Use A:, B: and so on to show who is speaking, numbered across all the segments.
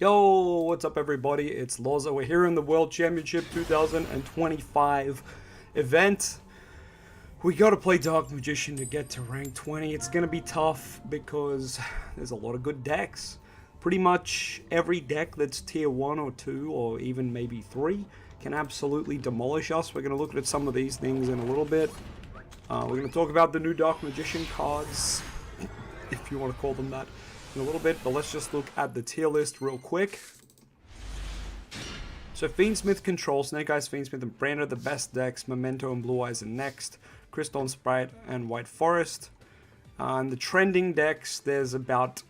A: Yo, what's up everybody? It's LOZA. We're here in the World Championship 2025 event. We gotta play Dark Magician to get to rank 20. It's gonna be tough because there's a lot of good decks. Pretty much every deck that's tier 1 or 2 or even maybe 3 can absolutely demolish us. We're gonna look at some of these things in a little bit. We're gonna talk about the new Dark Magician cards, if you want to call them that, in a little bit, but let's just look at the tier list real quick. So Fiendsmith Control, Snake Eyes, Fiendsmith, and Brand are the best decks. Memento and Blue Eyes are next. Crystal and Sprite and White Forest. And the trending decks, there's about,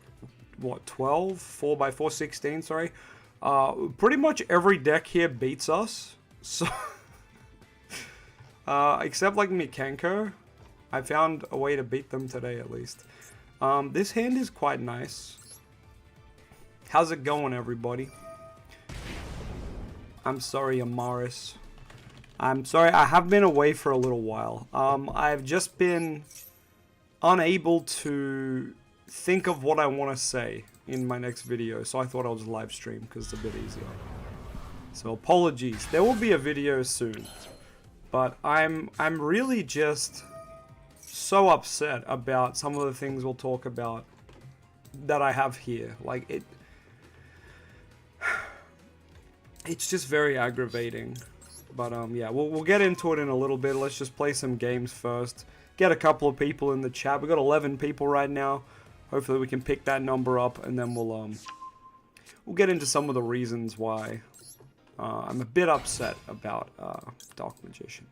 A: what, 12? 4x4, 16, sorry. Pretty much every deck here beats us. So, except like Mikenko. I found a way to beat them today at least. This hand is quite nice. How's it going, everybody? I'm sorry, Amaris. I'm sorry, I have been away for a little while. I've just been unable to think of what I want to say in my next video, so I thought I'll just live stream because it's a bit easier. So apologies. There will be a video soon, but I'm really just so upset about some of the things we'll talk about that I have here. Like it's just very aggravating. But yeah, we'll get into it in a little bit. Let's just play some games first. Get a couple of people in the chat. We got 11 people right now. Hopefully we can pick that number up, and then we'll get into some of the reasons why I'm a bit upset about Dark Magician.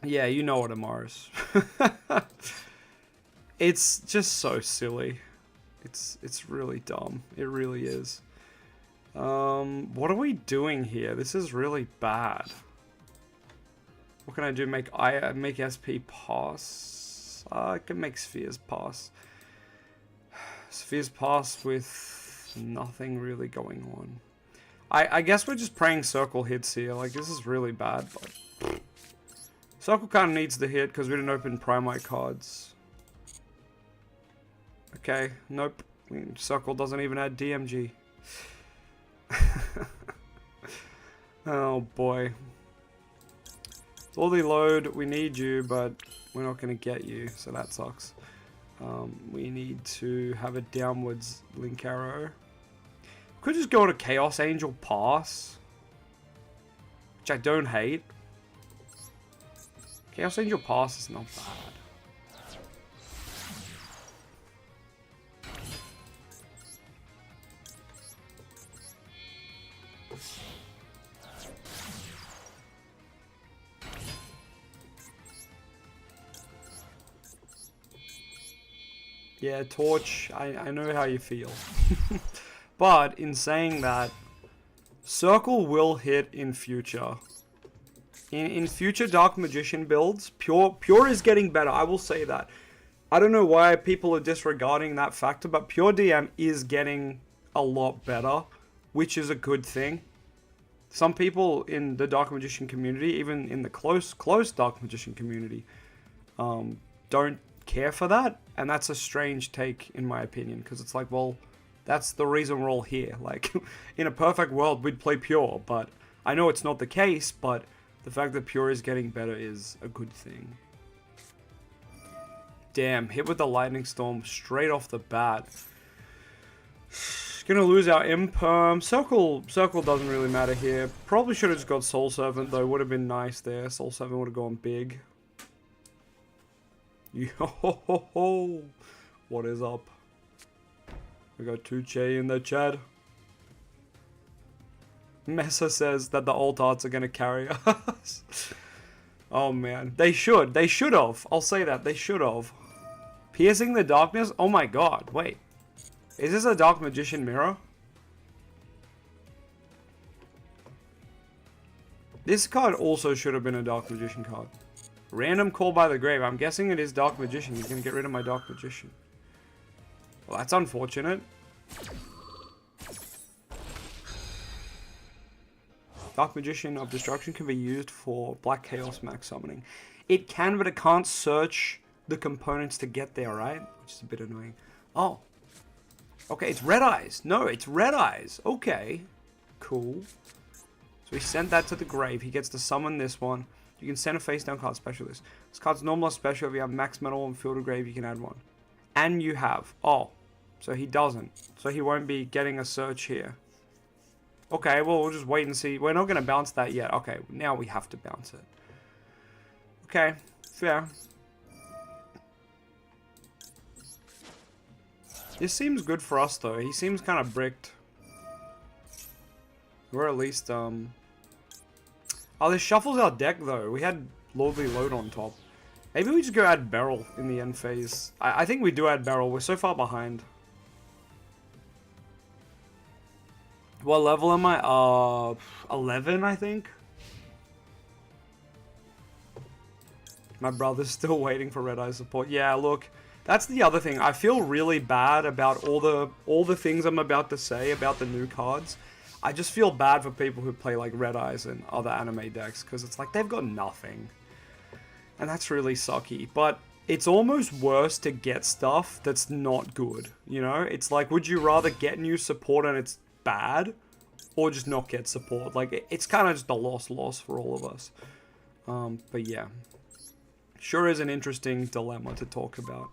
A: Yeah, you know what, Amaris. It's just so silly. It's really dumb. It really is. What are we doing here? This is really bad. What can I do? Make SP pass? I can make Spheres pass. Spheres pass with nothing really going on. I guess we're just praying Circle hits here. Like, this is really bad, but Circle kind of needs the hit because we didn't open Primite cards. Okay, nope. Circle doesn't even add DMG. Oh boy. Fully load, we need you, but we're not going to get you, so that sucks. We need to have a downwards link arrow. Could just go to Chaos Angel pass, which I don't hate. Chaos Angel pass is not bad. Yeah, Torch, I know how you feel. But in saying that, Circle will hit in future. In future Dark Magician builds, Pure is getting better, I will say that. I don't know why people are disregarding that factor, but Pure DM is getting a lot better, which is a good thing. Some people in the Dark Magician community, even in the close Dark Magician community, don't care for that, and that's a strange take in my opinion, because it's like, well, that's the reason we're all here. Like, in a perfect world we'd play Pure, but I know it's not the case, but the fact that Pure is getting better is a good thing. Damn, hit with the Lightning Storm straight off the bat. Gonna lose our Imperm. Circle doesn't really matter here. Probably should have just got Soul Servant though, would have been nice there. Soul Servant would have gone big. Yo, what is up? We got Tuche in the chat. Mesa says that the alt arts are gonna carry us. Oh man, they should have. I'll say that, they should have. Piercing the Darkness? Oh my god, wait. Is this a Dark Magician mirror? This card also should have been a Dark Magician card. Random Call by the Grave. I'm guessing it is Dark Magician. He's going to get rid of my Dark Magician. Well, that's unfortunate. Dark Magician of Destruction can be used for Black Chaos Max summoning. It can, but it can't search the components to get there, right? Which is a bit annoying. Oh. Okay, it's Red Eyes. No, it's Red Eyes. Okay. Cool. So we sent that to the grave. He gets to summon this one. You can send a face down card specialist. This card's normal or special. If you have max metal on field or grave, you can add one. And you have. Oh. So he doesn't. So he won't be getting a search here. Okay, well, we'll just wait and see. We're not going to bounce that yet. Okay, now we have to bounce it. Okay, fair. This seems good for us, though. He seems kind of bricked. We're at least, Oh, this shuffles our deck, though. We had Lordly Load on top. Maybe we just go add Beryl in the end phase. I think we do add Beryl. We're so far behind. What level am I? 11, I think. My brother's still waiting for Red Eye support. Yeah, look, that's the other thing. I feel really bad about all the things I'm about to say about the new cards. I just feel bad for people who play like Red Eyes and other anime decks because it's like they've got nothing. And that's really sucky. But it's almost worse to get stuff that's not good, you know? It's like, would you rather get new support and it's bad, or just not get support? Like, it's kind of just a loss for all of us. But yeah. Sure is an interesting dilemma to talk about.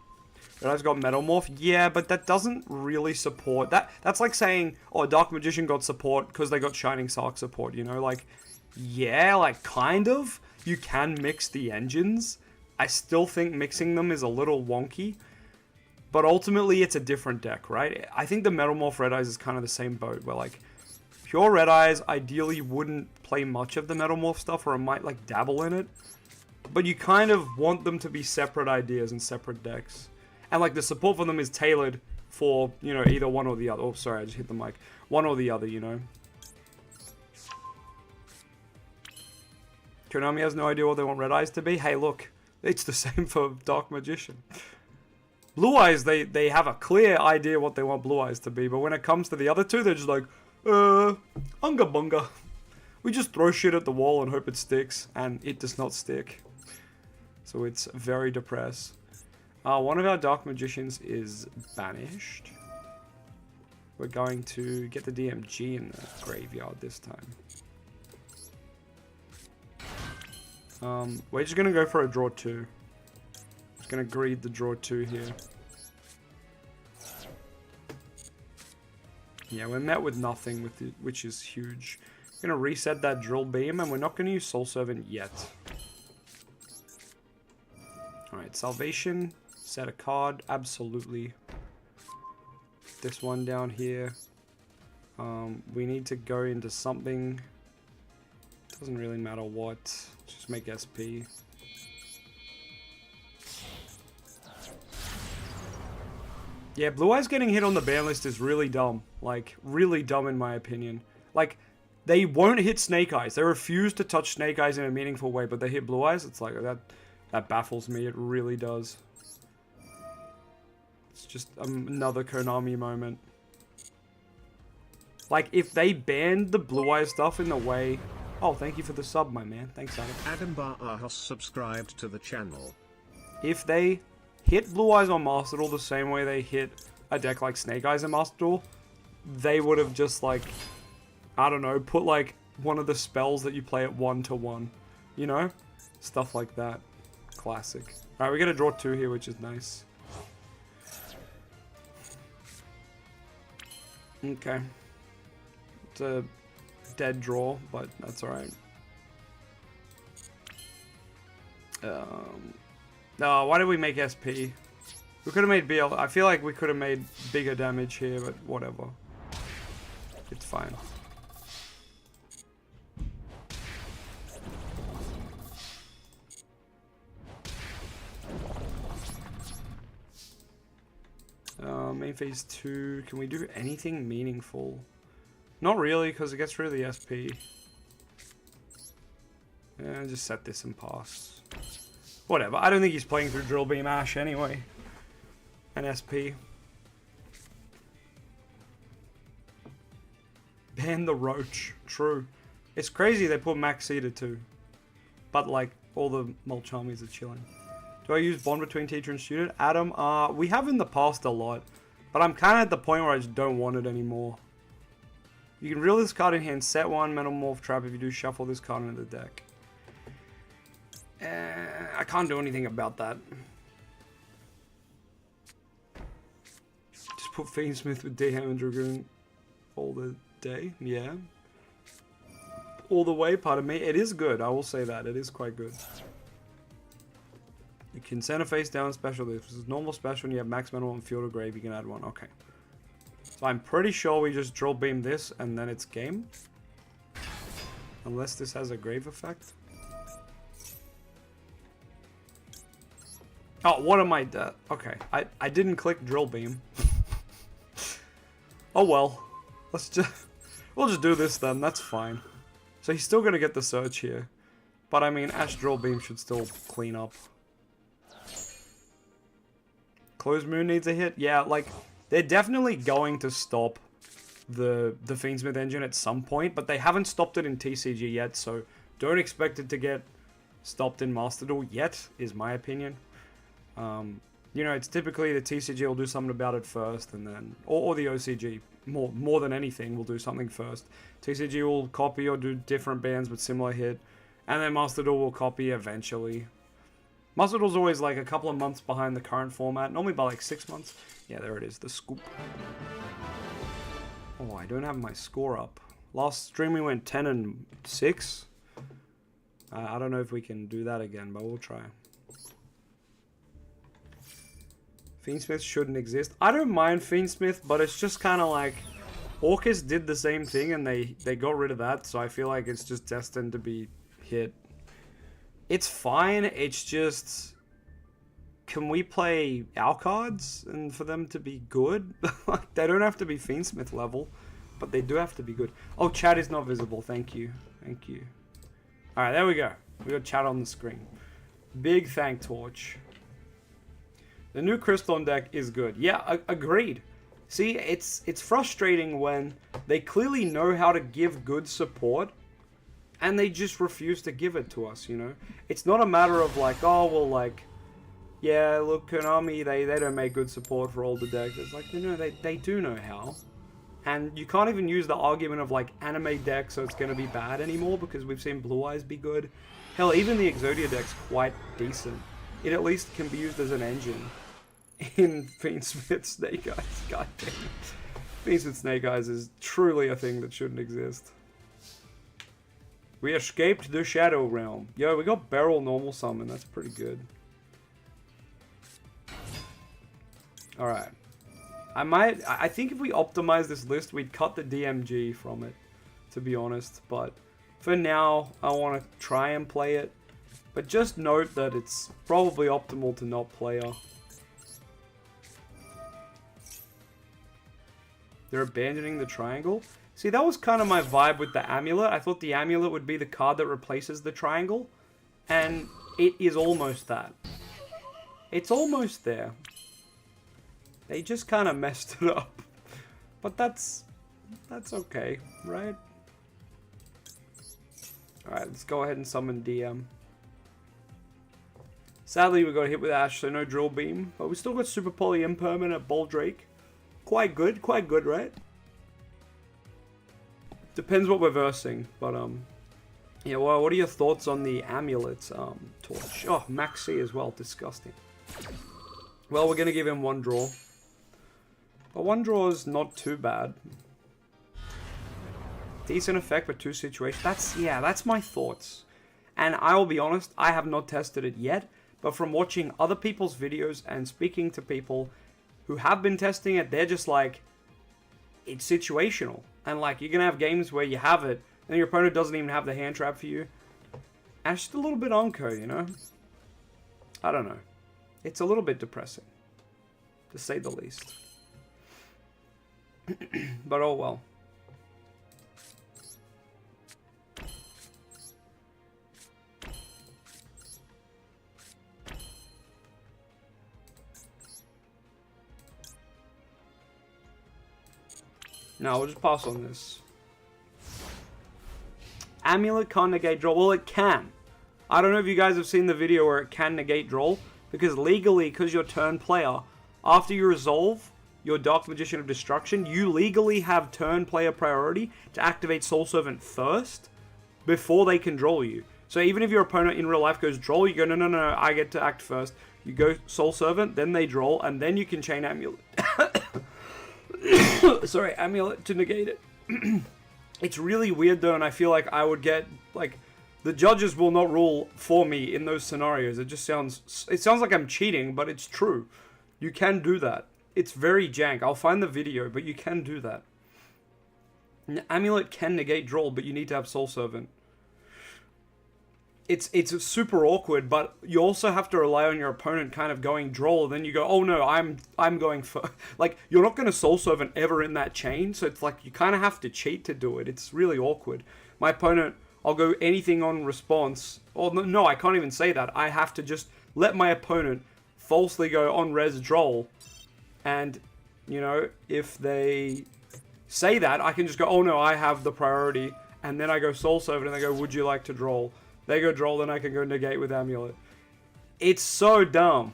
A: Red Eyes got Metamorph? Yeah, but that doesn't really support... That's like saying, oh, Dark Magician got support because they got Shining Sark support, you know? Like, yeah, like, kind of. You can mix the engines. I still think mixing them is a little wonky. But ultimately, it's a different deck, right? I think the Metamorph Red Eyes is kind of the same boat, where, like, pure Red Eyes ideally wouldn't play much of the Metamorph stuff, or it might, like, dabble in it. But you kind of want them to be separate ideas and separate decks. And, like, the support for them is tailored for, you know, either one or the other. Oh, sorry, I just hit the mic. One or the other, you know. Konami has no idea what they want Red Eyes to be. Hey, look, it's the same for Dark Magician. Blue Eyes, they have a clear idea what they want Blue Eyes to be. But when it comes to the other two, they're just like, unga bunga. We just throw shit at the wall and hope it sticks. And it does not stick. So it's very depressed. One of our Dark Magicians is banished. We're going to get the DMG in the graveyard this time. We're just going to go for a draw 2. Just going to greed the draw 2 here. Yeah, we're met with nothing, with it, which is huge. We're going to reset that Drill Beam, and we're not going to use Soul Servant yet. Alright, Salvation. Set a card, absolutely. This one down here. We need to go into something. Doesn't really matter what. Just make SP. Yeah, Blue Eyes getting hit on the ban list is really dumb. Like, really dumb in my opinion. Like, they won't hit Snake Eyes. They refuse to touch Snake Eyes in a meaningful way, but they hit Blue Eyes. It's like, that baffles me. It really does. It's just another Konami moment. Like, if they banned the Blue Eye stuff in the way... Oh, thank you for the sub, my man. Thanks, Adam.
B: Adam Bar has subscribed to the channel.
A: If they hit Blue Eyes on Master Duel the same way they hit a deck like Snake Eyes in Master Duel, they would have just, like... I don't know, put, like, one of the spells that you play at 1-1. You know? Stuff like that. Classic. Alright, we get a draw 2 here, which is nice. Okay. It's a dead draw, but that's alright. No, why did we make SP? We could have made BL. I feel like we could have made bigger damage here, but whatever. It's fine. Main phase 2. Can we do anything meaningful? Not really, because it gets rid of the SP. Yeah, just set this and pass. Whatever. I don't think he's playing through Drill Beam Ash anyway. And SP. Ban the Roach. True. It's crazy they put Max Seeder too. But like, all the Mulch armies are chilling. Do I use bond between teacher and student? Adam, we have in the past a lot. But I'm kind of at the point where I just don't want it anymore. You can reel this card in hand, set 1, Metamorph Trap. If you do, shuffle this card into the deck. I can't do anything about that. Just put Fiendsmith with DM and Dragoon all the day. Yeah. All the way, pardon me. It is good, I will say that. It is quite good. You can send a face down special. If this is normal special and you have max mana on field or grave, you can add 1. Okay. So I'm pretty sure we just drill beam this and then it's game. Unless this has a grave effect. Oh, what am I... okay. I didn't click drill beam. Oh well. We'll just do this then. That's fine. So he's still going to get the search here. But I mean, Ash drill beam should still clean up. Closed Moon needs a hit. Yeah, like, they're definitely going to stop the Fiendsmith engine at some point, but they haven't stopped it in TCG yet, so don't expect it to get stopped in Master Duel yet, is my opinion. You know, it's typically the TCG will do something about it first, and then, or the OCG, more than anything, will do something first. TCG will copy or do different bands with similar hit, and then Master Duel will copy eventually. Master Duel's always like a couple of months behind the current format, normally by like 6 months. Yeah, there it is, the scoop. Oh, I don't have my score up. Last stream we went 10 and 6. I don't know if we can do that again, but we'll try. Fiendsmith shouldn't exist. I don't mind Fiendsmith, but it's just kind of like... Orcus did the same thing and they got rid of that, so I feel like it's just destined to be hit. It's fine, it's just... Can we play our cards and for them to be good? Like, they don't have to be Fiendsmith level, but they do have to be good. Oh, chat is not visible, thank you. Thank you. Alright, there we go. We got chat on the screen. Big thank torch. The new Crystalline deck is good. Yeah, agreed. See, it's frustrating when they clearly know how to give good support and they just refuse to give it to us, you know? It's not a matter of like, oh, well, like, yeah, look, Konami, they don't make good support for all the decks. It's like, you know, they do know how. And you can't even use the argument of like anime deck, so it's going to be bad anymore because we've seen Blue Eyes be good. Hell, even the Exodia deck's quite decent. It at least can be used as an engine in Fiendsmith Snake Eyes. God damn it. Fiendsmith Snake Eyes is truly a thing that shouldn't exist. We escaped the Shadow Realm. Yo, we got Beryl Normal Summon. That's pretty good. Alright. I think if we optimize this list, we'd cut the DMG from it, to be honest. But for now, I want to try and play it. But just note that it's probably optimal to not play her. They're abandoning the triangle. See, that was kind of my vibe with the amulet. I thought the amulet would be the card that replaces the triangle. And it is almost that. It's almost there. They just kind of messed it up. But that's okay, right? Alright, let's go ahead and summon DM. Sadly, we got hit with Ash, so no Drill Beam. But we still got Super Poly Impermanent Ball Drake. Quite good, right? Depends what we're versing, but yeah, well, what are your thoughts on the amulets, Torch? Oh, Maxi as well, disgusting. Well, we're gonna give him one draw. But one draw is not too bad. Decent effect, but 2 situations. That's my thoughts. And I will be honest, I have not tested it yet, but from watching other people's videos and speaking to people who have been testing it, they're just like, it's situational. And like, you're going to have games where you have it, and your opponent doesn't even have the hand trap for you. And it's just a little bit onco, you know? I don't know. It's a little bit depressing, to say the least. But oh well. No, we'll just pass on this. Amulet can't negate draw. Well, it can. I don't know if you guys have seen the video where it can negate draw. Because legally, because you're turn player, after you resolve, your Dark Magician of Destruction, you legally have turn player priority to activate Soul Servant first before they can draw you. So even if your opponent in real life goes draw, you go, no, no, no, I get to act first. You go Soul Servant, then they draw, and then you can chain Amulet. Sorry, Amulet to negate it. It's really weird though, and I feel like I would get, like, the judges will not rule for me in those scenarios. It sounds like I'm cheating, but it's true. You can do that. It's very jank. I'll find the video, but you can do that. Amulet can negate draw, but you need to have Soul Servant. It's super awkward, but you also have to rely on your opponent kind of going draw, then you go, oh no, I'm going for... Like, you're not going to Soul Servant ever in that chain, so it's like you kind of have to cheat to do it. It's really awkward. My opponent, I'll go anything on response. Oh, no, I can't even say that. I have to just let my opponent falsely go on res draw, and, you know, if they say that, I can just go, oh no, I have the priority, and then I go Soul Servant, and they go, would you like to draw? They go draw, then I can go negate with Amulet. It's so dumb.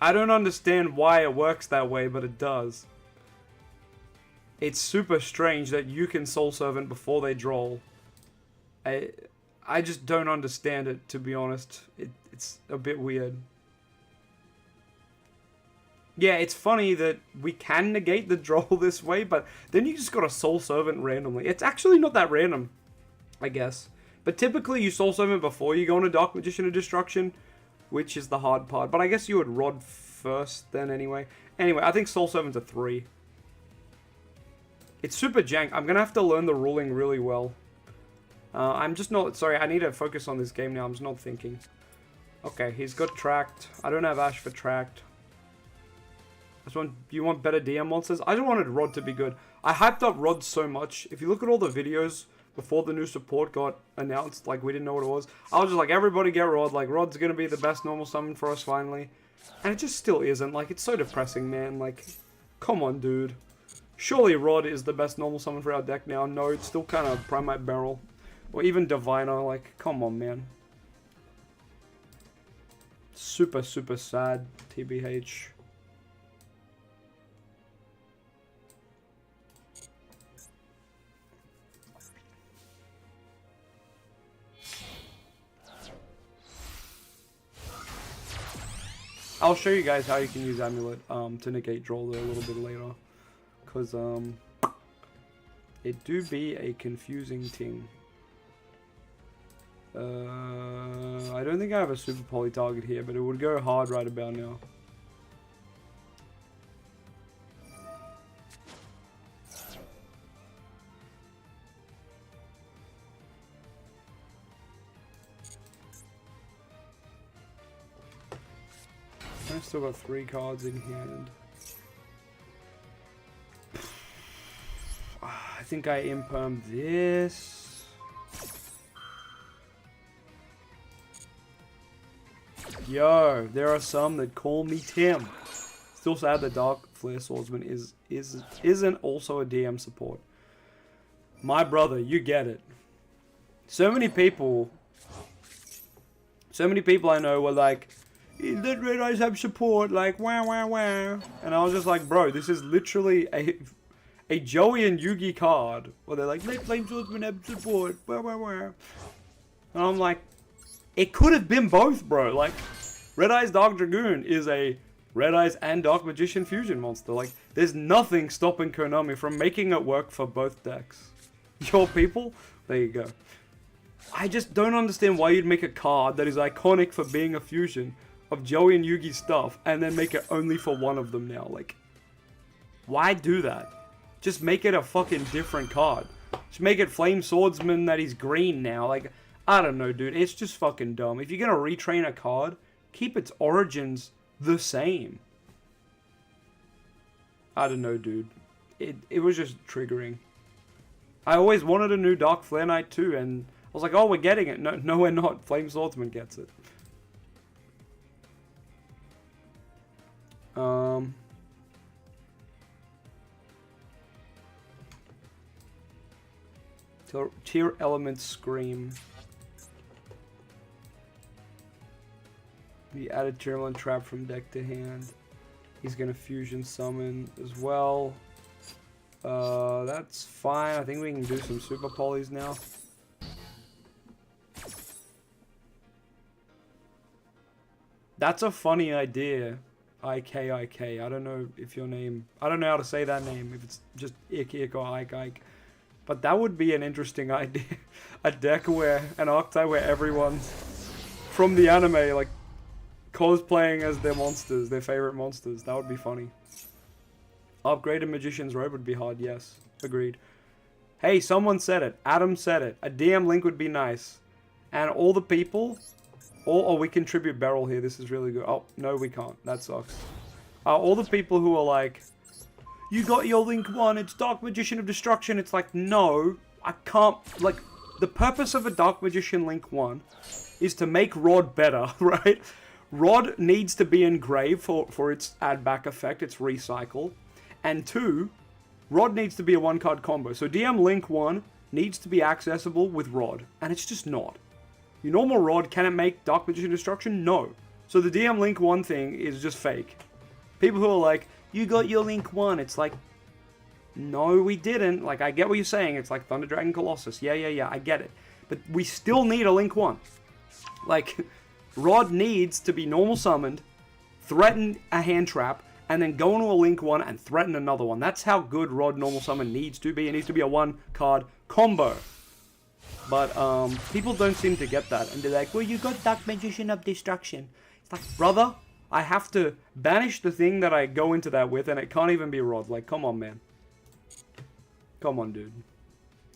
A: I don't understand why it works that way, but it does. It's super strange that you can Soul Servant before they draw. I just don't understand it, to be honest. It's a bit weird. Yeah, it's funny that we can negate the draw this way, but then you just got a Soul Servant randomly. It's actually not that random, I guess. But typically you Soul Servant before you go on a Dark Magician of Destruction, which is the hard part. But I guess you would Rod first then anyway. Anyway, I think Soul Servant's a 3. It's super jank. I'm going to have to learn the ruling really well. I'm just not... Sorry, I need to focus on this game now. I'm just not thinking. Okay, he's got Tracked. I don't have Ash for Tracked. You want better DM monsters? I just wanted Rod to be good. I hyped up Rod so much. If you look at all the videos... Before the new support got announced, like, we didn't know what it was. I was just like, everybody get Rod. Like, Rod's gonna be the best normal summon for us, finally. And it just still isn't. Like, it's so depressing, man. Like, come on, dude. Surely Rod is the best normal summon for our deck now. No, it's still kind of Primate Barrel. Or even Diviner. Like, come on, man. Super, super sad, TBH. I'll show you guys how you can use Amulet to negate draw there a little bit later. Because it do be a confusing thing. I don't think I have a super poly target here, but it would go hard right about now. I've still got 3 cards in hand. I think I imperm this. Yo, there are some that call me Tim. Still sad that Dark Flare Swordsman isn't also a DM support. My brother, you get it. So many people I know were like, let Red Eyes have support, like, wow, wow, wow. And I was just like, bro, this is literally a Joey and Yugi card. Where they're like, let Flame Swordsman have support, wow, wow, wow. And I'm like, it could have been both, bro. Like, Red Eyes Dark Dragoon is a Red Eyes and Dark Magician fusion monster. Like, there's nothing stopping Konami from making it work for both decks. Your people? There you go. I just don't understand why you'd make a card that is iconic for being a fusion of Joey and Yugi stuff, and then make it only for one of them now. Like, why do that? Just make it a fucking different card. Just make it Flame Swordsman that he's green now. Like, I don't know, dude. It's just fucking dumb. If you're gonna retrain a card, keep its origins the same. I don't know, dude. It was just triggering. I always wanted a new Dark Flare Knight too, and I was like, oh, we're getting it. No, we're not. Flame Swordsman gets it. Tier Element Scream. The added Tier Element Trap from deck to hand. He's going to fusion summon as well. That's fine. I think we can do some super polys now. That's a funny idea. IK. I don't know if your name... I don't know how to say that name. If it's just Ik or Ike. But that would be an interesting idea. A deck where... An archetype where everyone's from the anime, like, cosplaying as their monsters. Their favorite monsters. That would be funny. Upgraded Magician's Robe would be hard, yes. Agreed. Hey, someone said it. Adam said it. A DM link would be nice. And all the people... Or we can tribute Beryl here. This is really good. Oh, no, we can't. That sucks. All the people who are like, you got your Link 1, it's Dark Magician of Destruction. It's like, no, I can't. Like, the purpose of a Dark Magician Link 1 is to make Rod better, right? Rod needs to be engraved for its add-back effect, its recycle. And 2, Rod needs to be a one-card combo. So DM Link 1 needs to be accessible with Rod. And it's just not. Your normal Rod, can it make Dark Magician Destruction? No. So the DM Link 1 thing is just fake. People who are like, you got your Link 1. It's like, no, we didn't. Like, I get what you're saying. It's like Thunder Dragon Colossus. Yeah, I get it. But we still need a Link 1. Like, Rod needs to be normal summoned, threaten a hand trap, and then go into a Link 1 and threaten another one. That's how good Rod normal summon needs to be. It needs to be a one-card combo. But people don't seem to get that. And they're like, well, you got Dark Magician of Destruction. It's like, brother, I have to banish the thing that I go into that with, and it can't even be Rod. Like, come on, man. Come on, dude.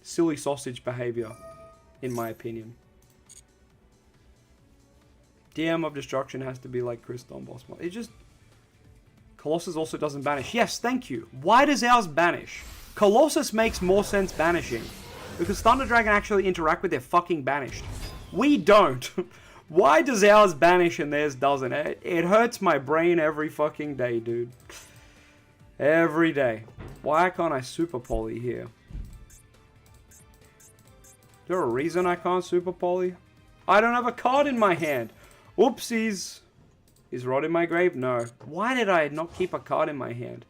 A: Silly sausage behavior, in my opinion. DM of Destruction has to be like Chris Donboss. It just... Colossus also doesn't banish. Yes, thank you. Why does ours banish? Colossus makes more sense banishing. Because Thunder Dragon actually interact with their fucking banished. We don't. Why does ours banish and theirs doesn't? It hurts my brain every fucking day, dude. Every day. Why can't I super poly here? Is there a reason I can't super poly? I don't have a card in my hand. Oopsies. Is Rod in my grave? No. Why did I not keep a card in my hand?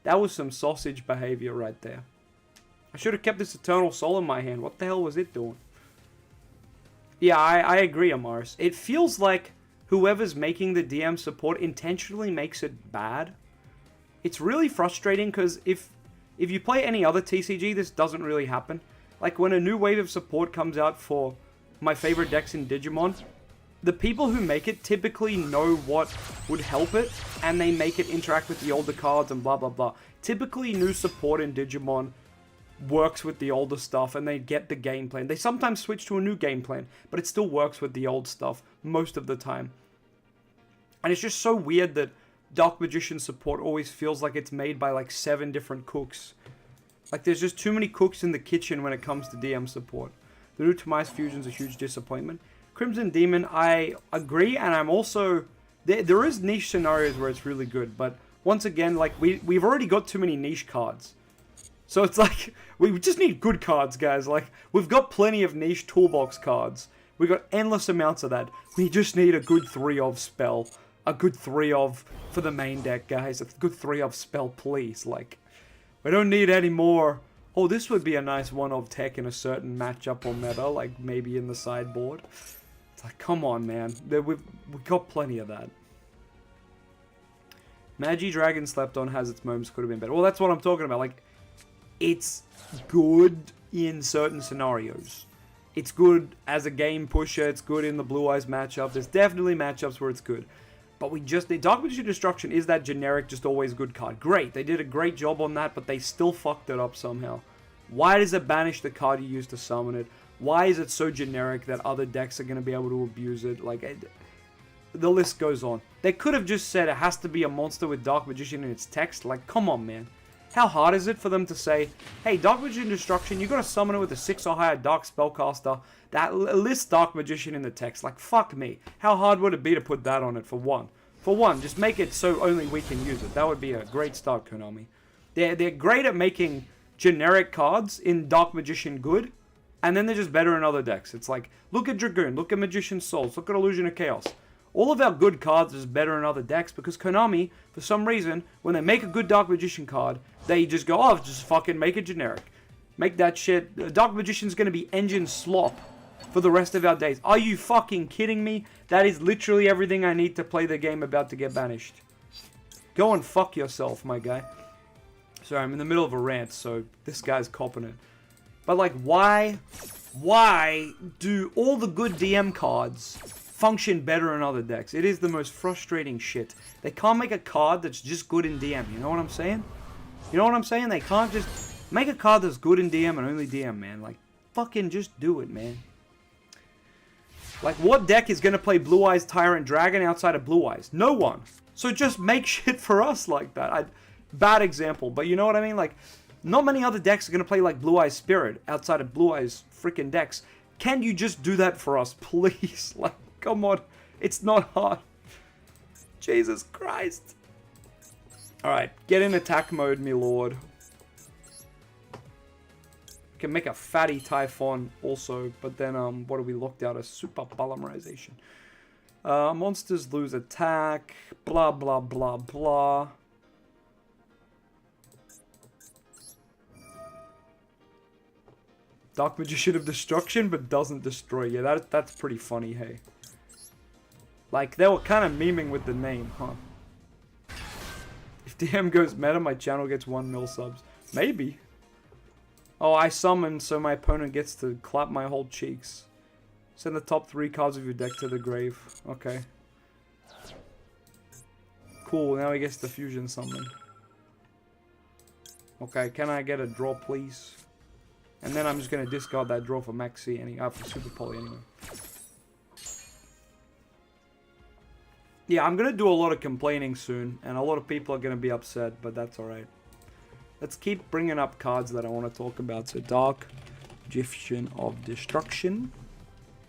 A: That was some sausage behavior right there. I should have kept this Eternal Soul in my hand. What the hell was it doing? Yeah, I agree, Amaris. It feels like whoever's making the DM support intentionally makes it bad. It's really frustrating because if you play any other TCG, this doesn't really happen. Like when a new wave of support comes out for my favorite decks in Digimon, the people who make it typically know what would help it, and they make it interact with the older cards and blah blah blah. Typically, new support in Digimon works with the older stuff and they get the game plan. They sometimes switch to a new game plan, but it still works with the old stuff most of the time. And it's just so weird that Dark Magician support always feels like it's made by like 7 different cooks. Like there's just too many cooks in the kitchen when it comes to DM support. The new Tomice Fusion's a huge disappointment. Crimson Demon, I agree, and I'm also... There is niche scenarios where it's really good, but once again, like we've already got too many niche cards. So it's like, we just need good cards, guys. Like, we've got plenty of niche toolbox cards. We've got endless amounts of that. We just need a good 3-of spell. A good 3-of for the main deck, guys. A good 3-of spell, please. Like, we don't need any more. Oh, this would be a nice 1-of tech in a certain matchup or meta, like maybe in the sideboard. It's like, come on, man. We've got plenty of that. Magi Dragon Slept On has its moments, could have been better. Well, that's what I'm talking about. Like, it's good in certain scenarios. It's good as a game pusher. It's good in the Blue Eyes matchup. There's definitely matchups where it's good. But we just need... Dark Magician Destruction is that generic, just always good card. Great. They did a great job on that, but they still fucked it up somehow. Why does it banish the card you use to summon it? Why is it so generic that other decks are going to be able to abuse it? Like, the list goes on. They could have just said it has to be a monster with Dark Magician in its text. Like, come on, man. How hard is it for them to say, hey, Dark Magician Destruction, you gotta summon it with a 6 or higher Dark Spellcaster that lists Dark Magician in the text. Like, fuck me. How hard would it be to put that on it for one? For one, just make it so only we can use it. That would be a great start, Konami. They're great at making generic cards in Dark Magician good, and then they're just better in other decks. It's like, look at Dragoon, look at Magician's Souls, look at Illusion of Chaos. All of our good cards is better in other decks because Konami, for some reason, when they make a good Dark Magician card, they just go, oh, just fucking make it generic. Make that shit. Dark Magician's going to be engine slop for the rest of our days. Are you fucking kidding me? That is literally everything I need to play the game about to get banished. Go and fuck yourself, my guy. Sorry, I'm in the middle of a rant, so this guy's copping it. But like, why do all the good DM cards function better in other decks? It is the most frustrating shit. They can't make a card that's just good in DM, you know what I'm saying? You know what I'm saying? They can't just make a card that's good in DM and only DM, man. Like, fucking just do it, man. Like, what deck is going to play Blue Eyes Tyrant Dragon outside of Blue Eyes? No one. So just make shit for us like that. Bad example, but you know what I mean? Like, not many other decks are going to play like Blue Eyes Spirit outside of Blue Eyes freaking decks. Can you just do that for us, please? Like, come on. It's not hard. Jesus Christ. Alright, get in attack mode, me lord. Can make a fatty Typhon also, but then, what do we looked out? A super polymerization. Monsters lose attack, blah, blah, blah, blah. Dark Magician of Destruction, but doesn't destroy. Yeah, that's pretty funny, hey. Like, they were kind of memeing with the name, huh? If DM goes meta, my channel gets 1 mil subs. Maybe. Oh, I summon so my opponent gets to clap my whole cheeks. Send the top 3 cards of your deck to the grave. Okay. Cool, now he gets the fusion summon. Okay, can I get a draw, please? And then I'm just going to discard that draw for Maxi, for Super Poly anyway. Yeah, I'm going to do a lot of complaining soon, and a lot of people are going to be upset, but that's alright. Let's keep bringing up cards that I want to talk about. So, Dark Magician of Destruction.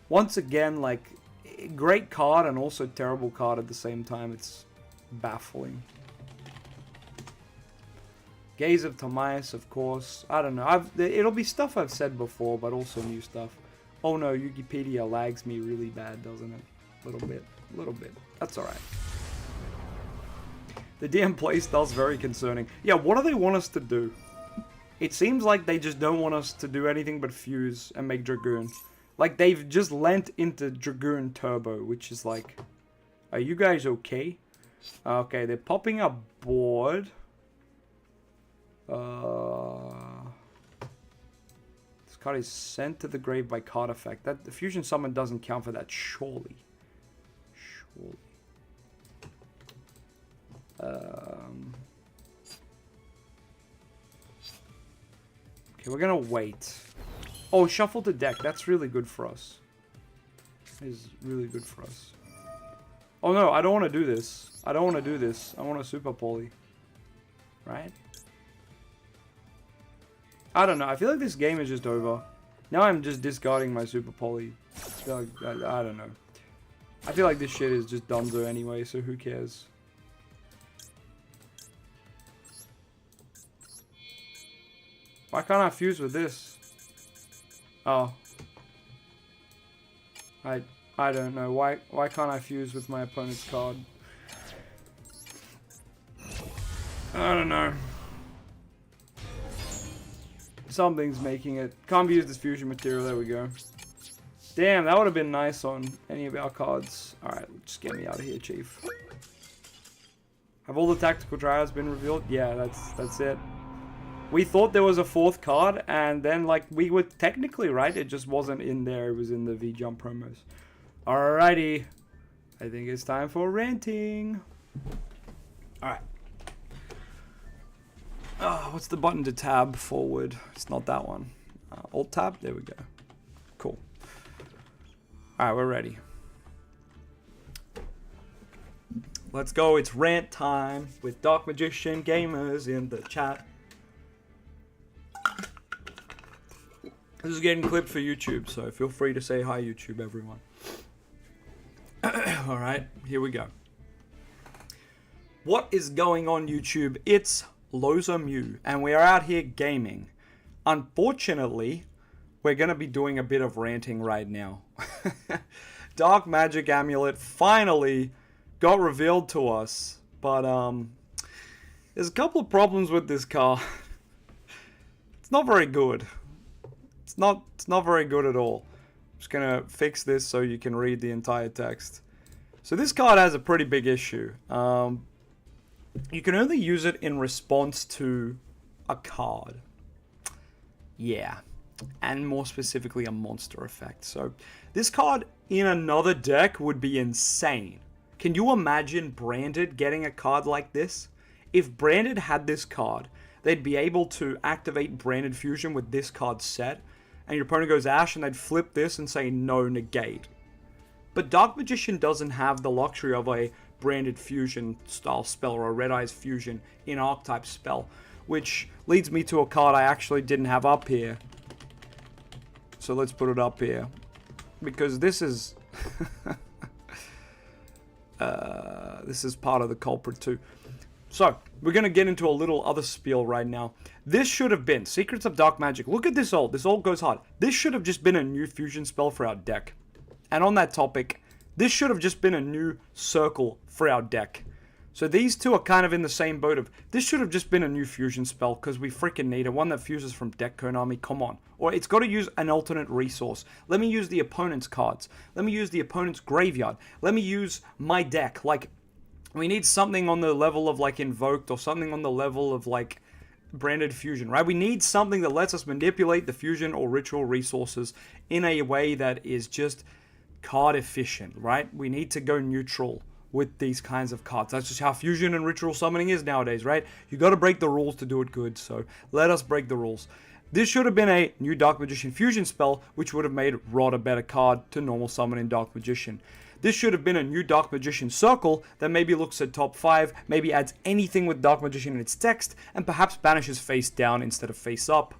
A: Once again, like, great card and also terrible card at the same time. It's baffling. Gaze of Timaeus, of course. I don't know. It'll be stuff I've said before, but also new stuff. Oh no, Wikipedia lags me really bad, doesn't it? A little bit. A little bit. That's alright. The DM playstyle's very concerning. Yeah, what do they want us to do? It seems like they just don't want us to do anything but fuse and make Dragoon. Like, they've just lent into Dragoon Turbo, which is like... Are you guys okay? Okay, they're popping up board. This card is sent to the grave by card effect. That the fusion summon doesn't count for that, surely. Surely. Okay, we're gonna wait. Oh, shuffle the deck. That's really good for us. That is really good for us. Oh no, I don't want to do this. I don't want to do this. I want a Super Poly. Right? I don't know. I feel like this game is just over. Now I'm just discarding my Super Poly. I don't know. I feel like this shit is just dunzo anyway, so who cares? Why can't I fuse with this? Oh. I don't know. Why can't I fuse with my opponent's card? I don't know. Something's making it. Can't use this fusion material. There we go. Damn, that would have been nice on any of our cards. Alright, just get me out of here, Chief. Have all the tactical trials been revealed? Yeah, that's it. We thought there was a 4th card, and then, like, we were technically right. It just wasn't in there. It was in the V-Jump promos. Alrighty. I think it's time for ranting. Alright. What's the button to tab forward? It's not that one. Alt tab? There we go. Cool. Alright, we're ready. Let's go. It's rant time with Dark Magician gamers in the chat. This is getting clipped for YouTube, so feel free to say hi, YouTube, everyone. Alright, here we go. What is going on, YouTube? It's LOZA Mew, and we are out here gaming. Unfortunately, we're going to be doing a bit of ranting right now. Dark Magic Amulet finally got revealed to us. But, there's a couple of problems with this card. It's not very good. It's not very good at all. I'm just gonna fix this so you can read the entire text. So this card has a pretty big issue. You can only use it in response to a card. Yeah. And more specifically, a monster effect. So this card in another deck would be insane. Can you imagine Branded getting a card like this? If Branded had this card, they'd be able to activate Branded Fusion with this card set, and your opponent goes Ash, and they'd flip this and say no, negate. But Dark Magician doesn't have the luxury of a Branded Fusion style spell or a Red Eyes Fusion in Archetype spell, which leads me to a card I actually didn't have up here. So let's put it up here, because this is this is part of the culprit too. So we're gonna get into a little other spiel right now. This should have been Secrets of Dark Magic. Look at this ult. This ult goes hard. This should have just been a new fusion spell for our deck. And on that topic, this should have just been a new circle for our deck. So these two are kind of in the same boat of, this should have just been a new fusion spell, because we freaking need it. One that fuses from deck Konami, come on. Or it's got to use an alternate resource. Let me use the opponent's cards. Let me use the opponent's graveyard. Let me use my deck. Like, we need something on the level of like Invoked, or something on the level of like Branded Fusion, right? We need something that lets us manipulate the fusion or ritual resources in a way that is just card efficient, right? We need to go neutral with these kinds of cards. That's just how fusion and ritual summoning is nowadays, right? You got to break the rules to do it good, so let us break the rules. This should have been a new Dark Magician fusion spell, which would have made Rod a better card to normal summon in Dark Magician. This should have been a new Dark Magician circle that maybe looks at top 5, maybe adds anything with Dark Magician in its text, and perhaps banishes face down instead of face up.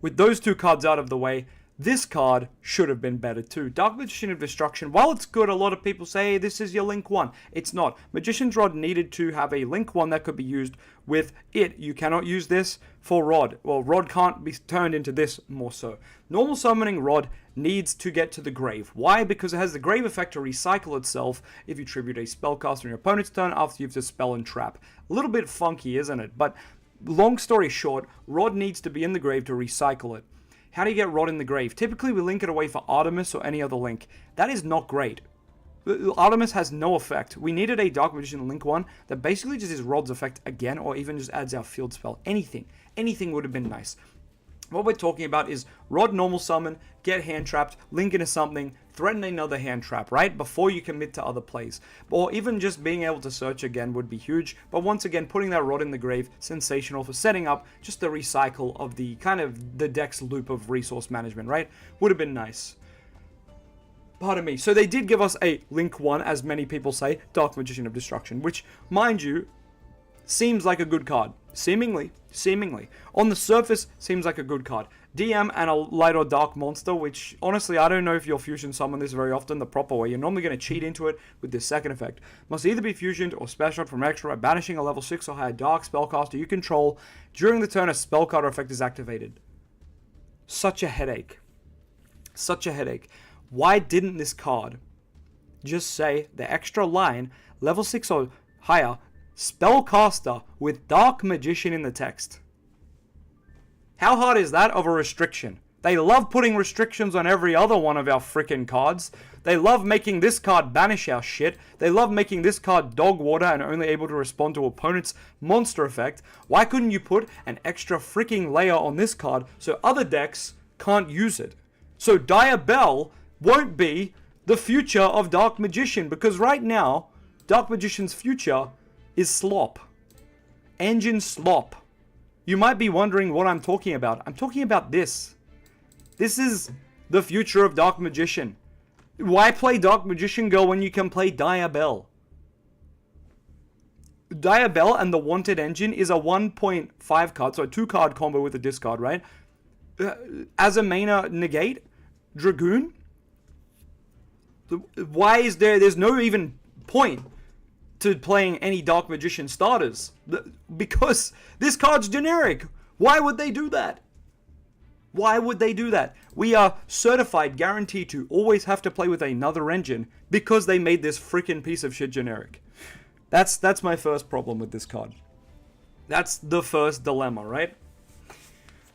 A: With those two cards out of the way, this card should have been better too. Dark Magician of Destruction, while it's good, a lot of people say, hey, this is your Link 1. It's not. Magician's Rod needed to have a Link 1 that could be used with it. You cannot use this for Rod. Well, Rod can't be turned into this more so. Normal summoning Rod needs to get to the grave. Why? Because it has the grave effect to recycle itself if you tribute a spellcaster on your opponent's turn after you've dispel and trap. A little bit funky, isn't it? But long story short, Rod needs to be in the grave to recycle it. How do you get Rod in the grave? Typically, we link it away for Artemis or any other link. That is not great. Artemis has no effect. We needed a Dark Magician Link 1 that basically just is Rod's effect again, or even just adds our field spell. Anything. Anything would have been nice. What we're talking about is Rod normal summon, get hand trapped, link into something, threaten another hand trap, right? Before you commit to other plays. Or even just being able to search again would be huge. But once again, putting that Rod in the grave, sensational for setting up just the recycle of the kind of the deck's loop of resource management, right? Would have been nice. Pardon me. So they did give us a Link 1, as many people say, Dark Magician of Destruction, which, mind you, seems like a good card. Seemingly. On the surface, seems like a good card. DM and a light or dark monster, which, honestly, I don't know if you'll fusion summon this very often the proper way. You're normally going to cheat into it with this second effect. Must either be fusioned or specialed from extra by banishing a level 6 or higher dark spellcaster you control during the turn a spellcard or effect is activated. Such a headache. Such a headache. Why didn't this card just say the extra line, level 6 or higher, spellcaster with Dark Magician in the text? How hard is that of a restriction? They love putting restrictions on every other one of our frickin' cards. They love making this card banish our shit. They love making this card dog water and only able to respond to opponent's monster effect. Why couldn't you put an extra freaking layer on this card so other decks can't use it? So Diabell won't be the future of Dark Magician, because right now, Dark Magician's future is slop. Engine slop. You might be wondering what I'm talking about. I'm talking about this. This is the future of Dark Magician. Why play Dark Magician Girl when you can play Diabell? Diabell and the Wanted Engine is a 1.5 card, so a 2 card combo with a discard, right? As a mainer negate, Dragoon. Why is there's no even point to playing any Dark Magician starters? Because this card's generic. Why would they do that? Why would they do that? We are certified, guaranteed to always have to play with another engine because they made this freaking piece of shit generic. That's my first problem with this card. That's the first dilemma, right?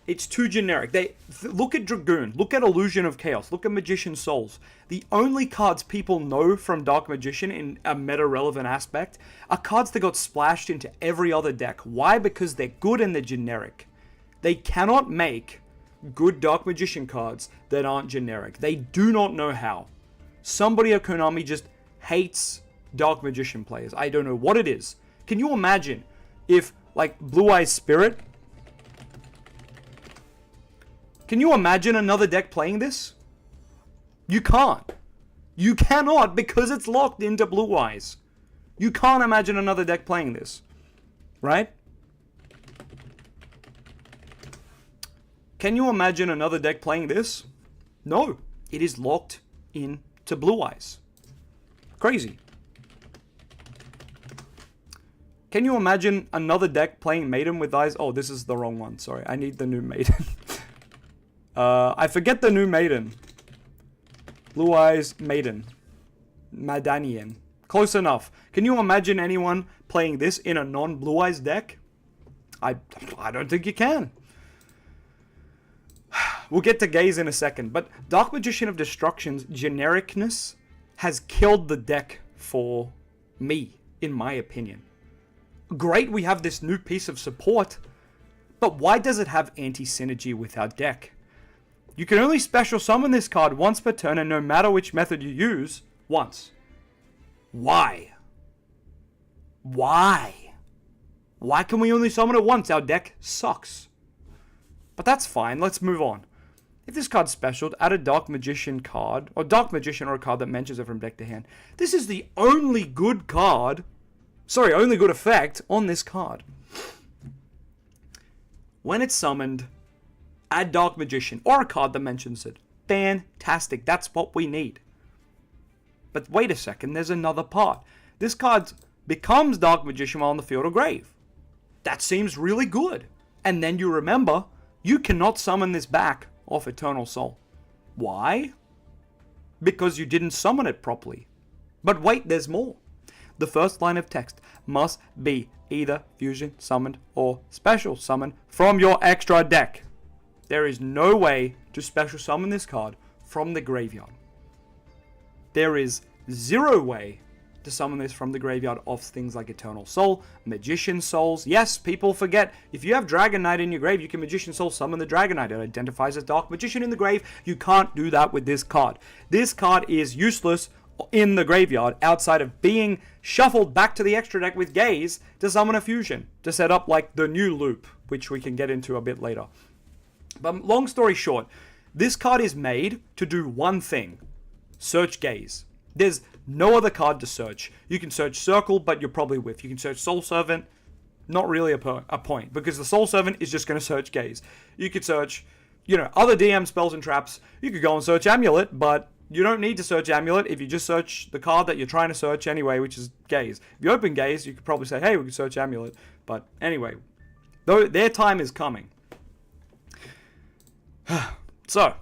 A: It's too generic. Look at Dragoon, look at Illusion of Chaos, look at Magician Souls. The only cards people know from Dark Magician in a meta-relevant aspect are cards that got splashed into every other deck. Why? Because they're good and they're generic. They cannot make good Dark Magician cards that aren't generic. They do not know how. Somebody at Konami just hates Dark Magician players. I don't know what it is. Can you imagine if, like, Blue Eyes Spirit... Can you imagine another deck playing this? You can't. You cannot, because it's locked into Blue Eyes. You can't imagine another deck playing this. Right? Can you imagine another deck playing this? No. It is locked into Blue Eyes. Crazy. Can you imagine another deck playing Maiden with Eyes? Oh, this is the wrong one. Sorry, I need the new Maiden. I forget the new Maiden. Blue Eyes Maiden. Madanian. Close enough. Can you imagine anyone playing this in a non-Blue Eyes deck? I don't think you can. We'll get to Gaze in a second, but Dark Magician of Destruction's genericness has killed the deck for me, in my opinion. Great, we have this new piece of support, but why does it have anti-synergy with our deck? You can only special summon this card once per turn, and no matter which method you use, once. Why? Why? Why can we only summon it once? Our deck sucks. But that's fine, let's move on. If this card's special, add a Dark Magician card, or Dark Magician or a card that mentions it from deck to hand. This is the only good card, only good effect on this card. When it's summoned, add Dark Magician, or a card that mentions it. Fantastic, that's what we need. But wait a second, there's another part. This card becomes Dark Magician while on the field or grave. That seems really good. And then you remember, you cannot summon this back off Eternal Soul. Why? Because you didn't summon it properly. But wait, there's more. The first line of text must be either fusion summoned or special summoned from your extra deck. There is no way to special summon this card from the graveyard. There is zero way to summon this from the graveyard off things like Eternal Soul, Magician Souls. Yes, people forget, if you have Dragon Knight in your grave, you can Magician Soul summon the Dragon Knight. It identifies as Dark Magician in the grave. You can't do that with this card. This card is useless in the graveyard outside of being shuffled back to the extra deck with Gaze to summon a fusion, to set up like the new loop, which we can get into a bit later. But long story short, this card is made to do one thing. Search Gaze. There's no other card to search. You can search Circle, but you're probably whiff. You can search Soul Servant. Not really a point, because the Soul Servant is just going to search Gaze. You could search, other DM spells and traps. You could go and search Amulet, but you don't need to search Amulet if you just search the card that you're trying to search anyway, which is Gaze. If you open Gaze, you could probably say, hey, we can search Amulet. But anyway, though their time is coming. So,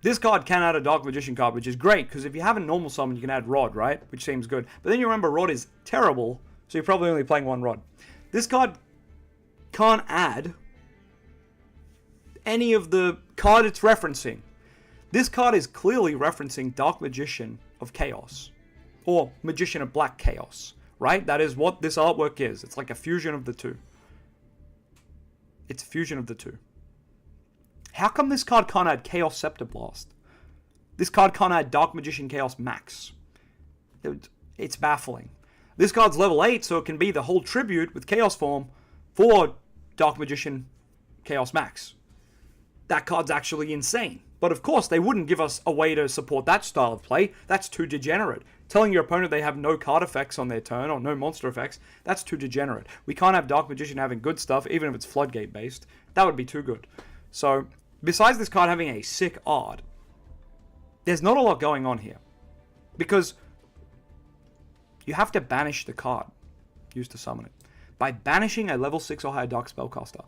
A: this card can add a Dark Magician card, which is great, because if you have a normal summon, you can add Rod, right? Which seems good. But then you remember Rod is terrible, so you're probably only playing one Rod. This card can't add any of the card it's referencing. This card is clearly referencing Dark Magician of Chaos, or Magician of Black Chaos, right? That is what this artwork is. It's like a fusion of the two. It's a fusion of the two. How come this card can't add Chaos Scepter Blast? This card can't add Dark Magician Chaos Max. It's baffling. This card's level 8, so it can be the whole tribute with Chaos form for Dark Magician Chaos Max. That card's actually insane. But of course, they wouldn't give us a way to support that style of play. That's too degenerate. Telling your opponent they have no card effects on their turn, or no monster effects, that's too degenerate. We can't have Dark Magician having good stuff, even if it's Floodgate based. That would be too good. So, besides this card having a sick art, there's not a lot going on here. Because you have to banish the card used to summon it by banishing a level 6 or higher Dark Spellcaster.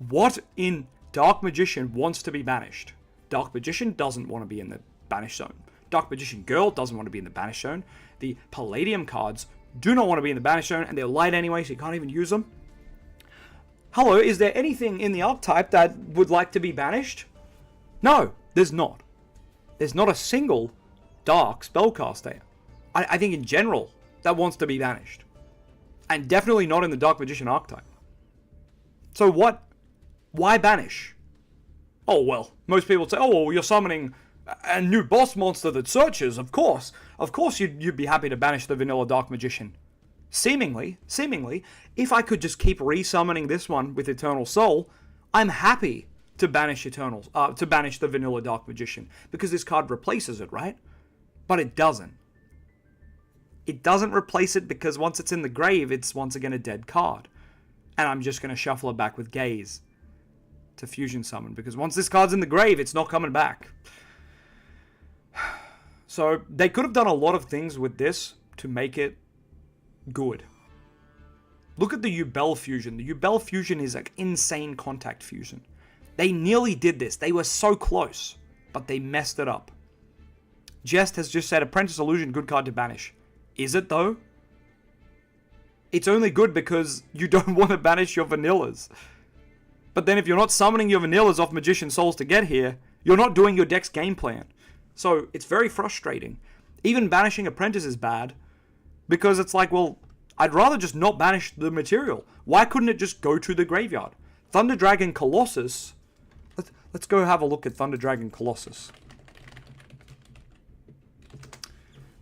A: What in Dark Magician wants to be banished. Dark Magician doesn't want to be in the banish zone. Dark Magician Girl doesn't want to be in the banish zone. The Palladium cards do not want to be in the banish zone, and they're light anyway, so you can't even use them. Hello, is there anything in the archetype that would like to be banished? No, there's not. There's not a single dark spellcaster. I think in general that wants to be banished. And definitely not in the Dark Magician archetype. So what? Why banish? Oh, well, most people say, oh, well, you're summoning a new boss monster that searches, of course. Of course you'd be happy to banish the vanilla Dark Magician. Seemingly, if I could just keep resummoning this one with Eternal Soul, I'm happy to banish the vanilla Dark Magician, because this card replaces it, right? But it doesn't. It doesn't replace it because once it's in the grave, it's once again a dead card. And I'm just going to shuffle it back with Gaze to fusion summon, because once this card's in the grave, it's not coming back. So they could have done a lot of things with this to make it good. Look at the Yubel fusion. The Yubel fusion is like insane contact fusion. They nearly did this. They were so close, but they messed it up. Jest has just said, Apprentice Illusion, good card to banish. Is it though? It's only good because you don't want to banish your vanillas. But then if you're not summoning your vanillas off Magician Souls to get here, you're not doing your deck's game plan. So it's very frustrating. Even banishing Apprentice is bad, because it's like, well, I'd rather just not banish the material. Why couldn't it just go to the graveyard? Thunder Dragon Colossus. Let's go have a look at Thunder Dragon Colossus.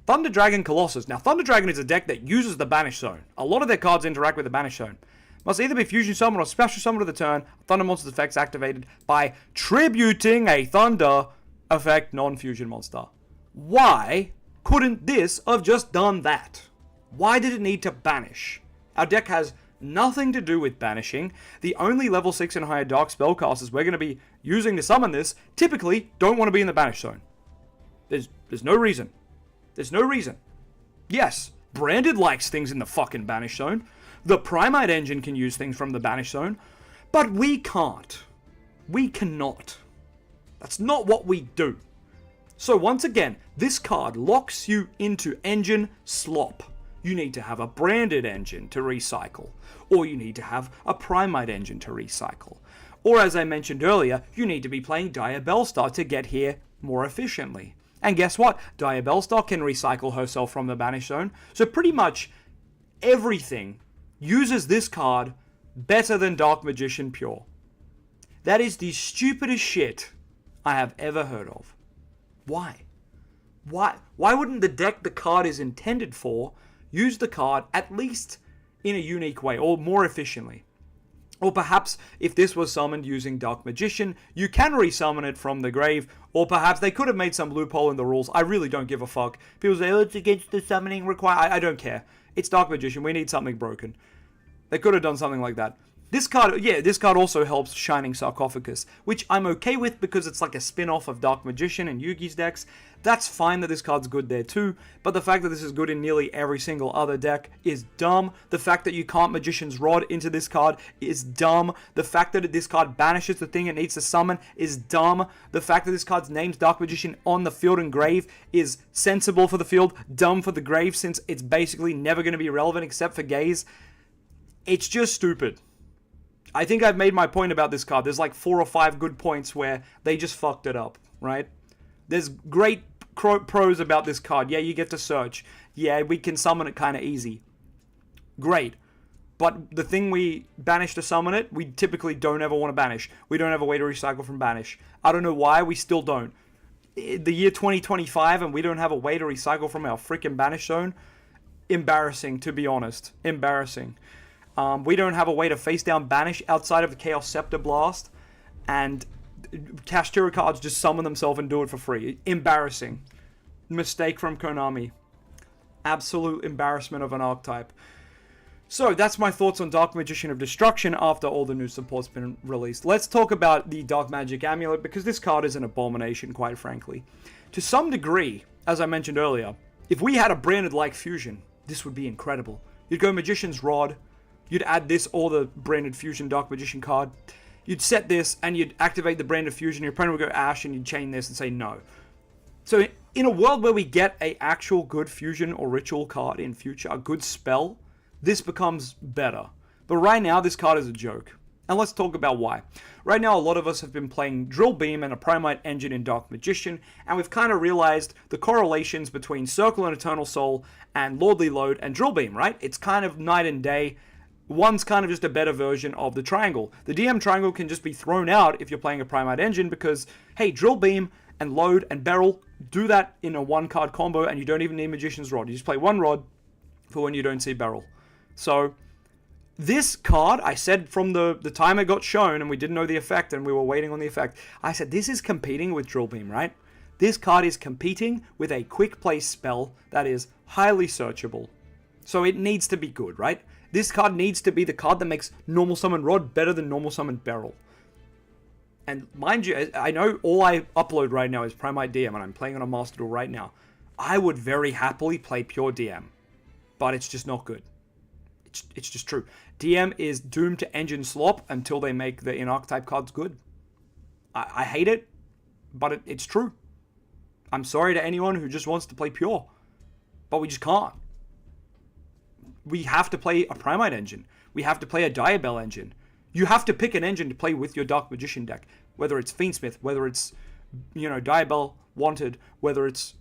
A: Thunder Dragon Colossus. Now, Thunder Dragon is a deck that uses the banish zone. A lot of their cards interact with the banish zone. Must either be fusion summon or special summon of the turn. Thunder monster's effects activated by tributing a Thunder effect non-fusion monster. Why couldn't this have just done that? Why did it need to banish? Our deck has nothing to do with banishing. The only level 6 and higher dark spellcasters we're going to be using to summon this typically don't want to be in the banish zone. There's no reason. There's no reason. Yes, Branded likes things in the fucking banish zone. The Primite engine can use things from the banish zone. But we can't. We cannot. That's not what we do. So once again, this card locks you into engine slop. You need to have a Branded engine to recycle. Or you need to have a Primite engine to recycle. Or as I mentioned earlier, you need to be playing Dire Bellstar to get here more efficiently. And guess what? Dire Bellstar can recycle herself from the banish zone. So pretty much everything uses this card better than Dark Magician Pure. That is the stupidest shit I have ever heard of. Why? Why wouldn't the deck the card is intended for use the card at least in a unique way or more efficiently? Or perhaps if this was summoned using Dark Magician, you can resummon it from the grave. Or perhaps they could have made some loophole in the rules. I really don't give a fuck. People say, oh, it's against the summoning requirement. I don't care. It's Dark Magician. We need something broken. They could have done something like that. This card also helps Shining Sarcophagus, which I'm okay with because it's like a spin-off of Dark Magician and Yugi's decks. That's fine that this card's good there too, but the fact that this is good in nearly every single other deck is dumb. The fact that you can't Magician's Rod into this card is dumb. The fact that this card banishes the thing it needs to summon is dumb. The fact that this card's name's Dark Magician on the field and grave is sensible for the field, dumb for the grave, since it's basically never going to be relevant except for Gaze. It's just stupid. I think I've made my point about this card. There's like 4 or 5 good points where they just fucked it up, right? There's great pros about this card. Yeah, you get to search. Yeah, we can summon it kind of easy. Great. But the thing we banish to summon it, we typically don't ever want to banish. We don't have a way to recycle from banish. I don't know why, we still don't. The year 2025 and we don't have a way to recycle from our freaking banish zone? Embarrassing, to be honest. Embarrassing. We don't have a way to face down banish outside of the Chaos Scepter Blast, and Kashtira cards just summon themselves and do it for free. Embarrassing. Mistake from Konami. Absolute embarrassment of an archetype. So that's my thoughts on Dark Magician of Destruction after all the new support's been released. Let's talk about the Dark Magic Amulet, because this card is an abomination, quite frankly. To some degree, as I mentioned earlier, if we had a branded-like fusion, this would be incredible. You'd go Magician's Rod. You'd add this or the branded fusion Dark Magician card. you'd set this and you'd activate the Brand of Fusion, your opponent would go Ash and you'd chain this and say no. So in a world where we get a actual good fusion or ritual card in future, a good spell, this becomes better. But right now, this card is a joke. And let's talk about why. Right now, a lot of us have been playing Drill Beam and a Primite Engine in Dark Magician, and we've kind of realized the correlations between Circle and Eternal Soul and Lordly Load and Drill Beam, right? It's kind of night and day. One's kind of just a better version of the triangle. The DM triangle can just be thrown out if you're playing a Primite Engine because, hey, Drill Beam and Load and Beryl do that in a one-card combo, and you don't even need Magician's Rod. You just play one Rod for when you don't see Beryl. So this card, I said from the time it got shown and we didn't know the effect and we were waiting on the effect, I said this is competing with Drill Beam, right? This card is competing with a quick play spell that is highly searchable. So it needs to be good, right? This card needs to be the card that makes Normal Summon Rod better than Normal Summon Beryl. And mind you, I know all I upload right now is Primite DM and I'm playing on a Master Duel right now. I would very happily play pure DM, but it's just not good. It's just true. DM is doomed to engine slop until they make the in-archetype cards good. I hate it, but it's true. I'm sorry to anyone who just wants to play pure, but we just can't. We have to play a Primite engine. We have to play a Diabell engine. You have to pick an engine to play with your Dark Magician deck, whether it's Fiendsmith, whether it's, Diabell Wanted, whether it's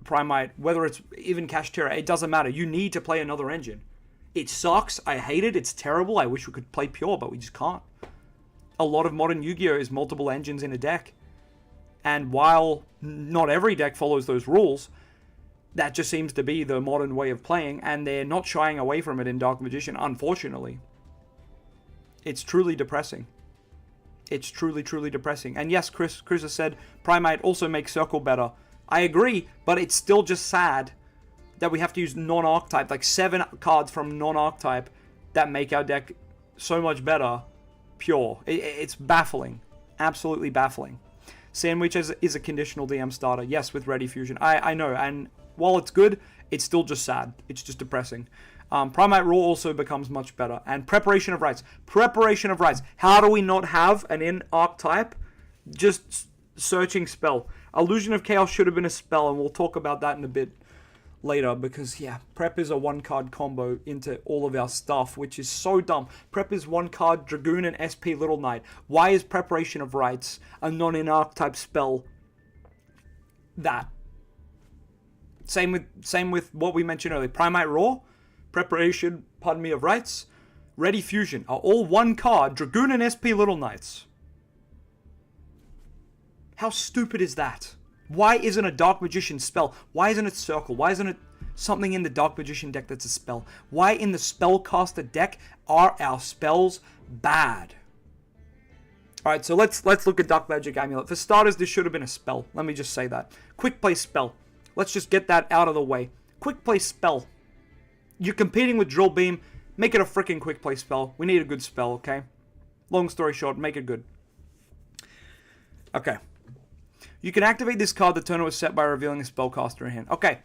A: Primite, whether it's even Cash Terror. It doesn't matter. You need to play another engine. It sucks. I hate it. It's terrible. I wish we could play pure, but we just can't. A lot of modern Yu-Gi-Oh! Is multiple engines in a deck. And while not every deck follows those rules, that just seems to be the modern way of playing, and they're not shying away from it in Dark Magician, unfortunately. It's truly depressing. It's truly, truly depressing. And yes, Chris has said Primite also makes Circle better. I agree, but it's still just sad that we have to use non-archetype, like 7 cards from non-archetype that make our deck so much better pure. It's baffling. Absolutely baffling. Sandwich is a conditional DM starter. Yes, with Ready Fusion. I know, and while it's good, it's still just sad. It's just depressing. Primite Raw also becomes much better. And Preparation of Rites. Preparation of Rites. How do we not have an in-archetype? Just searching spell. Illusion of Chaos should have been a spell, and we'll talk about that in a bit later, because yeah, Prep is a 1-card combo into all of our stuff, which is so dumb. Prep is 1-card Dragoon and SP Little Knight. Why is Preparation of Rites a non-in-archetype spell? That. Same with what we mentioned earlier. Primite Raw, Preparation, of Rites, Ready Fusion are all 1-card Dragoon and SP Little Knights. How stupid is that? Why isn't a Dark Magician spell? Why isn't it Circle? Why isn't it something in the Dark Magician deck that's a spell? Why in the Spellcaster deck are our spells bad? Alright, so let's look at Dark Magic Amulet. For starters, this should have been a spell. Let me just say that. Quick play spell. Let's just get that out of the way. Quick play spell. You're competing with Drill Beam. Make it a freaking quick play spell. We need a good spell, okay? Long story short, make it good. Okay. You can activate this card the turn it was set by revealing a spellcaster in hand. Okay,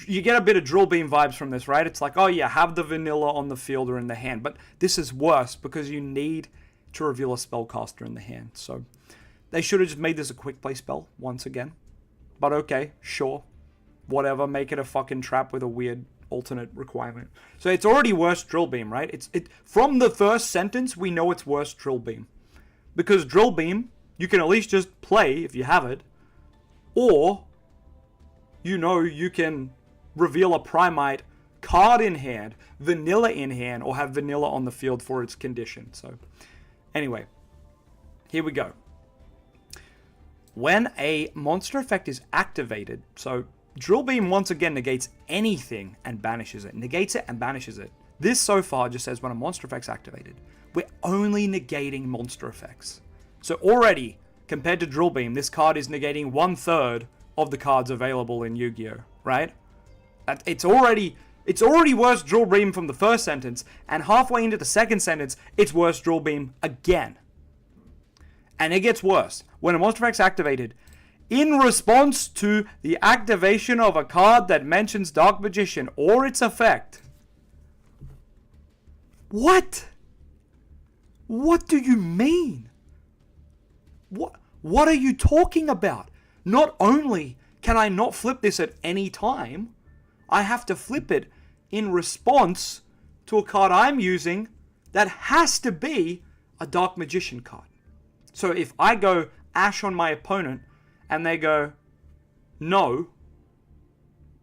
A: you get a bit of Drill Beam vibes from this, right? It's like, oh yeah, have the vanilla on the field or in the hand. But this is worse because you need to reveal a spellcaster in the hand. So they should have just made this a quick play spell once again. But okay, sure. Whatever, make it a fucking trap with a weird alternate requirement. So it's already worse Drill Beam, right? From the first sentence, we know it's worse Drill Beam. Because Drill Beam, you can at least just play if you have it. Or, you can reveal a Primite card in hand, vanilla in hand, or have vanilla on the field for its condition. So, anyway, here we go. When a monster effect is activated, so Drill Beam once again negates anything and banishes it. Negates it and banishes it. This so far just says when a monster effect's activated. We're only negating monster effects. So already, compared to Drill Beam, this card is negating 1/3 of the cards available in Yu-Gi-Oh! Right? It's already worse Drill Beam from the first sentence, and halfway into the second sentence, it's worse Drill Beam again. And it gets worse. When a monster effect's activated, in response to the activation of a card that mentions Dark Magician or its effect. What? What do you mean? What are you talking about? Not only can I not flip this at any time, I have to flip it in response to a card I'm using that has to be a Dark Magician card. So if I go Ash on my opponent and they go no,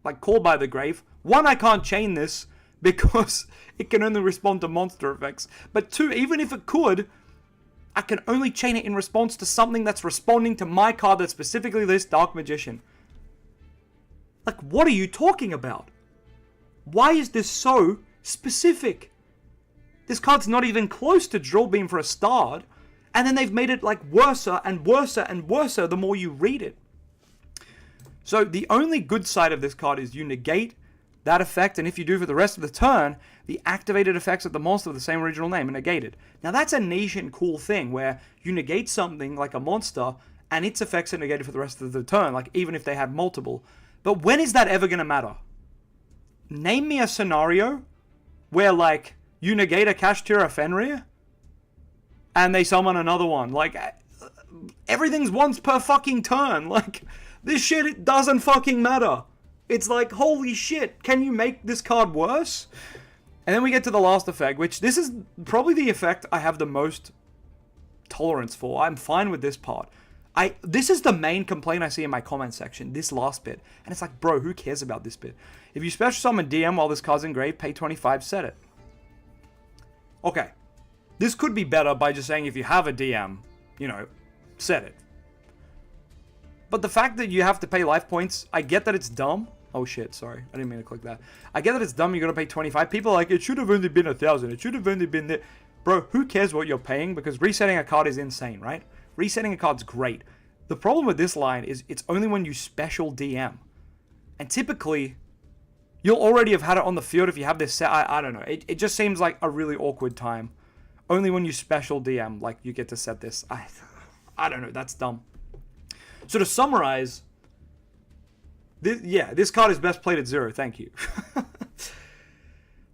A: like Call by the Grave, one, I can't chain this because it can only respond to monster effects. But two, even if it could, I can only chain it in response to something that's responding to my card that's specifically this Dark Magician. Like, what are you talking about? Why is this so specific? This card's not even close to Drill Beam for a start, and then they've made it like worse and worse and worse the more you read it. So the only good side of this card is you negate that effect, and if you do for the rest of the turn, the activated effects of the monster with the same original name are negated. Now that's a niche and cool thing, where you negate something like a monster, and its effects are negated for the rest of the turn, like even if they had multiple. But when is that ever going to matter? Name me a scenario where, like, you negate a Kashtira Fenrir, and they summon another one. Like, everything's once per fucking turn. Like, this shit, it doesn't fucking matter. It's like, holy shit, can you make this card worse? And then we get to the last effect, which this is probably the effect I have the most tolerance for. I'm fine with this part. This is the main complaint I see in my comment section, this last bit. And it's like, bro, who cares about this bit? If you special summon DM while this card's engraved, pay 25, set it. Okay. This could be better by just saying if you have a DM, you know, set it. But the fact that you have to pay life points, I get that it's dumb. Oh shit, sorry. I didn't mean to click that. I get that it's dumb, you're gonna pay 25. People are like, it should have only been 1,000. It should have only been that. Bro, who cares what you're paying? Because resetting a card is insane, right? Resetting a card's great. The problem with this line is it's only when you special DM. And typically, you'll already have had it on the field if you have this set. I don't know. It just seems like a really awkward time. Only when you special DM, like, you get to set this. I don't know. That's dumb. So to summarize, this card is best played at 0. Thank you.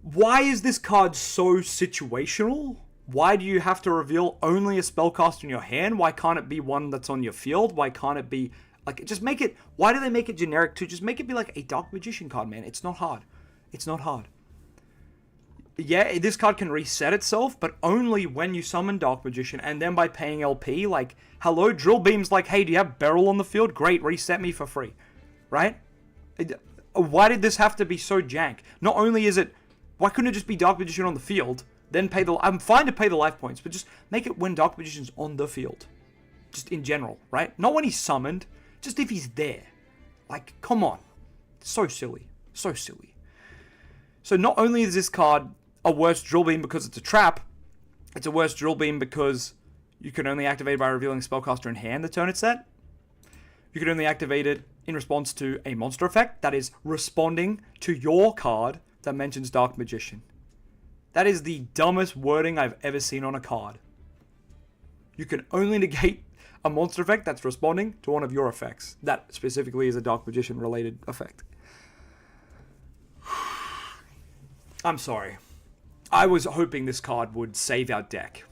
A: Why is this card so situational? Why do you have to reveal only a spellcaster in your hand? Why can't it be one that's on your field? Why can't it be, like, just make it, why do they make it generic too? Just make it be like a Dark Magician card, man. It's not hard. It's not hard. Yeah, this card can reset itself, but only when you summon Dark Magician, and then by paying LP, like, hello, Drill Beam's like, hey, do you have Beryl on the field? Great, reset me for free. Right? Why did this have to be so jank? Not only is it, why couldn't it just be Dark Magician on the field? Then pay the... I'm fine to pay the life points, but just make it when Dark Magician's on the field. Just in general, right? Not when he's summoned, just if he's there. Like, come on. So silly. So silly. So not only is this card a worse Drill Beam because it's a trap, it's a worse Drill Beam because you can only activate it by revealing spellcaster in hand the turn it's set. You can only activate it in response to a monster effect that is responding to your card that mentions Dark Magician. That is the dumbest wording I've ever seen on a card. You can only negate a monster effect that's responding to one of your effects. That specifically is a Dark Magician related effect. I'm sorry. I was hoping this card would save our deck.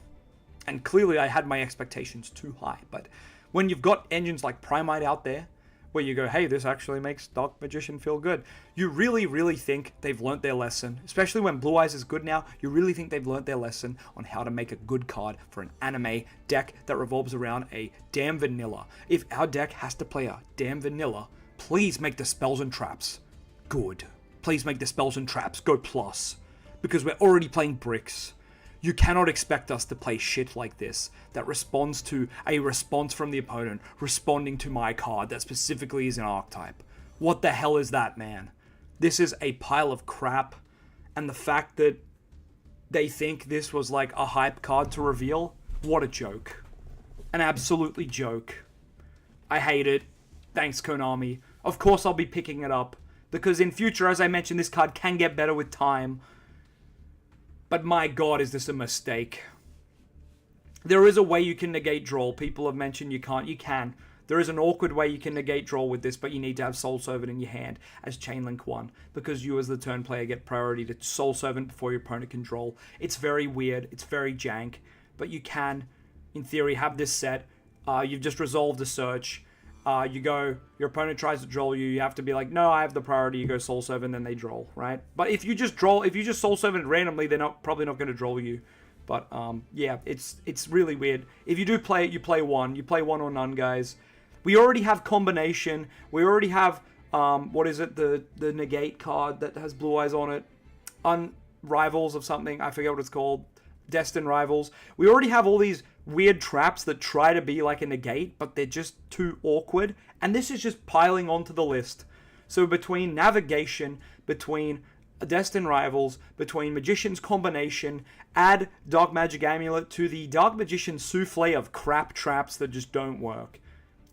A: And clearly I had my expectations too high. But when you've got engines like Primite out there, where you go, hey, this actually makes Dark Magician feel good. You really, really think they've learnt their lesson, especially when Blue Eyes is good now. You really think they've learnt their lesson on how to make a good card for an anime deck that revolves around a damn vanilla. If our deck has to play a damn vanilla, please make the spells and traps good. Please make the spells and traps go plus, because we're already playing bricks. You cannot expect us to play shit like this that responds to a response from the opponent responding to my card that specifically is an archetype. What the hell is that, man? This is a pile of crap, and the fact that they think this was like a hype card to reveal, what a joke. An absolutely joke. I hate it. Thanks, Konami. Of course I'll be picking it up, because in future, as I mentioned, this card can get better with time. But my god, is this a mistake. There is a way you can negate draw. People have mentioned you can't. You can. There is an awkward way you can negate draw with this, but you need to have Soul Servant in your hand as Chainlink 1, because you as the turn player get priority to Soul Servant before your opponent can draw. It's very weird. It's very jank. But you can, in theory, have this set, You've just resolved a search. You go, your opponent tries to droll you. You have to be like, no, I have the priority. You go soul serve and then they droll, right? But if you just soul serve it randomly, they're probably not going to droll you. But yeah, it's really weird. If you do play it, you play one. You play one or none, guys. We already have combination. We already have what is it? The negate card that has blue eyes on it. Rivals of something. I forget what it's called. Destined Rivals. We already have all these weird traps that try to be like a negate, but they're just too awkward. And this is just piling onto the list. So between Navigation, between Destined Rivals, between Magician's Combination, add Dark Magic Amulet to the Dark Magician souffle of crap traps that just don't work.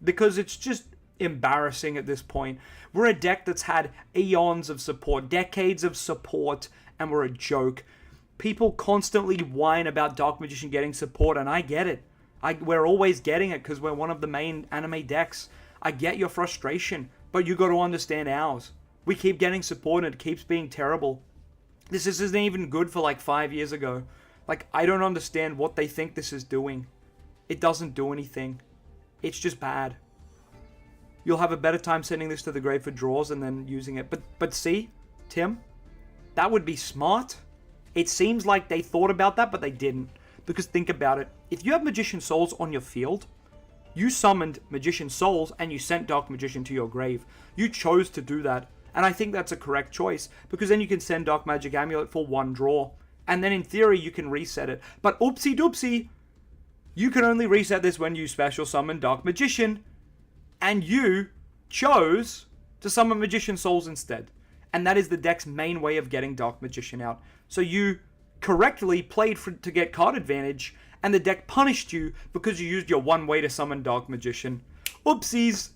A: Because it's just embarrassing at this point. We're a deck that's had eons of support, decades of support, and we're a joke. People constantly whine about Dark Magician getting support, and I get it. We're always getting it because we're one of the main anime decks. I get your frustration, but you got to understand ours. We keep getting support and it keeps being terrible. This isn't even good for like 5 years ago. Like, I don't understand what they think this is doing. It doesn't do anything. It's just bad. You'll have a better time sending this to the grave for draws and then using it. But see, Tim, that would be smart. It seems like they thought about that, but they didn't. Because think about it. If you have Magician Souls on your field, you summoned Magician Souls and you sent Dark Magician to your grave. You chose to do that. And I think that's a correct choice. Because then you can send Dark Magic Amulet for one draw. And then in theory, you can reset it. But oopsie doopsie, you can only reset this when you special summon Dark Magician. And you chose to summon Magician Souls instead. And that is the deck's main way of getting Dark Magician out. So you correctly played to get card advantage, and the deck punished you because you used your one way to summon Dark Magician. Oopsies!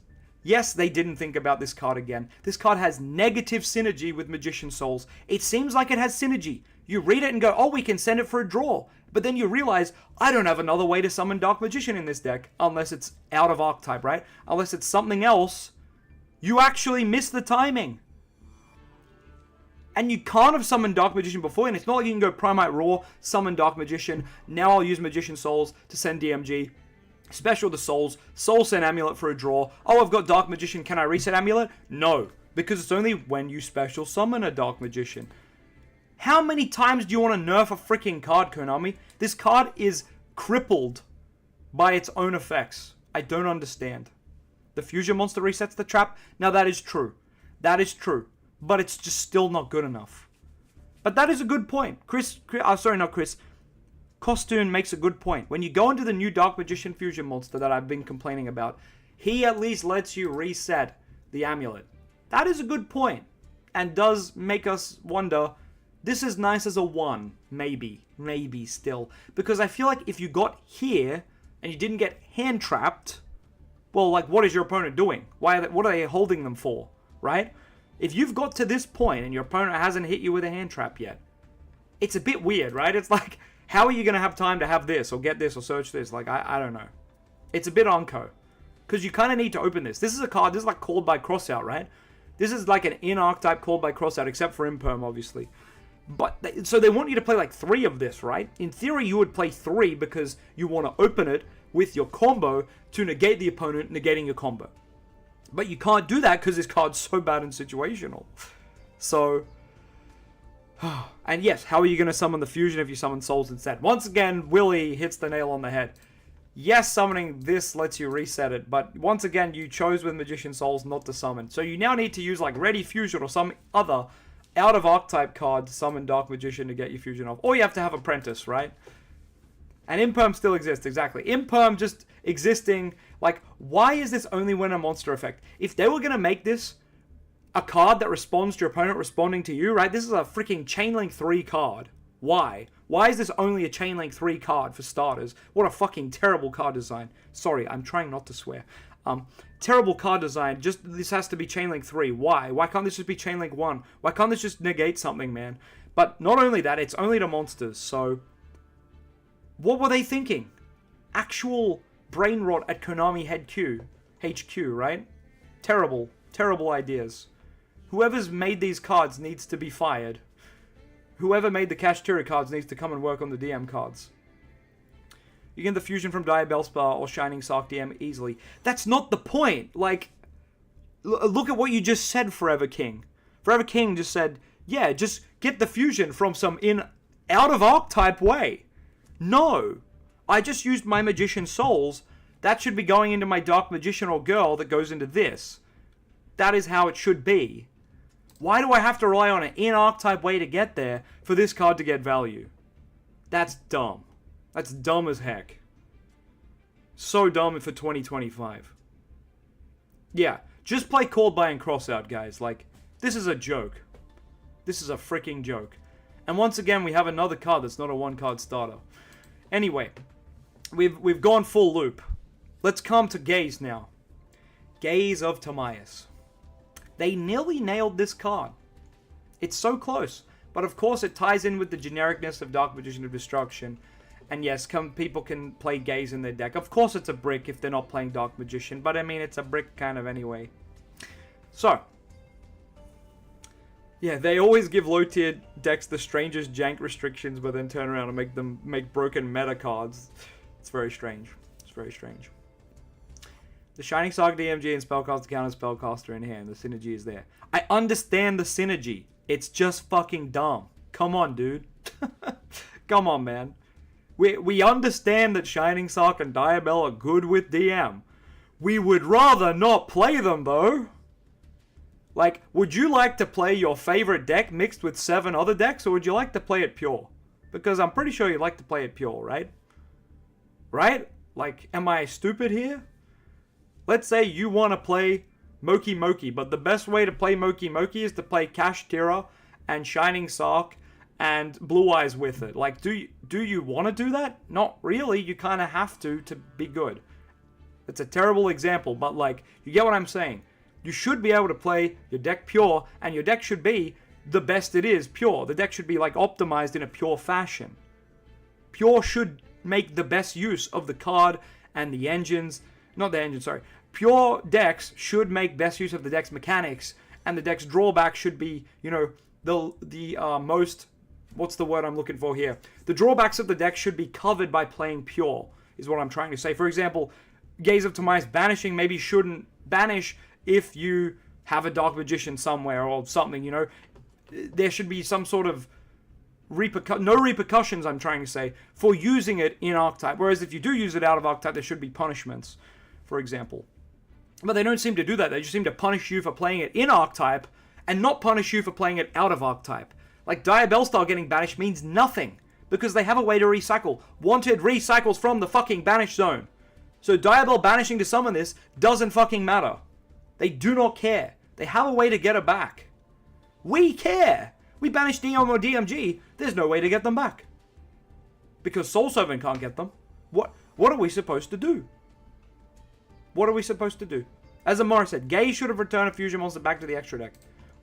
A: Yes, they didn't think about this card again. This card has negative synergy with Magician Souls. It seems like it has synergy. You read it and go, oh, we can send it for a draw. But then you realize, I don't have another way to summon Dark Magician in this deck. Unless it's out of archetype, right? Unless it's something else. You actually miss the timing. And you can't have summoned Dark Magician before, and it's not like you can go Primite Raw, summon Dark Magician, now I'll use Magician Souls to send DMG, special the Souls, Soul send Amulet for a draw, oh, I've got Dark Magician, can I reset Amulet? No, because it's only when you special summon a Dark Magician. How many times do you want to nerf a freaking card, Konami? This card is crippled by its own effects. I don't understand. The Fusion Monster resets the trap? Now that is true. That is true. But it's just still not good enough. But that is a good point. Costoon makes a good point. When you go into the new Dark Magician Fusion Monster that I've been complaining about, he at least lets you reset the amulet. That is a good point. And does make us wonder, this is nice as a 1. Maybe still. Because I feel like if you got here, and you didn't get hand trapped, well, like, what is your opponent doing? What are they holding them for? Right? If you've got to this point and your opponent hasn't hit you with a hand trap yet, it's a bit weird, right? It's like, how are you going to have time to have this or get this or search this? Like, I don't know. It's a bit unco. Because you kind of need to open this. This is a card, this is like called by crossout, right? This is like an in-archetype called by crossout, except for Imperm, obviously. But, so they want you to play like 3 of this, right? In theory, you would play 3 because you want to open it with your combo to negate the opponent, negating your combo. But you can't do that because this card's so bad and situational. So, and yes, how are you going to summon the fusion if you summon Souls instead? Once again, Willie hits the nail on the head. Yes, summoning this lets you reset it, but once again, you chose with Magician Souls not to summon. So you now need to use like Ready Fusion or some other out of archetype card to summon Dark Magician to get your fusion off. Or you have to have Apprentice, right? And Imperm still exists, exactly. Imperm just existing, like, why is this only when a monster effect? If they were going to make this a card that responds to your opponent responding to you, right? This is a freaking Chainlink 3 card. Why? Why is this only a Chainlink 3 card for starters? What a fucking terrible card design. Sorry, I'm trying not to swear. Terrible card design. Just, this has to be Chainlink 3. Why? Why can't this just be Chainlink 1? Why can't this just negate something, man? But not only that, it's only to monsters, so what were they thinking? Actual brain rot at Konami HQ, right? Terrible, terrible ideas. Whoever's made these cards needs to be fired. Whoever made the Kashtira cards needs to come and work on the DM cards. You get the fusion from Diabellspa or Shining Sark DM easily. That's not the point. Like, look at what you just said, Forever King. Forever King just said, yeah, just get the fusion from some out of archetype way. No. I just used my Magician Souls. That should be going into my Dark Magician or Girl that goes into this. That is how it should be. Why do I have to rely on an in-archetype way to get there for this card to get value? That's dumb. That's dumb as heck. So dumb for 2025. Yeah, just play Called By and Crossout, guys. Like, this is a joke. This is a freaking joke. And once again, we have another card that's not a one-card starter. Anyway, we've gone full loop. Let's come to Gaze now. Gaze of Timaeus. They nearly nailed this card. It's so close. But of course it ties in with the genericness of Dark Magician of Destruction. And yes, people can play Gaze in their deck. Of course it's a brick if they're not playing Dark Magician. But I mean, it's a brick kind of anyway. So. Yeah, they always give low-tier decks the strangest jank restrictions, but then turn around and make broken meta cards. It's very strange. It's very strange. The Shining Sark DMG and Spellcaster counter Spellcaster in hand. The synergy is there. I understand the synergy. It's just fucking dumb. Come on, dude. Come on, man. We understand that Shining Sark and Diabell are good with DM. We would rather not play them, though. Like, would you like to play your favorite deck mixed with 7 other decks, or would you like to play it pure? Because I'm pretty sure you'd like to play it pure, right? Right? Like, am I stupid here? Let's say you want to play Moki Moki, but the best way to play Moki Moki is to play Cash Tira and Shining Sark and Blue Eyes with it. Like, do you want to do that? Not really. You kind of have to be good. It's a terrible example, but like, you get what I'm saying. You should be able to play your deck pure, and your deck should be the best it is pure. The deck should be like optimized in a pure fashion. Pure should make the best use of the card and the engines. Not the engine, sorry. Pure decks should make best use of the deck's mechanics, and the deck's drawback should be, you know, the most, what's the word I'm looking for here? The drawbacks of the deck should be covered by playing pure, is what I'm trying to say. For example, Gaze of Timaeus banishing maybe shouldn't banish if you have a Dark Magician somewhere or something, you know. There should be some sort of no repercussions, I'm trying to say, for using it in Archetype. Whereas if you do use it out of Archetype, there should be punishments, for example. But they don't seem to do that. They just seem to punish you for playing it in Archetype and not punish you for playing it out of Archetype. Like, Diabellstar getting banished means nothing because they have a way to recycle. Wanted recycles from the fucking banish zone. So Diabell banishing to summon this doesn't fucking matter. They do not care. They have a way to get it back. We care. We banish DM or DMG. There's no way to get them back. Because Soul Servant can't get them. What are we supposed to do? What are we supposed to do? As Amara said, Gaze should have returned a fusion monster back to the extra deck.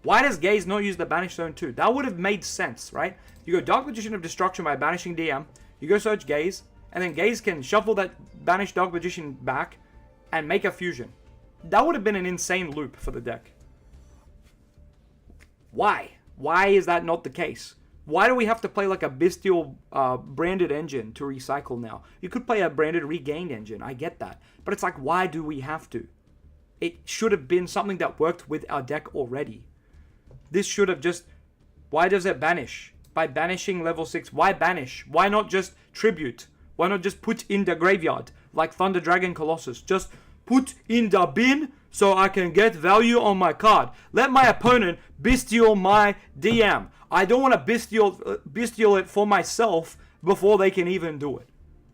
A: Why does Gaze not use the banish zone too? That would have made sense, right? You go Dark Magician of Destruction by banishing DM. You go search Gaze. And then Gaze can shuffle that banished Dark Magician back and make a fusion. That would have been an insane loop for the deck. Why? Why is that not the case? Why do we have to play like a bestial branded engine to recycle now? You could play a branded regained engine. I get that. But it's like, why do we have to? It should have been something that worked with our deck already. This should have just... Why does it banish? By banishing level 6, why banish? Why not just tribute? Why not just put in the graveyard? Like Thunder Dragon Colossus. Just put in the bin so I can get value on my card. Let my opponent bestial my DM. I don't want to bestial it for myself before they can even do it.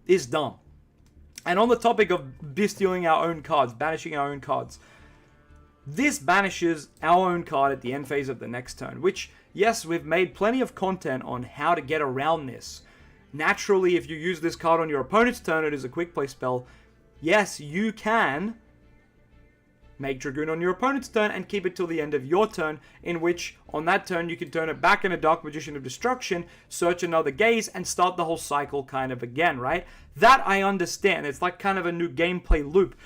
A: It's dumb. And on the topic of bestialing our own cards, banishing our own cards, this banishes our own card at the end phase of the next turn, which, yes, we've made plenty of content on how to get around this. Naturally, if you use this card on your opponent's turn, it is a quick play spell. Yes, you can make Dragoon on your opponent's turn and keep it till the end of your turn, in which, on that turn, you can turn it back into Dark Magician of Destruction, search another Gaze, and start the whole cycle kind of again, right? That I understand. It's like kind of a new gameplay loop.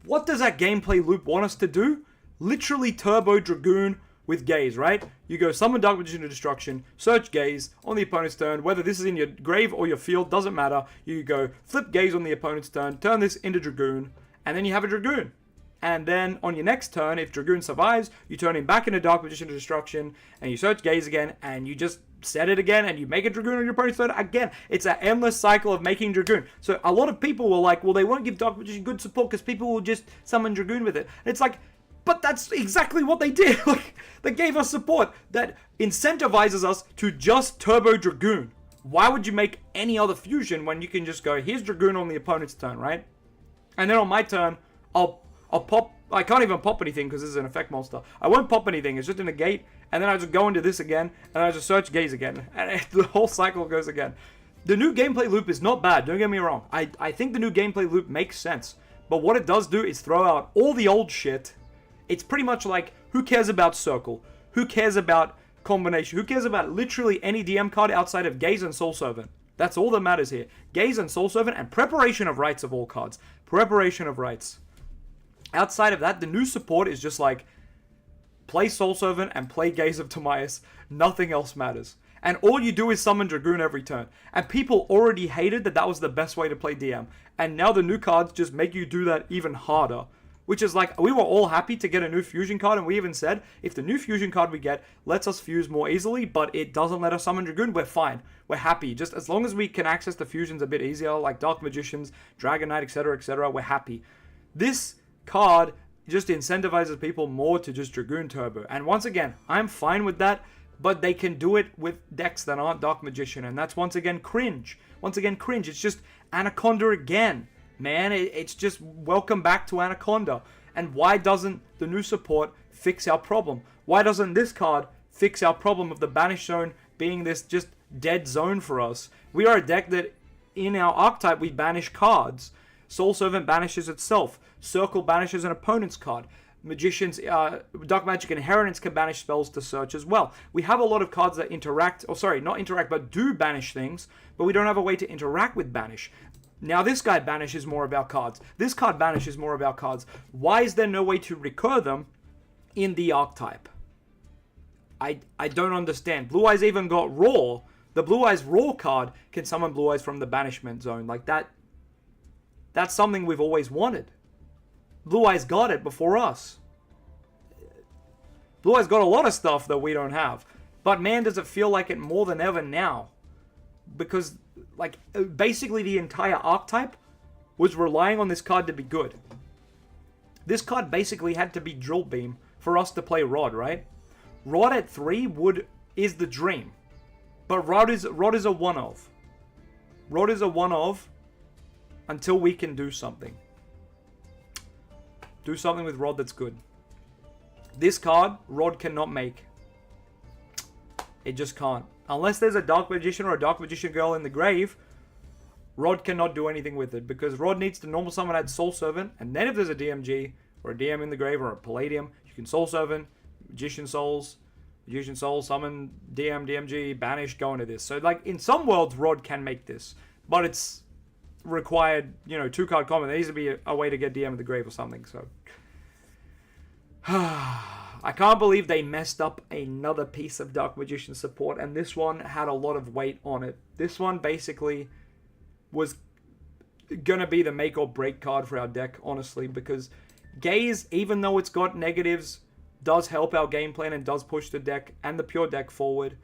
A: What does that gameplay loop want us to do? Literally turbo Dragoon with Gaze, right? You go summon Dark Magician to Destruction, search Gaze on the opponent's turn, whether this is in your grave or your field, doesn't matter. You go flip Gaze on the opponent's turn, turn this into Dragoon, and then you have a Dragoon. And then on your next turn, if Dragoon survives, you turn him back into Dark Magician to Destruction, and you search Gaze again, and you just set it again, and you make a Dragoon on your opponent's turn again. It's an endless cycle of making Dragoon. So a lot of people were like, well, they won't give Dark Magician good support because people will just summon Dragoon with it. And it's like, but that's exactly what they did. Like, they gave us support that incentivizes us to just turbo Dragoon. Why would you make any other fusion when you can just go, here's Dragoon on the opponent's turn, right? And then on my turn, I'll pop. I can't even pop anything because this is an effect monster. I won't pop anything. It's just in a gate. And then I just go into this again. And I just search Gaze again. And the whole cycle goes again. The new gameplay loop is not bad. Don't get me wrong. I think the new gameplay loop makes sense. But what it does do is throw out all the old shit. It's pretty much like, who cares about Circle? Who cares about Combination? Who cares about literally any DM card outside of Gaze and Soul Servant? That's all that matters here. Gaze and Soul Servant and Preparation of Rites of all cards. Preparation of Rites. Outside of that, the new support is just like, play Soul Servant and play Gaze of Timaeus. Nothing else matters. And all you do is summon Dragoon every turn. And people already hated that was the best way to play DM. And now the new cards just make you do that even harder. Which is like, we were all happy to get a new fusion card, and we even said, if the new fusion card we get lets us fuse more easily, but it doesn't let us summon Dragoon, we're fine. We're happy. Just as long as we can access the fusions a bit easier, like Dark Magicians, Dragon Knight, etc., we're happy. This card just incentivizes people more to just Dragoon Turbo. And once again, I'm fine with that, but they can do it with decks that aren't Dark Magician, and that's once again cringe. Once again, cringe. It's just Anaconda again. Man, it's just welcome back to Anaconda. And why doesn't the new support fix our problem? Why doesn't this card fix our problem of the Banish Zone being this just dead zone for us? We are a deck that, in our archetype, we banish cards. Soul Servant banishes itself. Circle banishes an opponent's card. Magician's Dark Magic Inheritance can banish spells to search as well. We have a lot of cards that interact, or sorry, not interact, but do banish things, but we don't have a way to interact with banish. Now this guy banishes more of our cards. This card banishes more of our cards. Why is there no way to recur them in the archetype? I don't understand. Blue Eyes even got Raw. The Blue Eyes Raw card can summon Blue Eyes from the banishment zone. Like that. That's something we've always wanted. Blue Eyes got it before us. Blue Eyes got a lot of stuff that we don't have. But man, does it feel like it more than ever now. Because, like, basically the entire archetype was relying on this card to be good. This card basically had to be Drill Beam for us to play Rod, right? Rod at 3 is the dream. But Rod is a one-of. Rod is a one-of until we can do something. Do something with Rod that's good. This card, Rod cannot make. It just can't. Unless there's a Dark Magician or a Dark Magician girl in the grave, Rod cannot do anything with it. Because Rod needs to normal summon add Soul Servant. And then if there's a DMG or a DM in the grave or a Palladium, you can Soul Servant, Magician Soul, summon DM, DMG, banish, go into this. So like in some worlds, Rod can make this. But it's required, 2-card combo. There needs to be a way to get DM in the grave or something. So I can't believe they messed up another piece of Dark Magician support, and this one had a lot of weight on it. This one basically was gonna be the make or break card for our deck, honestly, because Gaze, even though it's got negatives, does help our game plan and does push the deck and the pure deck forward.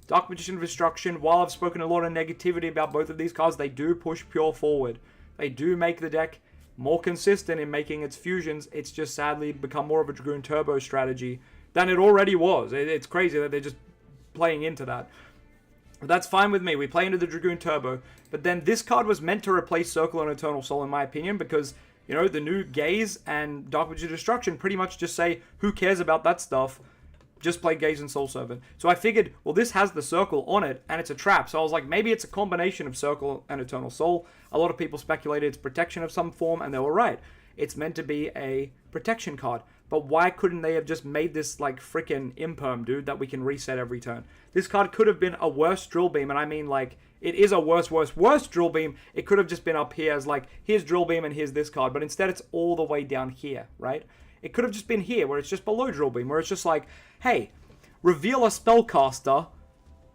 A: Dark Magician of Destruction, while I've spoken a lot of negativity about both of these cards, they do push pure forward. They do make the deck more consistent in making its fusions. It's just sadly become more of a Dragoon Turbo strategy than it already was. It's crazy that they're just playing into that. But that's fine with me. We play into the Dragoon Turbo. But then this card was meant to replace Circle and Eternal Soul, in my opinion, because, the new Gaze and Dark Magician Destruction pretty much just say, who cares about that stuff? Just play Gaze and Soul Servant. So I figured, well, this has the Circle on it, and it's a trap. So I was like, maybe it's a combination of Circle and Eternal Soul. A lot of people speculated it's protection of some form, and they were right. It's meant to be a protection card. But why couldn't they have just made this, like, frickin' imperm, dude, that we can reset every turn? This card could have been a worse Drill Beam, and I mean, like, it is a worse Drill Beam. It could have just been up here as, like, here's Drill Beam and here's this card. But instead, it's all the way down here, right? It could have just been here, where it's just below Drill Beam, where it's just like, hey, reveal a spellcaster,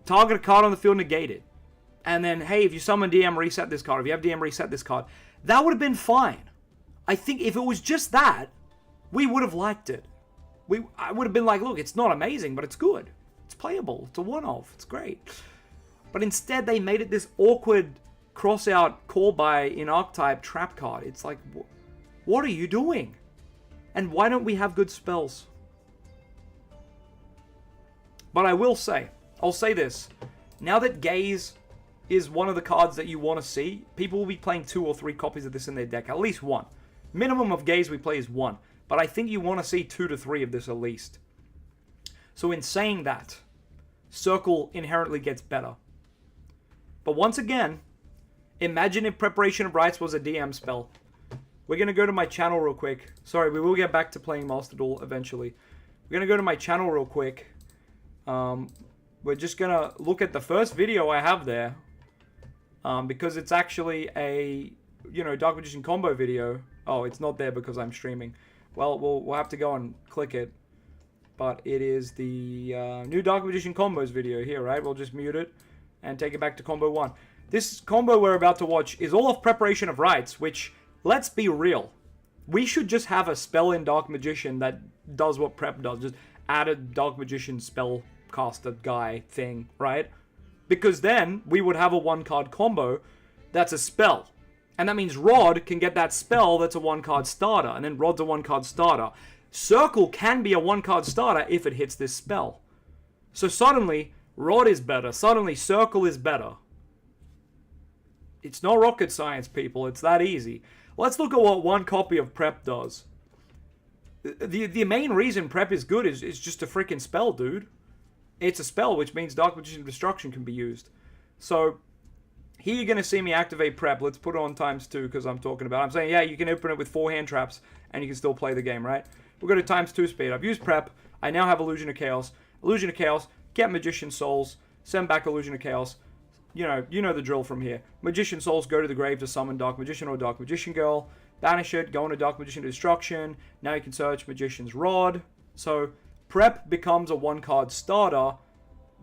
A: target a card on the field, negate it. And then, hey, if you summon DM, reset this card. If you have DM, reset this card. That would have been fine. I think if it was just that, we would have liked it. I would have been like, look, it's not amazing, but it's good. It's playable. It's a one-off. It's great. But instead, they made it this awkward cross-out call by in archetype trap card. It's like, what are you doing? And why don't we have good spells? But I will say, I'll say this. Now that Gaze is one of the cards that you want to see, people will be playing 2 or 3 copies of this in their deck. At least 1. Minimum of Gaze we play is 1. But I think you want to see 2 to 3 of this at least. So in saying that, Circle inherently gets better. But once again, imagine if Preparation of Rites was a DM spell. We're going to go to my channel real quick. Sorry, we will get back to playing Master Duel eventually. We're going to go to my channel real quick. We're just going to look at the first video I have there. Because it's actually a, Dark Magician combo video. Oh, it's not there because I'm streaming. Well, we'll have to go and click it. But it is the new Dark Magician combos video here, right? We'll just mute it and take it back to combo 1. This combo we're about to watch is all of Preparation of Rites, which, let's be real, we should just have a spell in Dark Magician that does what Prep does. Just add a Dark Magician spellcaster guy thing, right? Because then we would have a 1-card combo that's a spell. And that means Rod can get that spell that's a 1-card starter. And then Rod's a 1-card starter. Circle can be a 1-card starter if it hits this spell. So suddenly, Rod is better. Suddenly, Circle is better. It's not rocket science, people. It's that easy. Let's look at what 1 copy of Prep does. The main reason Prep is good is just a freaking spell, dude. It's a spell, which means Dark Magician Destruction can be used. So, here you're going to see me activate Prep. Let's put it on ×2 because I'm talking about it. I'm saying, yeah, you can open it with 4 hand traps and you can still play the game, right? We'll go to ×2 speed. I've used Prep. I now have Illusion of Chaos. Illusion of Chaos, get Magician Souls, send back Illusion of Chaos. You know the drill from here. Magician Souls, go to the grave to summon Dark Magician or Dark Magician Girl. Banish it, go into Dark Magician Destruction. Now you can search Magician's Rod. So, Prep becomes a 1-card starter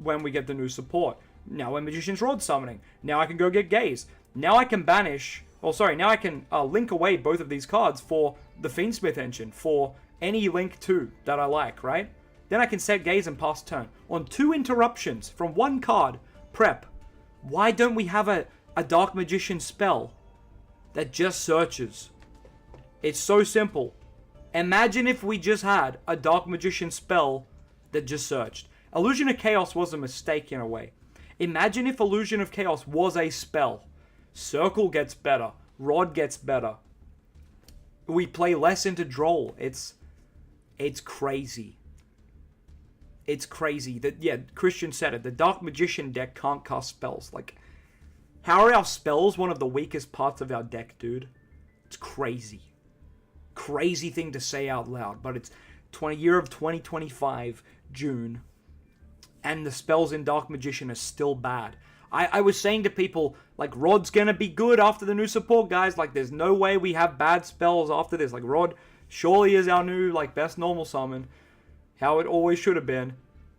A: when we get the new support. Now when Magician's Rod summoning, now I can go get Gaze. Now I can banish, now I can link away both of these cards for the Fiendsmith engine, for any link 2 that I like, right? Then I can set Gaze and pass turn. On 2 interruptions from 1 card, Prep. Why don't we have a Dark Magician spell that just searches? It's so simple. Imagine if we just had a Dark Magician spell that just searched. Illusion of Chaos was a mistake in a way. Imagine if Illusion of Chaos was a spell. Circle gets better. Rod gets better. We play less into Droll. It's crazy. It's crazy. Christian said it. The Dark Magician deck can't cast spells. Like, how are our spells one of the weakest parts of our deck, dude? It's crazy. Crazy thing to say out loud, but it's year of 2025, June. And the spells in Dark Magician are still bad. I was saying to people, like, Rod's gonna be good after the new support, guys. Like, there's no way we have bad spells after this. Like, Rod surely is our new, like, best normal summon. How it always should have been.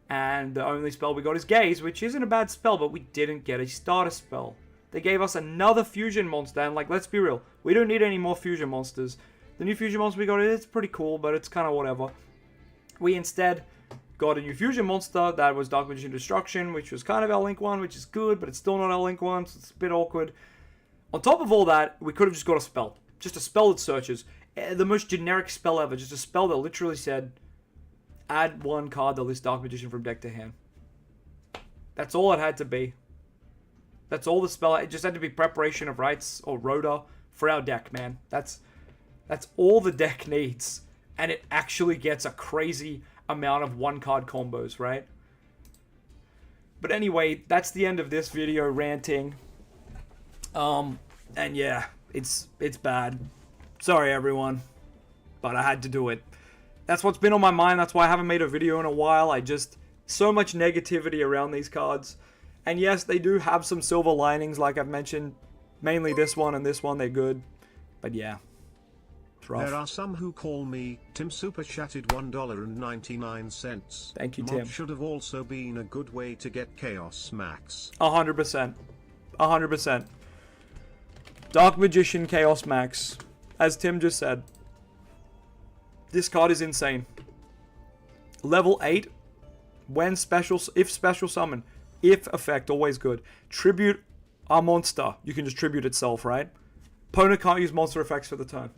A: And the only spell we got is Gaze, which isn't a bad spell, but we didn't get a starter spell. They gave us another fusion monster, and, like, let's be real. We don't need any more fusion monsters. The new fusion monster we got, it's pretty cool, but it's kind of whatever. We instead got a new fusion monster that was Dark Magician Destruction, which was kind of our Link 1, which is good, but it's still not our Link 1, so it's a bit awkward. On top of all that, we could have just got a spell. Just a spell that searches. The most generic spell ever. Just a spell that literally said, add 1 card that lists Dark Magician from deck to hand. That's all it had to be. That's all the spell. It just had to be Preparation of Rites or Rhoda for our deck, man. That's all the deck needs. And it actually gets a crazy amount of 1-card combos, right? But anyway, that's the end of this video ranting. And yeah, it's bad. Sorry, everyone. But I had to do it. That's what's been on my mind. That's why I haven't made a video in a while. So much negativity around these cards. And yes, they do have some silver linings, like I've mentioned. Mainly this one and this one, they're good. But yeah. It's rough.
B: There are some who call me Tim Super Chatted $1.99.
A: Thank you,
B: Mod
A: Tim.
B: should have also been a good way to get Chaos Max.
A: 100%. 100%. Dark Magician Chaos Max. As Tim just said. This card is insane. Level 8. When special, if special summon. If effect, always good. Tribute a monster. You can just tribute itself, right? Opponent can't use monster effects for the turn.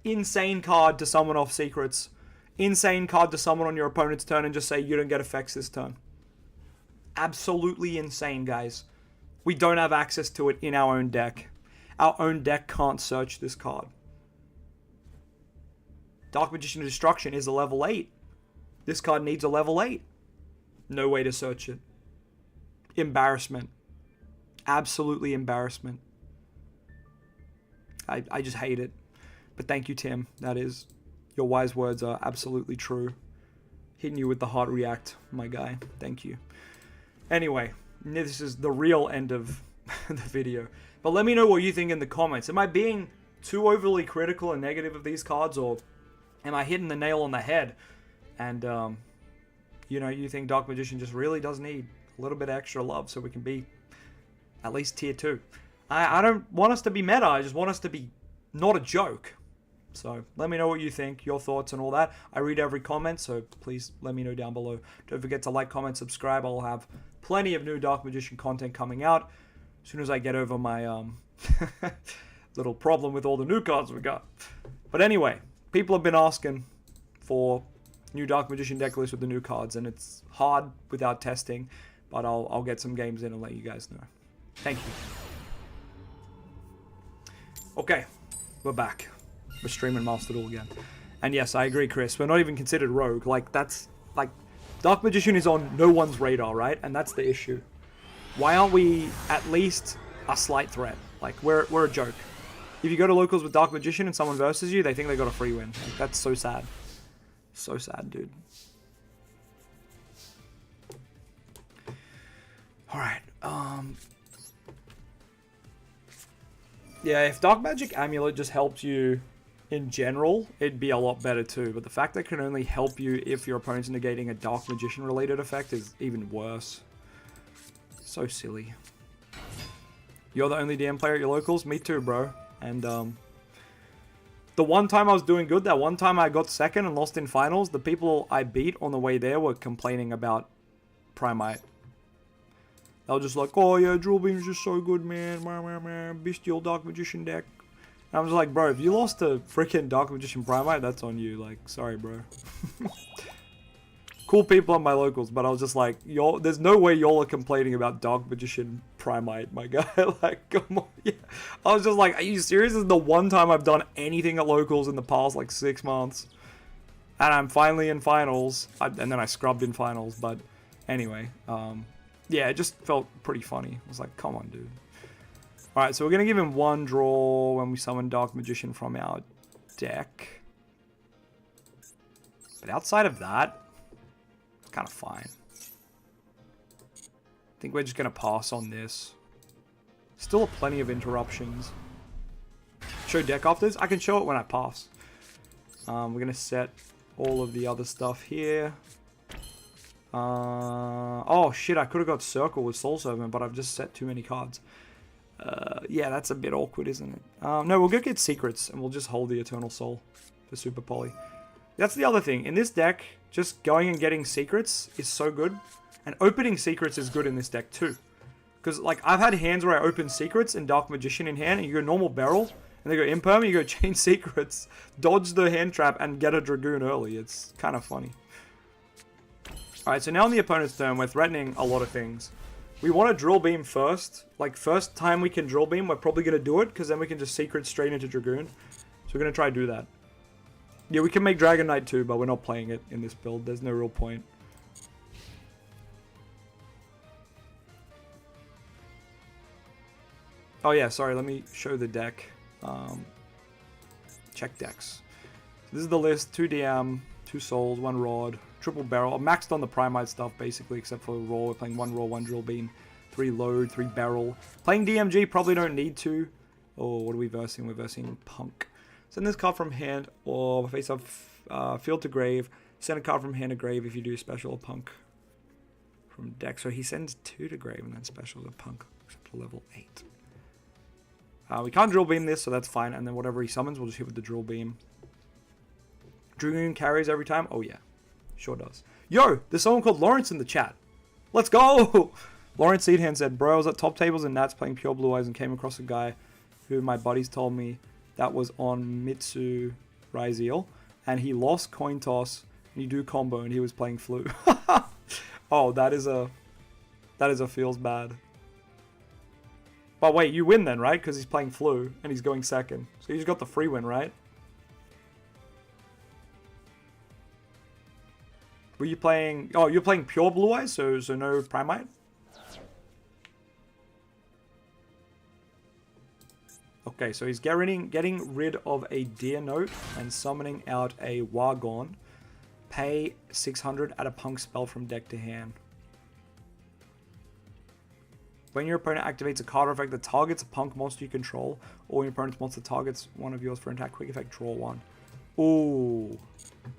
A: Insane card to summon off secrets. Insane card to summon on your opponent's turn and just say you don't get effects this turn. Absolutely insane, guys. We don't have access to it in our own deck. Our own deck can't search this card. Dark Magician Destruction is a level 8. This card needs a level 8. No way to search it. Embarrassment. Absolutely embarrassment. I just hate it. But thank you, Tim. That is, your wise words are absolutely true. Hitting you with the heart react, my guy. Thank you. Anyway, this is the real end of the video. But let me know what you think in the comments. Am I being too overly critical and negative of these cards, or am I hitting the nail on the head? And, you know, you think Dark Magician just really does need a little bit of extra love so we can be at least tier 2. I don't want us to be meta. I just want us to be not a joke. So let me know what you think, your thoughts and all that. I read every comment, so please let me know down below. Don't forget to like, comment, subscribe. I'll have plenty of new Dark Magician content coming out as soon as I get over my little problem with all the new cards we got. But anyway, people have been asking for new Dark Magician deck list with the new cards, and it's hard without testing, but I'll get some games in and let you guys know. Thank you. Okay, we're back. We're streaming Master Duel again. And yes, I agree, Chris. We're not even considered rogue. Like, that's... Like, Dark Magician is on no one's radar, right? And that's the issue. Why aren't we at least a slight threat? Like, we're a joke. If you go to locals with Dark Magician and someone versus you, they think they got a free win. Like, that's so sad. So sad, dude. Alright, yeah, if Dark Magic Amulet just helped you in general, it'd be a lot better too. But the fact that it can only help you if your opponent's negating a Dark Magician related effect is even worse. So silly. You're the only DM player at your locals? Me too, bro. And the one time I was doing good, that one time I got second and lost in finals, the people I beat on the way there were complaining about Primite. They were just like, oh yeah, Drill Beam's just so good, man. Bestial Dark Magician deck. And I'm just like, bro, if you lost to freaking Dark Magician Primite, that's on you. Like, sorry, bro. Cool people on my locals, but I was just like, y'all, there's no way y'all are complaining about Dark Magician Primite, my guy. Like, come on. Yeah. I was just like, are you serious? This is the one time I've done anything at locals in the past, like, 6 months. And I'm finally in finals. And then I scrubbed in finals, but anyway, yeah, it just felt pretty funny. I was like, come on, dude. Alright, so we're going to give him one draw when we summon Dark Magician from our deck. But outside of that, it's kind of fine. I think we're just going to pass on this. Still plenty of interruptions. Show deck afters? I can show it when I pass. We're going to set all of the other stuff here. Oh shit, I could have got Circle with Soul Servant, but I've just set too many cards. Yeah, that's a bit awkward, isn't it? No, we'll go get Secrets, and we'll just hold the Eternal Soul for Super Poly. That's the other thing. In this deck, just going and getting Secrets is so good. And opening Secrets is good in this deck too. Because, like, I've had hands where I open Secrets and Dark Magician in hand, and you go normal Barrel, and they go Imperm, and you go Chain Secrets, dodge the hand trap, and get a Dragoon early. It's kind of funny. Alright, so now on the opponent's turn, we're threatening a lot of things. We want to Drill Beam first. Like, first time we can Drill Beam, we're probably going to do it, because then we can just Secret straight into Dragoon. So we're going to try to do that. Yeah, we can make Dragon Knight too, but we're not playing it in this build. There's no real point. Oh yeah, sorry, let me show the deck. Check decks. This is the list: 2 DM, 2 Souls, 1 Rod, triple Barrel. I'm maxed on the Primite stuff basically, except for Raw. We're playing 1 Raw, 1 Drill Beam, 3 Load, 3 Barrel. Playing DMG, probably don't need to. Oh, what are we versing? We're versing Punk. Send this card from hand or face up field to grave. Send a card from hand to grave if you do special or punk from deck. So he sends 2 to grave and then special to punk except to level 8. We can't drill beam this, so that's fine. And then whatever he summons, we'll just hit with the drill beam. Dragoon carries every time. Oh yeah, sure does. Yo, there's someone called Lawrence in the chat. Let's go! Lawrence Seedhand said, bro, I was at top tables in Nats playing pure blue eyes and came across a guy who my buddies told me that was on Mitsu Ryzeal, and he lost coin toss and you do combo and he was playing flu. Oh, that is a feels bad. But wait, you win then, right? Because he's playing flu and he's going second. So you just got the free win, right? Were you playing... Oh, you're playing pure blue eyes, so no Primite? Okay, so he's getting rid of a Deer Note and summoning out a Wagon. Pay 600 at a punk spell from deck to hand. When your opponent activates a card or effect that targets a punk monster you control, or when your opponent's monster targets one of yours for an attack quick effect, draw 1. Ooh.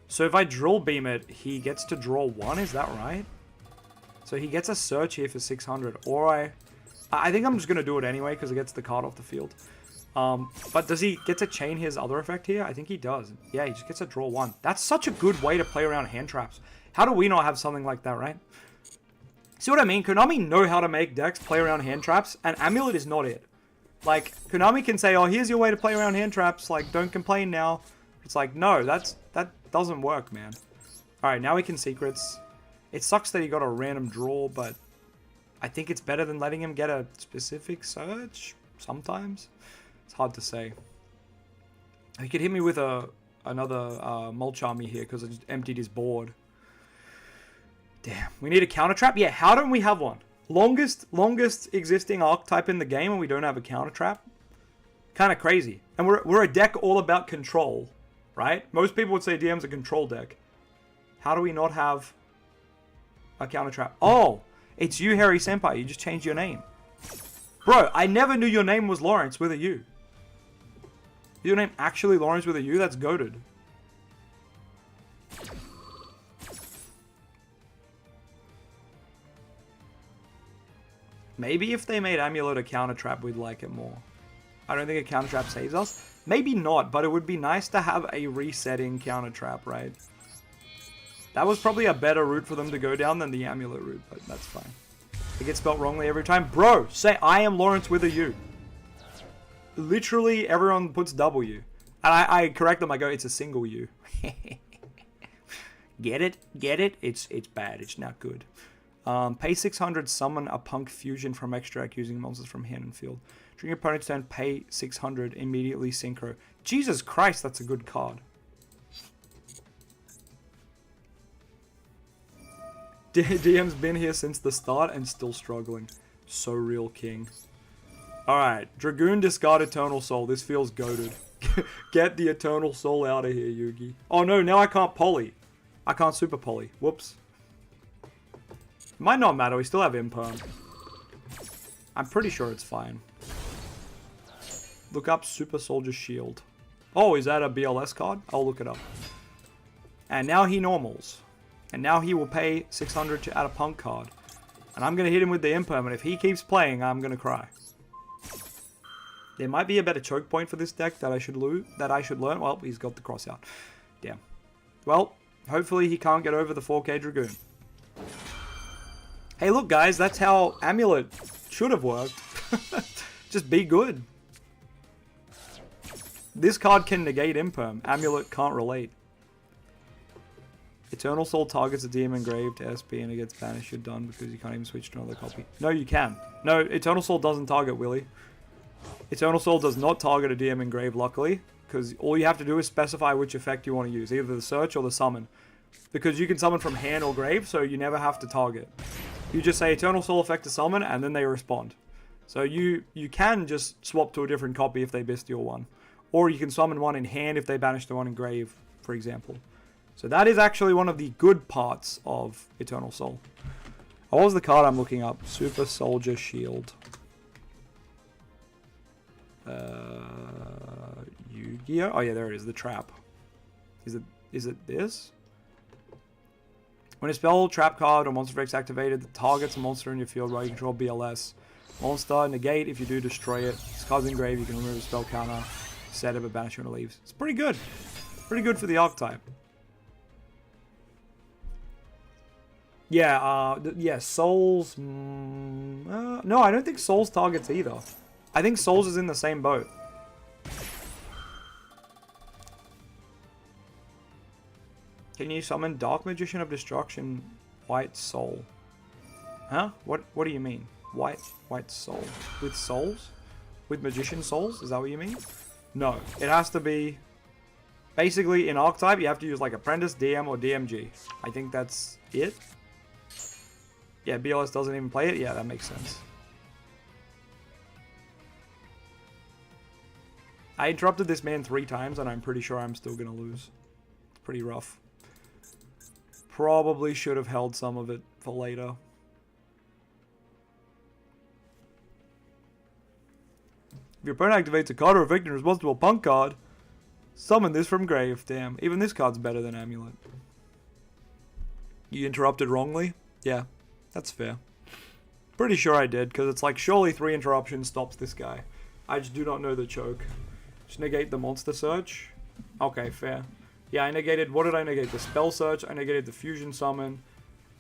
A: So if I drill beam it, he gets to draw 1, is that right? So he gets a search here for 600, or I think I'm just going to do it anyway because it gets the card off the field. But does he get to chain his other effect here? I think he does. Yeah, he just gets to draw 1. That's such a good way to play around hand traps. How do we not have something like that, right? See what I mean? Konami know how to make decks play around hand traps, and Amulet is not it. Like, Konami can say, oh, here's your way to play around hand traps, like, don't complain now. It's like, no, that doesn't work, man. Alright, now we can secrets. It sucks that he got a random draw, but I think it's better than letting him get a specific search, sometimes. It's hard to say. He could hit me with another Mulch Army here, because I just emptied his board. Damn, we need a counter trap? Yeah, how don't we have one? Longest existing archetype in the game and we don't have a counter trap? Kind of crazy. And we're a deck all about control, right? Most people would say DM's a control deck. How do we not have a counter trap? Oh, it's you, Harry Senpai. You just changed your name. Bro, I never knew your name was Lawrence with a U. Is your name actually Lawrence with a U? That's goated. Maybe if they made Amulet a counter trap, we'd like it more. I don't think a counter trap saves us. Maybe not, but it would be nice to have a resetting counter trap, right? That was probably a better route for them to go down than the Amulet route, but that's fine. It gets spelled wrongly every time. Bro, say I am Lawrence with a U. Literally, everyone puts W. And I correct them, I go, it's a single U. Get it? Get it? It's bad. It's not good. Pay 600, summon a punk fusion from extract using monsters from hand and field. During your opponent's turn, pay 600, immediately synchro. Jesus Christ, that's a good card. DM's been here since the start and still struggling. So real, king. Alright, Dragoon discard Eternal Soul. This feels goated. Get the Eternal Soul out of here, Yugi. Oh no, now I can't poly. I can't super poly. Whoops. Might not matter, we still have Imperm. I'm pretty sure it's fine. Look up Super Soldier Shield. Oh, is that a BLS card? I'll look it up. And now he normals. And now he will pay 600 to add a punk card. And I'm going to hit him with the Imperm, and if he keeps playing, I'm going to cry. There might be a better choke point for this deck that I should learn. Well, he's got the cross out. Damn. Well, hopefully he can't get over the 4K Dragoon. Hey, look, guys, that's how Amulet should have worked. Just be good. This card can negate Imperm. Amulet can't relate. Eternal Soul targets a DM engraved to SP and it gets banished. You're done because you can't even switch to another copy. No, you can. No, Eternal Soul doesn't target Willy. Eternal Soul does not target a DM engraved, luckily, because all you have to do is specify which effect you want to use, either the search or the summon. Because you can summon from hand or grave, so you never have to target. You just say Eternal Soul effect to summon, and then they respond. So you can just swap to a different copy if they bestial one. Or you can summon one in hand if they banish the one in grave, for example. So that is actually one of the good parts of Eternal Soul. What was the card I'm looking up? Super Soldier Shield. Yugi? Yu-Gi-Oh? Oh yeah, there it is, the trap. Is it this? When a spell, trap card, or monster effect is activated, it targets a monster in your field while you control BLS. Monster, negate, if you do, destroy it. This card's in grave, you can remove a spell counter, set it, but banish when it leaves. It's pretty good. Pretty good for the archetype. Yeah, yeah, Souls... no, I don't think Souls targets either. I think Souls is in the same boat. Can you summon Dark Magician of Destruction, White Soul? Huh? What do you mean? White Soul. With souls? With Magician souls? Is that what you mean? No. It has to be... Basically, in Archetype, you have to use like Apprentice, DM, or DMG. I think that's it. Yeah, BLS doesn't even play it? Yeah, that makes sense. I interrupted this man 3 times, and I'm pretty sure I'm still gonna lose. It's pretty rough. Probably should have held some of it for later. If your opponent activates a card or effect in response to a punk card, summon this from grave. Damn, even this card's better than Amulet. You interrupted wrongly? Yeah, that's fair. Pretty sure I did, because it's like, surely 3 interruptions stops this guy. I just do not know the choke. Just negate the monster search. Okay, fair. Yeah, I negated, what did I negate? The spell search, I negated the fusion summon,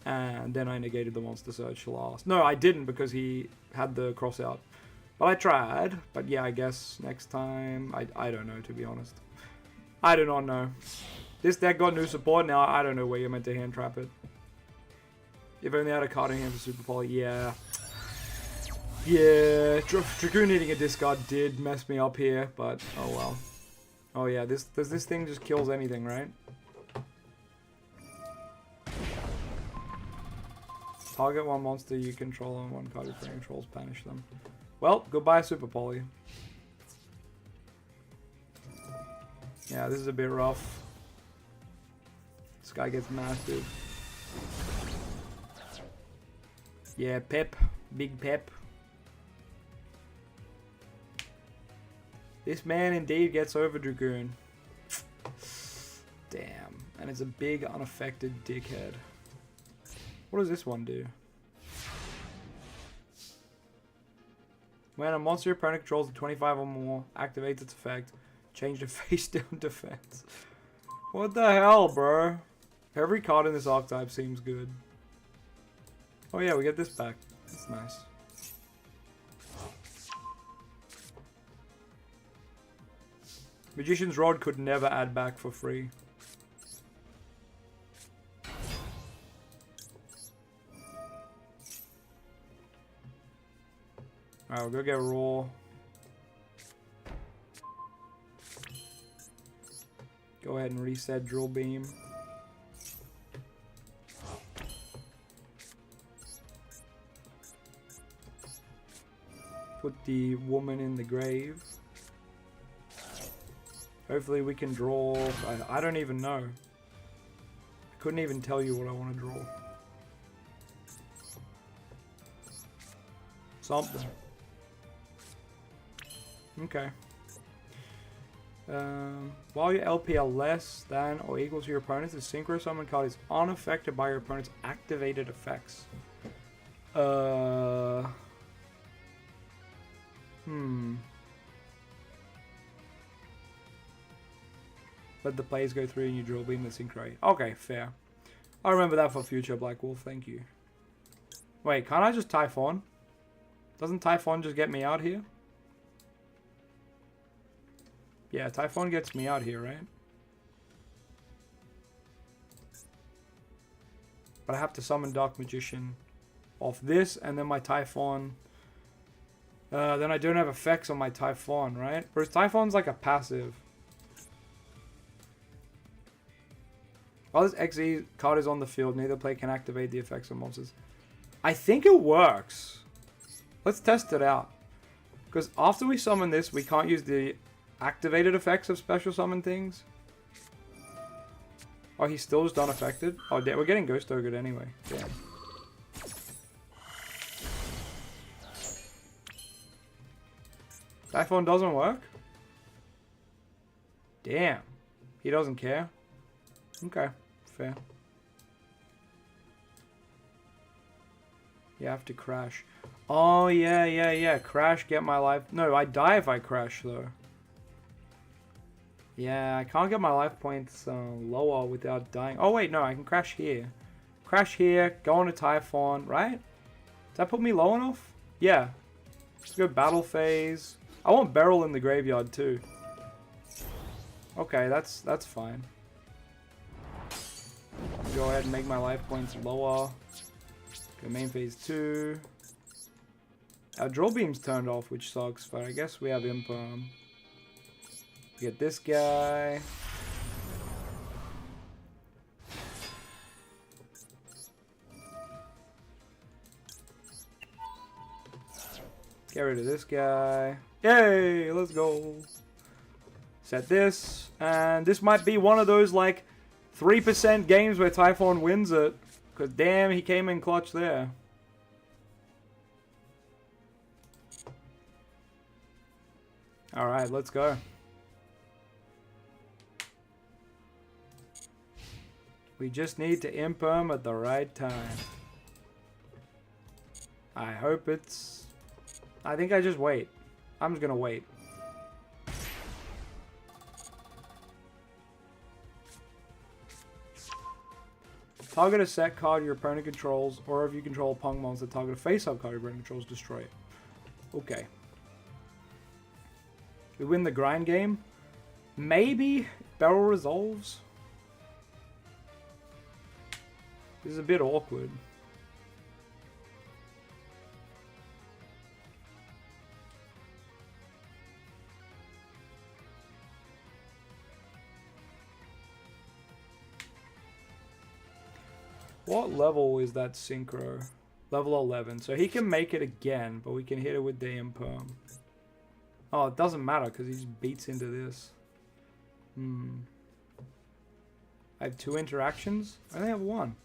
A: and then I negated the monster search last. No, I didn't, because he had the cross out. But I tried. But yeah, I guess next time, I don't know, to be honest. I do not know. This deck got new support, now I don't know where you're meant to hand trap it. If only I had a card in hand for Super Poly, yeah. Yeah, Dragoon needing a discard did mess me up here, but oh well. Oh yeah, this thing just kills anything, right? Target 1 monster you control and 1 card your friend controls, banish them. Well, goodbye Super Poly. Yeah, this is a bit rough. This guy gets massive. Yeah, Pep. Big Pep. This man indeed gets over Dragoon. Damn. And it's a big unaffected dickhead. What does this one do? When a monster your opponent controls a 25 or more activates its effect, change the face down defense. What the hell, bro? Every card in this archetype seems good. Oh yeah, we get this back. That's nice. Magician's Rod could never add back for free. Alright, we'll go get Raw. Go ahead and reset Drill Beam. Put the woman in the grave. Hopefully we can draw... I don't even know. I couldn't even tell you what I want to draw. Something. Okay. While your LP are less than or equal to your opponent's, the Synchro Summon card is unaffected by your opponent's activated effects. Let the plays go through and you drill beam the Synchro. Okay, fair. I'll remember that for future, Black Wolf. Thank you. Wait, can't I just Typhon? Doesn't Typhon just get me out here? Yeah, Typhon gets me out here, right? But I have to summon Dark Magician off this, and then my Typhon. Then I don't have effects on my Typhon, right? Whereas Typhon's like a passive. While this XE card is on the field, neither player can activate the effects of monsters. I think it works. Let's test it out. Because after we summon this, we can't use the activated effects of special summon things. Oh, he's still just unaffected? Oh, we're getting Ghost Ogre anyway. Damn. Typhon doesn't work? Damn. He doesn't care. Okay, fair. You have to crash. Oh, yeah. Crash, get my life. No, I die if I crash, though. Yeah, I can't get my life points lower without dying. Oh, wait, no, I can crash here. Crash here, go on to Typhon, right? Does that put me low enough? Yeah. Let's go battle phase. I want Beryl in the graveyard, too. Okay, that's fine. Go ahead and make my life points lower. Go main phase 2. Our draw beam's turned off, which sucks, but I guess we have Imperm. Get this guy. Get rid of this guy. Yay! Let's go. Set this. And this might be one of those, like, 3% games where Typhon wins it. Because, damn, he came in clutch there. Alright, let's go. We just need to Imperm at the right time. I hope it's... I think I just wait. I'm just gonna wait. Target a set card your opponent controls, or if you control a Pong monster, target a face-up card your opponent controls, destroy it. Okay. We win the grind game. Maybe Beryl resolves. This is a bit awkward. What level is that synchro? Level 11. So he can make it again, but we can hit it with the Imperm. Oh, it doesn't matter because he just beats into this. I have 2 interactions? I only have 1.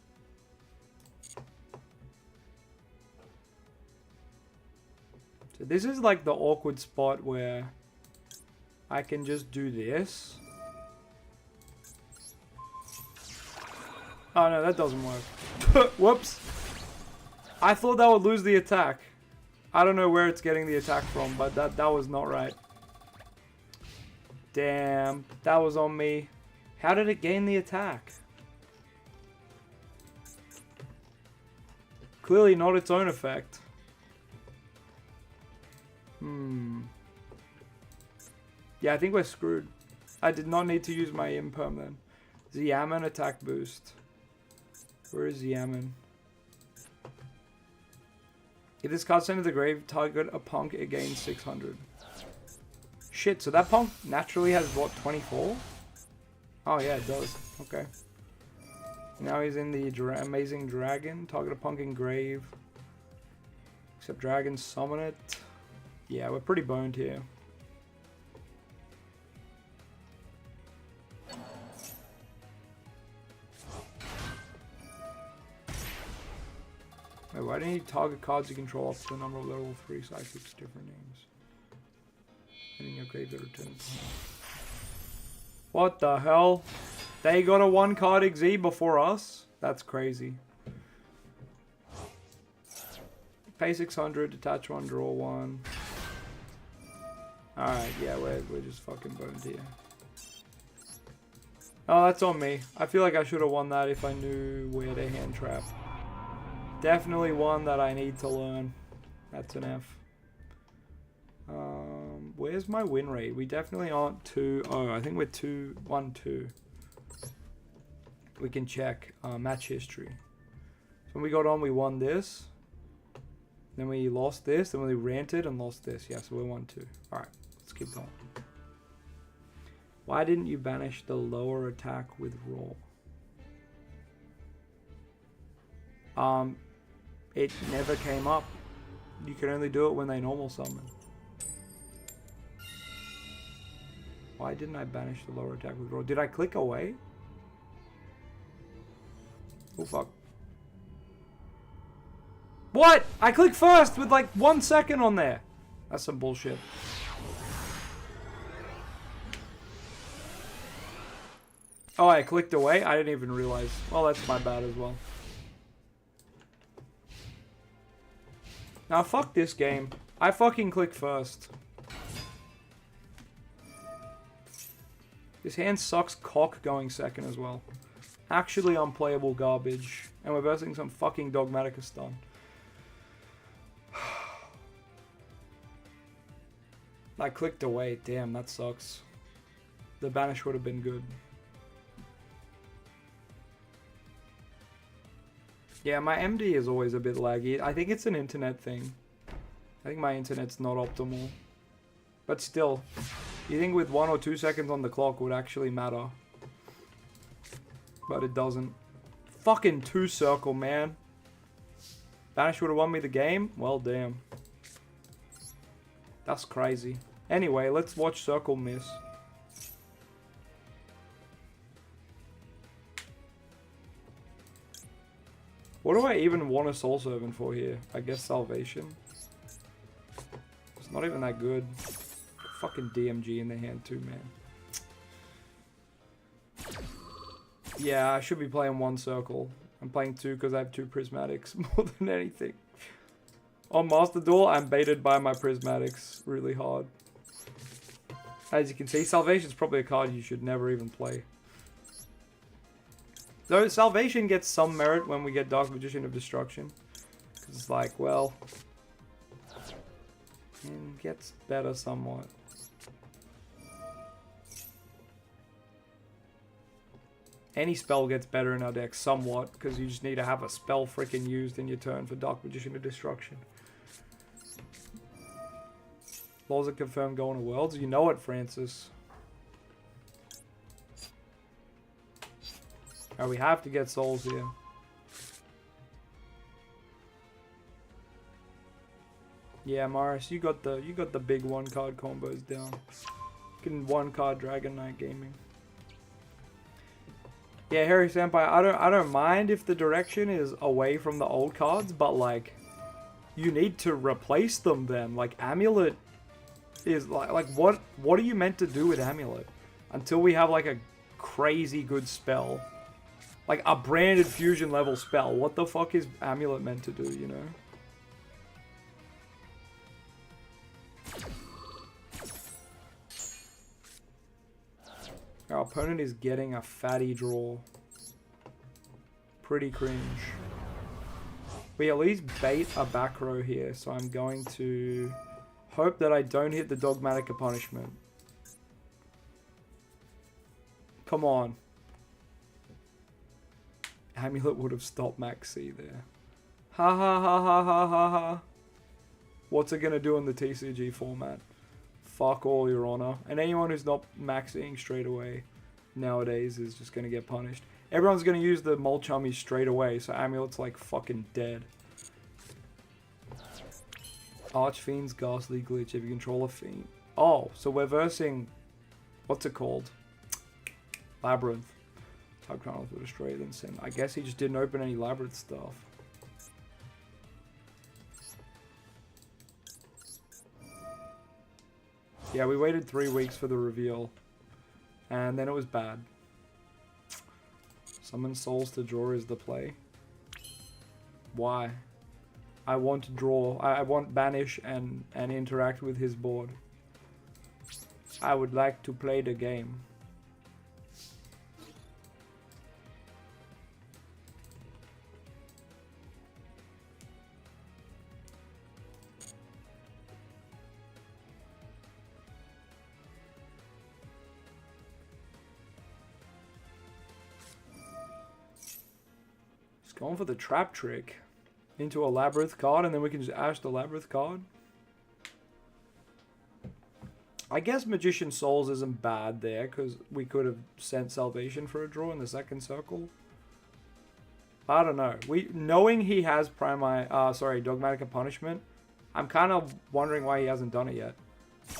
A: So this is like the awkward spot where I can just do this. Oh no, that doesn't work. Whoops. I thought that would lose the attack. I don't know where it's getting the attack from, but that was not right. Damn, that was on me. How did it gain the attack? Clearly not its own effect. Yeah, I think we're screwed. I did not need to use my Imperm then. Yaman attack boost. Where is Yaman? If this card sent to the grave, target a punk, it gains 600. Shit, so that punk naturally has what, 24? Oh yeah, it does. Okay. Now he's in the amazing dragon. Target a punk in grave. Except dragon, summon it. Yeah, we're pretty boned here. Wait, why didn't you target cards you control up to the number of level 3 psychics, different names? And in your graveyard return. What the hell? They got a 1 card XZ before us? That's crazy. Pay 600, detach 1, draw 1. Alright, yeah, we're just fucking boned here. Oh, that's on me. I feel like I should have won that if I knew where to hand trap. Definitely one that I need to learn. That's an F. Where's my win rate? We definitely aren't 2. Oh, I think we're 2, 1, 2. We can check match history. So when we got on, we won this. Then we lost this. Then we ranted and lost this. Yeah, so we're 1, 2. Alright, let's keep going. Why didn't you banish the lower attack with roll? It never came up. You can only do it when they normal summon. Why didn't I banish the lower attack with roll? Did I click away? Oh fuck. What? I clicked first with like 1 second on there. That's some bullshit. Oh, I clicked away? I didn't even realize. Well, that's my bad as well. Now, fuck this game. I fucking click first. This hand sucks cock going second as well. Actually unplayable garbage. And we're versing some fucking Dogmatica stun. I clicked away. Damn, that sucks. The banish would have been good. Yeah, my MD is always a bit laggy. I think it's an internet thing. I think my internet's not optimal. But still, you think with 1 or 2 seconds on the clock would actually matter. But it doesn't. Fucking 2 circle, man. Banish would have won me the game? Well, damn. That's crazy. Anyway, let's watch circle miss. What do I even want a soul servant for here? I guess salvation. It's not even that good. Fucking DMG in the hand too, man. Yeah, I should be playing 1 circle. I'm playing 2 because I have 2 prismatics more than anything. On Master Duel, I'm baited by my prismatics really hard. As you can see, Salvation's probably a card you should never even play. Though Salvation gets some merit when we get Dark Magician of Destruction. Because it's like, well... it gets better somewhat. Any spell gets better in our deck somewhat. Because you just need to have a spell freaking used in your turn for Dark Magician of Destruction. LOZA confirmed going to Worlds. You know it, Francis. Oh, we have to get souls here. Yeah, Morris, you got the big 1-card combos down. Getting 1-card Dragon Knight gaming. Yeah, Harry Senpai, I don't mind if the direction is away from the old cards, but like you need to replace them then. Like Amulet is like what are you meant to do with Amulet? Until we have like a crazy good spell. Like a branded fusion level spell. What the fuck is Amulet meant to do, you know? Our opponent is getting a fatty draw. Pretty cringe. We at least bait a back row here, so I'm going to hope that I don't hit the Dogmatica punishment. Come on. Amulet would have stopped Max C there. Ha ha ha ha ha ha ha. What's it gonna do in the TCG format? Fuck all, Your Honor. And anyone who's not maxing straight away nowadays is just gonna get punished. Everyone's gonna use the Molchummy straight away, so Amulet's like fucking dead. Archfiend's Ghastly Glitch. If you control a fiend. Oh, so we're versing... what's it called? Labyrinth. Type Chronicles will destroy then Sin. I guess he just didn't open any Labyrinth stuff. Yeah, we waited 3 weeks for the reveal. And then it was bad. Summon souls to draw is the play. Why? I want to draw. I want banish and interact with his board. I would like to play the game. Going for the trap trick into a Labyrinth card, and then we can just ash the Labyrinth card. I guess Magician Souls isn't bad there, because we could have sent Salvation for a draw in the second circle. I don't know. Knowing he has Dogmatica Punishment, I'm kind of wondering why he hasn't done it yet.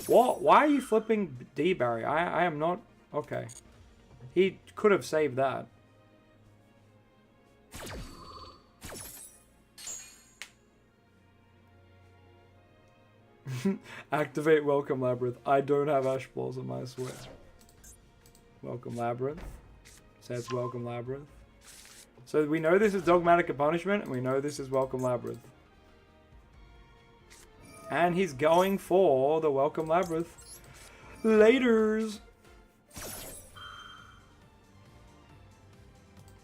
A: What? Why are you flipping D, Barry? I am not... okay. He could have saved that. Activate Welcome Labyrinth. I don't have Ash Blossom, I swear. Welcome Labyrinth. Says Welcome Labyrinth. So we know this is Dogmatic Punishment, and we know this is Welcome Labyrinth. And he's going for the Welcome Labyrinth. Laters!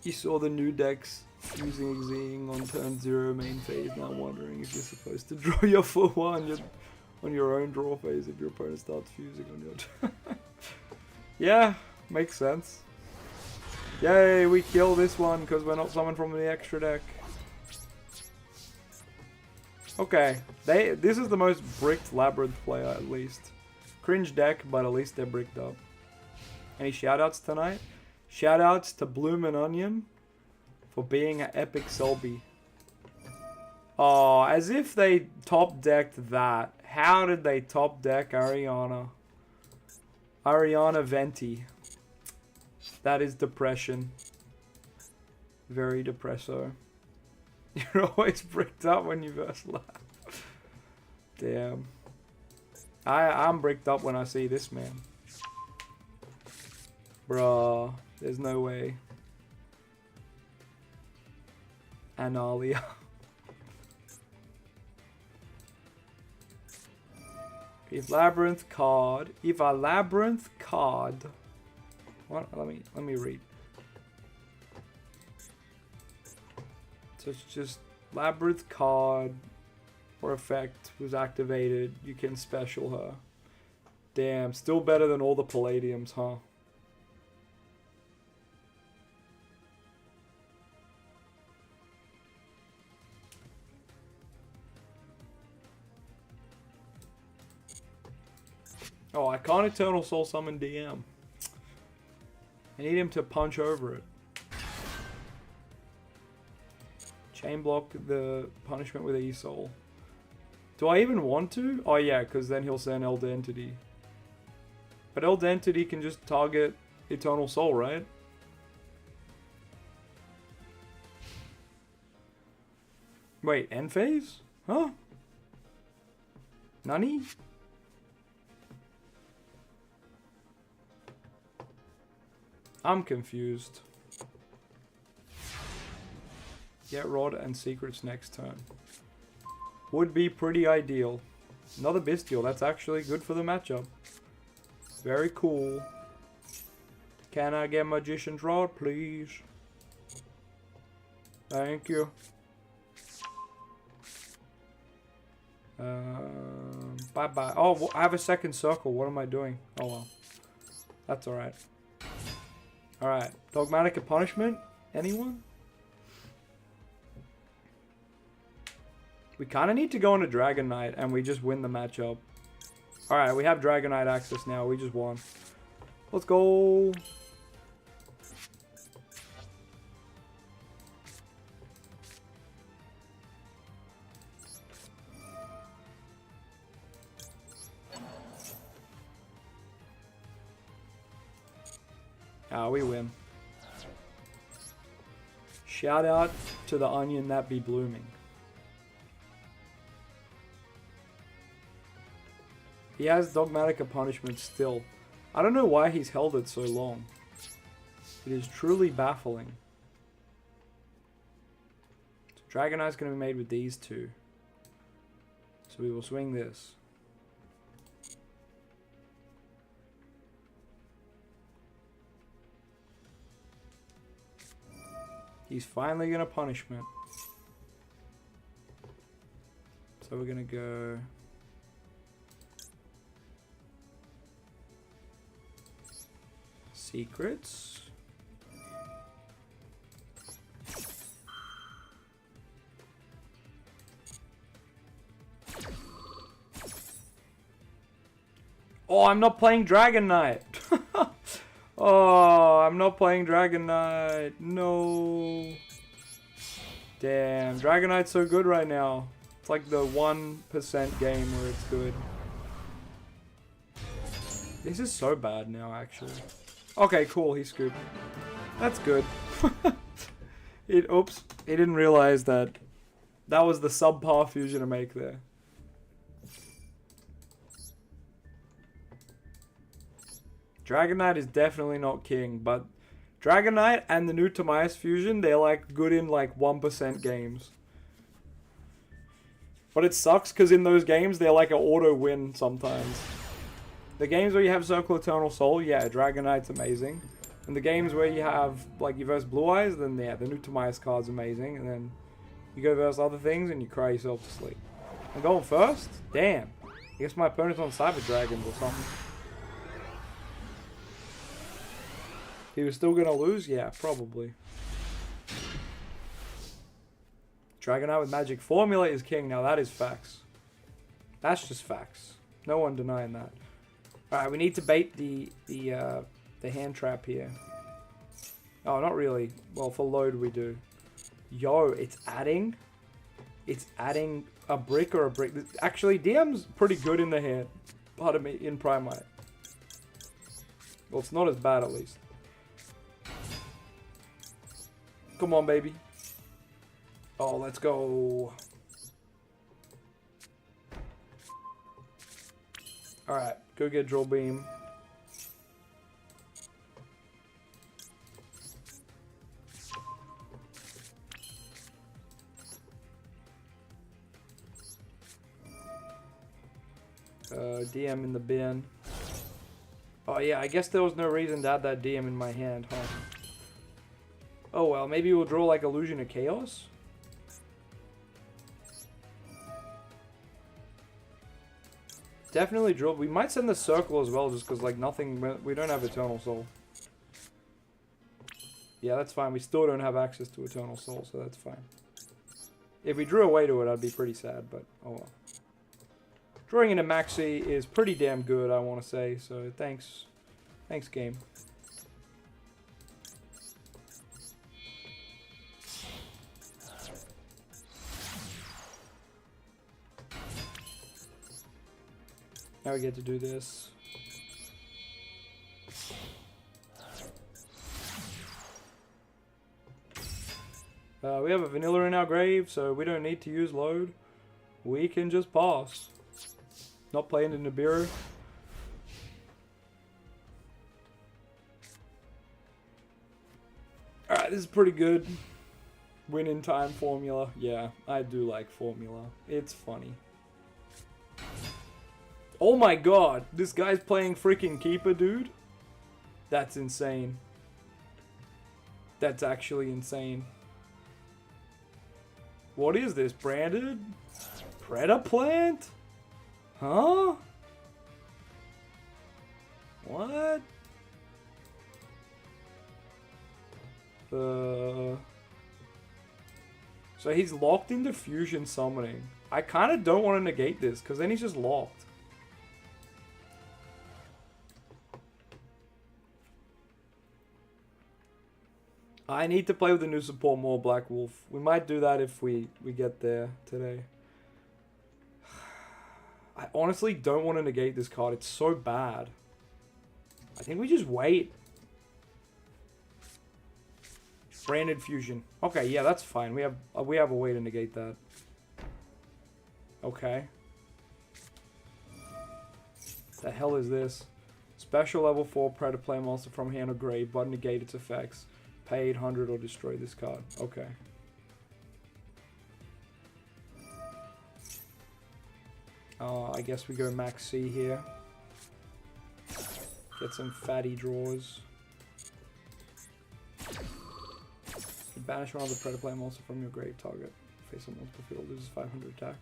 A: You saw the new decks using Xing on turn 0 main phase. Now wondering if you're supposed to draw your full one on your own draw phase if your opponent starts fusing on your turn. Yeah, makes sense. Yay, we kill this one because we're not summoned from the extra deck. Okay, this is the most bricked Labyrinth player at least. Cringe deck, but at least they're bricked up. Any shoutouts tonight? Shoutouts to Bloomin' Onion for being an epic Selby. Oh, as if they top decked that. How did they top deck Ariana? Ariana Venti. That is depression. Very depresso. You're always bricked up when you verse lab. Damn. I'm bricked up when I see this man. Bruh. There's no way. Analia. If a Labyrinth card. What? Let me read. So it's just Labyrinth card or effect was activated. You can special her. Damn, still better than all the Palladiums, huh? Oh, I can't Eternal Soul Summon DM. I need him to punch over it. Chain block the punishment with E-Soul. Do I even want to? Oh yeah, because then he'll send Elder Entity. But Elder Entity can just target Eternal Soul, right? Wait, end phase? Huh? Nani? I'm confused. Get Rod and Secrets next turn. Would be pretty ideal. Another Bestial, that's actually good for the matchup. Very cool. Can I get Magician's Rod, please? Thank you. Bye-bye. Oh, I have a second circle. What am I doing? Oh well. That's alright. Alright, Dogmatic Punishment? Anyone? We kind of need to go into Dragon Knight and we just win the matchup. Alright, we have Dragon Knight access now. We just won. Let's go! Ah, we win. Shout out to the onion that be blooming. He has Dogmatic Punishment still. I don't know why he's held it so long. It is truly baffling. So Dragon Eye's going to be made with these two. So we will swing this. He's finally going to Punishment. So we're going to go... Secrets. Oh, I'm not playing Dragon Knight. Oh, I'm not playing Dragon Knight. No. Damn, Dragon Knight's so good right now. It's like the 1% game where it's good. This is so bad now, actually. Okay, cool, he scooped. That's good. Oops, he didn't realize that that was the subpar fusion to make there. Dragon Knight is definitely not king, but Dragon Knight and the new Timaeus fusion, they're like good in like 1% games. But it sucks because in those games, they're like an auto win sometimes. The games where you have Circle Eternal Soul, yeah, Dragon Knight's amazing. And the games where you have, like, you verse Blue Eyes, then yeah, the new Timaeus card's amazing. And then you go verse other things and you cry yourself to sleep. I'm going first? Damn. I guess my opponent's on Cyber Dragons or something. He was still gonna lose? Yeah, probably. Dragon Knight with Magic Formula is king. Now that is facts. That's just facts. No one denying that. Alright, we need to bait the hand trap here. Oh, not really. Well, for load we do. Yo, it's adding a brick or a brick. Actually, DM's pretty good in the hand. Pardon me, in Primite. Well, it's not as bad at least. Come on, baby. Oh, let's go. Alright, go get Drill Beam. DM in the bin. Oh yeah, I guess there was no reason to add that DM in my hand, huh? Oh well, maybe we'll draw like Illusion of Chaos? Definitely drill. We might send the circle as well, just because like nothing. We don't have Eternal Soul. Yeah, that's fine. We still don't have access to Eternal Soul, so that's fine. If we drew away to it, I'd be pretty sad, but oh well. Drawing into Maxi is pretty damn good, I want to say. So thanks, game. Now we get to do this. We have a vanilla in our grave, so we don't need to use load. We can just pass. Not playing in Nibiru. Alright, this is pretty good. Win in time formula. Yeah, I do like formula. It's funny. Oh my god, this guy's playing freaking Keeper, dude. That's insane. That's actually insane. What is this? Branded? Predaplant? Huh? What? So he's locked into fusion summoning. I kind of don't want to negate this, because then he's just locked. I need to play with the new support more, Black Wolf. We might do that if we get there today. I honestly don't want to negate this card. It's so bad. I think we just wait. Branded fusion. Okay, yeah, that's fine. We have a way to negate that. Okay. The hell is this? Special level 4 Predator play monster from hand or grave, but negate its effects. Pay 800 or destroy this card. Okay. I guess we go max C here. Get some fatty draws. You banish one of the Predator play monster from your grave target. Face on multiple field, loses 500 attack.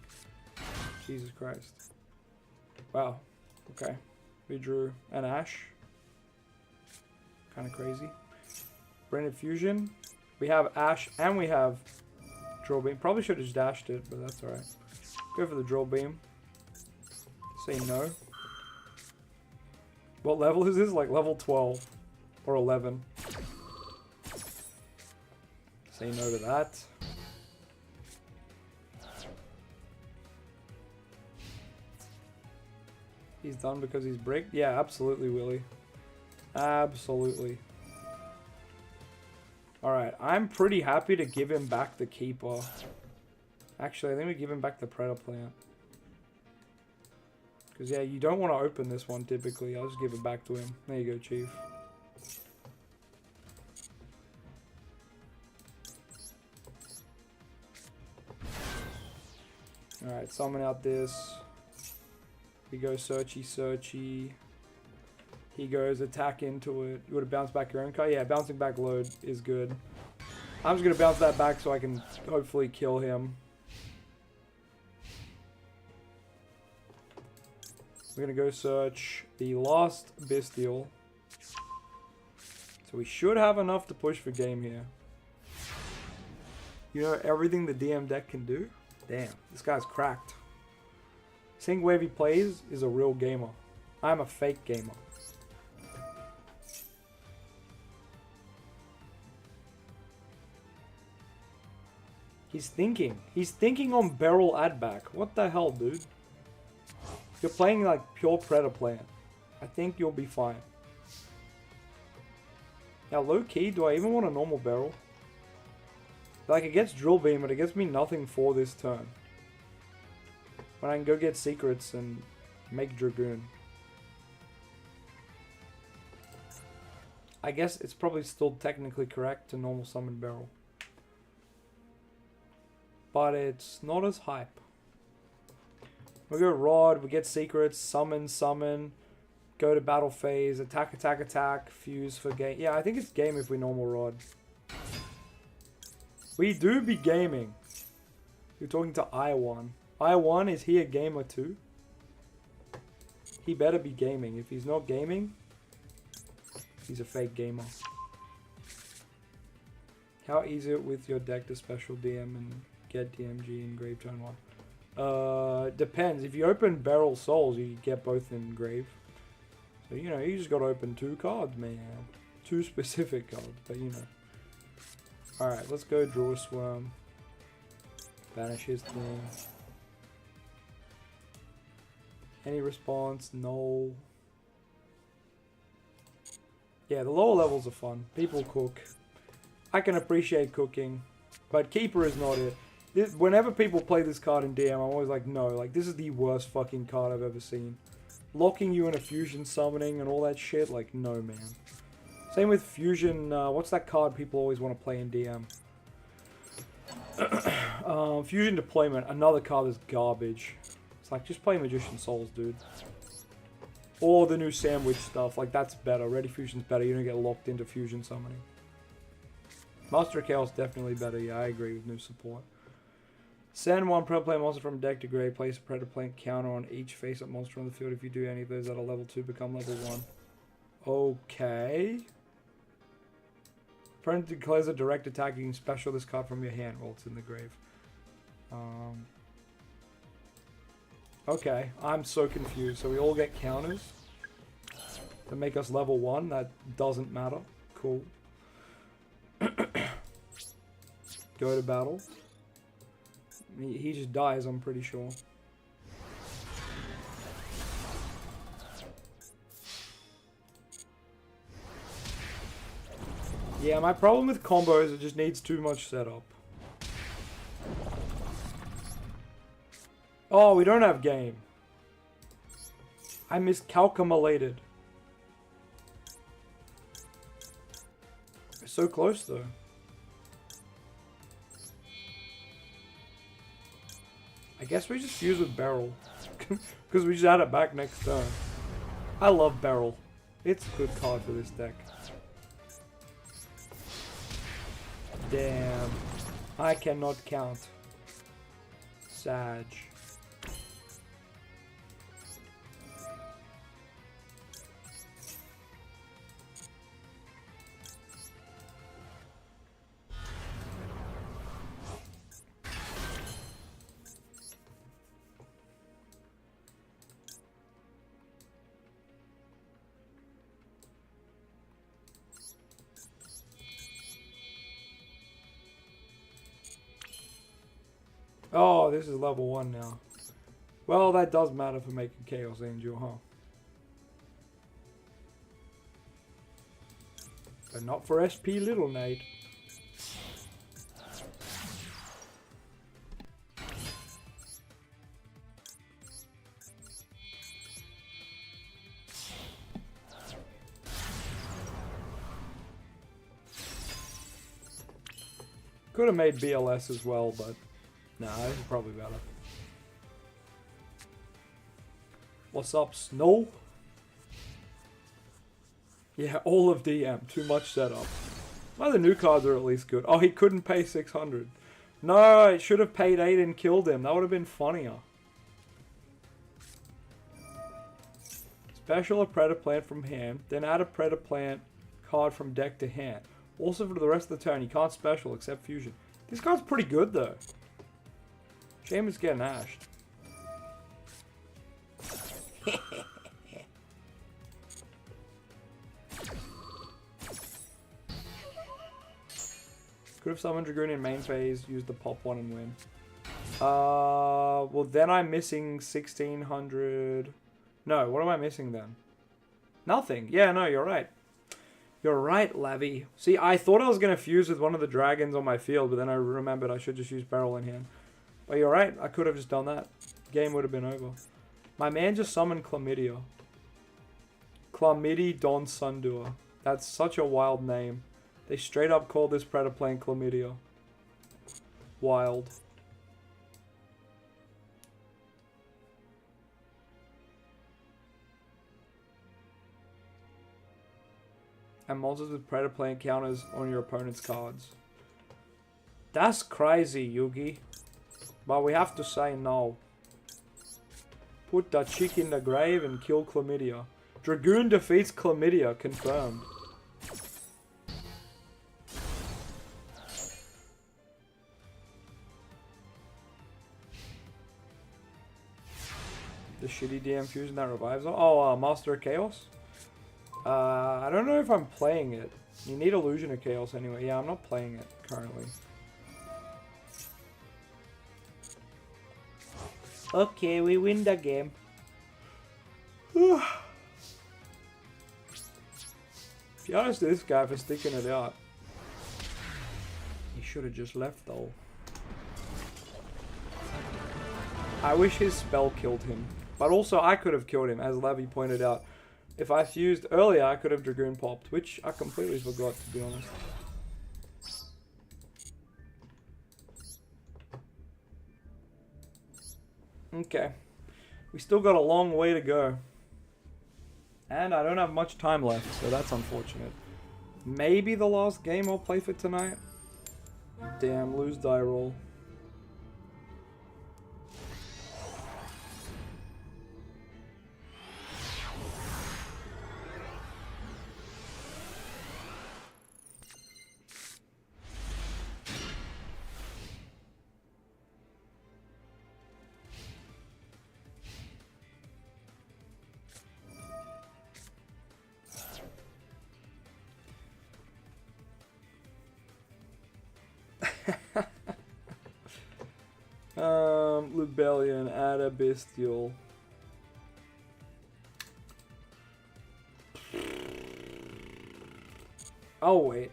A: Jesus Christ. Wow. Okay. We drew an Ash. Kind of crazy. Branded Fusion. We have Ash and we have Drill Beam. Probably should have just dashed it, but that's alright. Go for the Drill Beam. Say no. What level is this? Like level 12 or 11. Say no to that. He's done because he's bricked? Yeah, absolutely, Willie. Absolutely. Alright, I'm pretty happy to give him back the Keeper. Actually, I think we give him back the Predator Plant. Because, yeah, you don't want to open this one typically. I'll just give it back to him. There you go, Chief. Alright, summon out this. We go searchy, searchy. He goes attack into it. You want to bounce back your own card? Yeah, bouncing back load is good. I'm just going to bounce that back so I can hopefully kill him. We're going to go search the last Bestial. So we should have enough to push for game here. You know everything the DM deck can do? Damn, this guy's cracked. Seeing wave he plays is a real gamer. I'm a fake gamer. He's thinking. He's thinking on barrel add back. What the hell, dude? You're playing like pure Predator plan. I think you'll be fine. Now, low key, do I even want a normal barrel? Like, it gets drill beam, but it gets me nothing for this turn. When I can go get secrets and make Dragoon. I guess it's probably still technically correct to normal summon barrel. But it's not as hype. We go Rod, we get secrets, summon, summon, go to battle phase, attack, attack, attack, fuse for game. Yeah, I think it's game if we normal Rod. We do be gaming. You're talking to I1. I1, is he a gamer too? He better be gaming. If he's not gaming, he's a fake gamer. How easy it with your deck to special DM and get DMG in Grave Turn 1? Depends. If you open Barrel Souls, you get both in Grave. So, you know, you just gotta open 2 cards, man. 2 specific cards, but you know. Alright, let's go draw a Swarm. Banish his thing. Any response? No. Yeah, the lower levels are fun. People cook. I can appreciate cooking, but Keeper is not it. Whenever people play this card in DM, I'm always like, no, like, this is the worst fucking card I've ever seen. Locking you in a fusion summoning and all that shit, like, no, man. Same with fusion, what's that card people always want to play in DM? Fusion Deployment, another card that's garbage. It's like, just play Magician Souls, dude. Or the new Sandwich stuff, like, that's better. Ready Fusion's better, you don't get locked into fusion summoning. Master of Chaos definitely better, yeah, I agree with new support. Send one Predator Plant monster from deck to grave. Place a Predator Plant counter on each face-up monster on the field. If you do any of those at a level 2, become level 1. Okay. Opponent declares a direct attack. You can special this card from your hand while it's in the grave. Okay, I'm so confused. So we all get counters to make us level 1. That doesn't matter. Cool. Go to battle. He just dies, I'm pretty sure. Yeah, my problem with combos, it just needs too much setup. Oh, we don't have game. I miscalculated. We're so close though. I guess we just fuse with Barrel. Because we just add it back next turn. I love Barrel. It's a good card for this deck. Damn. I cannot count. Sag. Oh, this is level 1 now. Well, that does matter for making Chaos Angel, huh? But not for SP Little Knight. Could have made BLS as well, but nah, this is probably better. What's up, Snow? Yeah, all of DM. Too much setup. Well, the new cards are at least good. Oh, he couldn't pay 600. No, it should have paid 8 and killed him. That would have been funnier. Special a Predator Plant from hand. Then add a Predator Plant card from deck to hand. Also for the rest of the turn, you can't special except fusion. This card's pretty good though. Shame it's getting ashed. Could have summoned Dragoon in main phase, used the pop one and win. Well then I'm missing 1600. No, what am I missing then? Nothing. Yeah, no, you're right. You're right, Lavi. See, I thought I was going to fuse with one of the dragons on my field, but then I remembered I should just use Barrel in hand. But you're right, I could have just done that. Game would have been over. My man just summoned Chlamydia. Chlamydia Don Sundoer. That's such a wild name. They straight up called this Predator Plant Chlamydia. Wild. And monsters with Predator Plant counters on your opponent's cards. That's crazy, Yugi. But we have to say no. Put the chick in the grave and kill Chlamydia. Dragoon defeats Chlamydia, confirmed. The shitty DM fusion that revives. Oh, Master of Chaos? I don't know if I'm playing it. You need Illusion of Chaos anyway. Yeah, I'm not playing it currently. Okay, we win the game. Be honest to this guy for sticking it out. He should have just left though. I wish his spell killed him. But also I could have killed him, as Lavi pointed out. If I fused earlier, I could have Dragoon popped, which I completely forgot, to be honest. Okay. We still got a long way to go. And I don't have much time left, so that's unfortunate. Maybe the last game I'll play for tonight? Damn, lose die roll. Rebellion, add a bestial. Oh wait.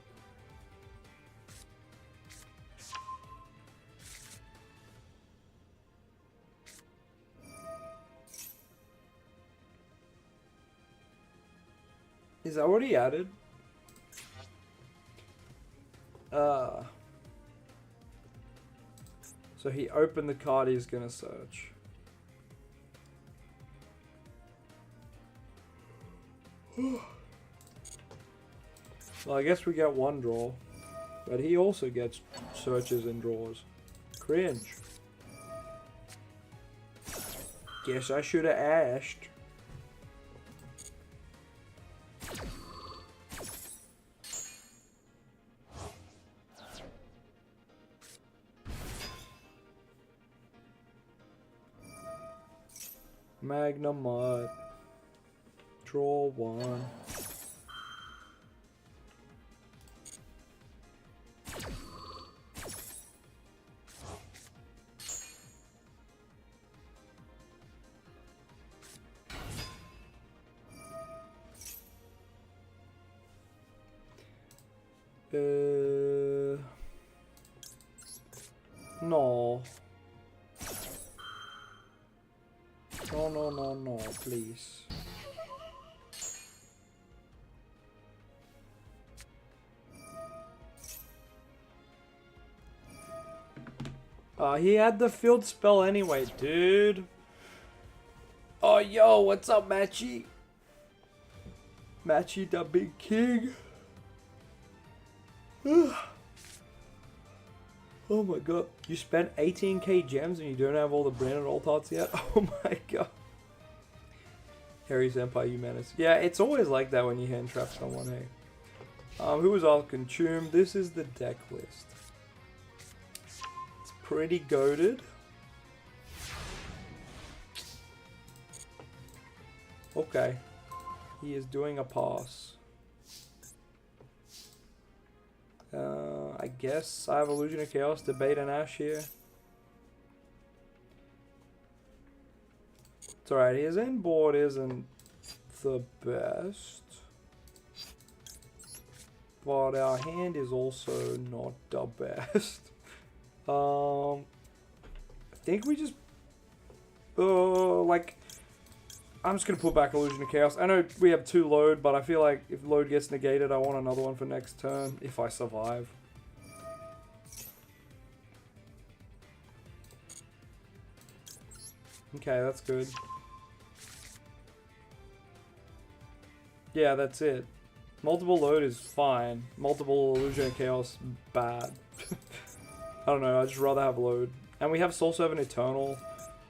A: Is that already added? So he opened the card he's gonna search. Well, I guess we get one draw. But he also gets searches and draws. Cringe. Guess I should have asked. Magnemite. Draw one. No. No, please. He had the field spell anyway, dude. Oh, yo, what's up, Matchy? Matchy the Big King. Oh my god. You spent 18k gems and you don't have all the branded alt arts yet? Oh my god. Harry Senpai, you menace. Yeah, it's always like that when you hand trap someone, hey. Who was all consumed? This is the deck list. It's pretty goated. Okay. He is doing a pass. I guess I have Illusion of Chaos, Debate, and Ash here. It's alright, his end board isn't the best. But our hand is also not the best. I think we just... like... I'm just going to put back Illusion of Chaos. I know we have 2 load, but I feel like if load gets negated, I want another one for next turn, if I survive. Okay, that's good. Yeah, that's it. Multiple load is fine. Multiple Illusion of Chaos, bad. I don't know, I'd just rather have load. And we have Soul Servant Eternal.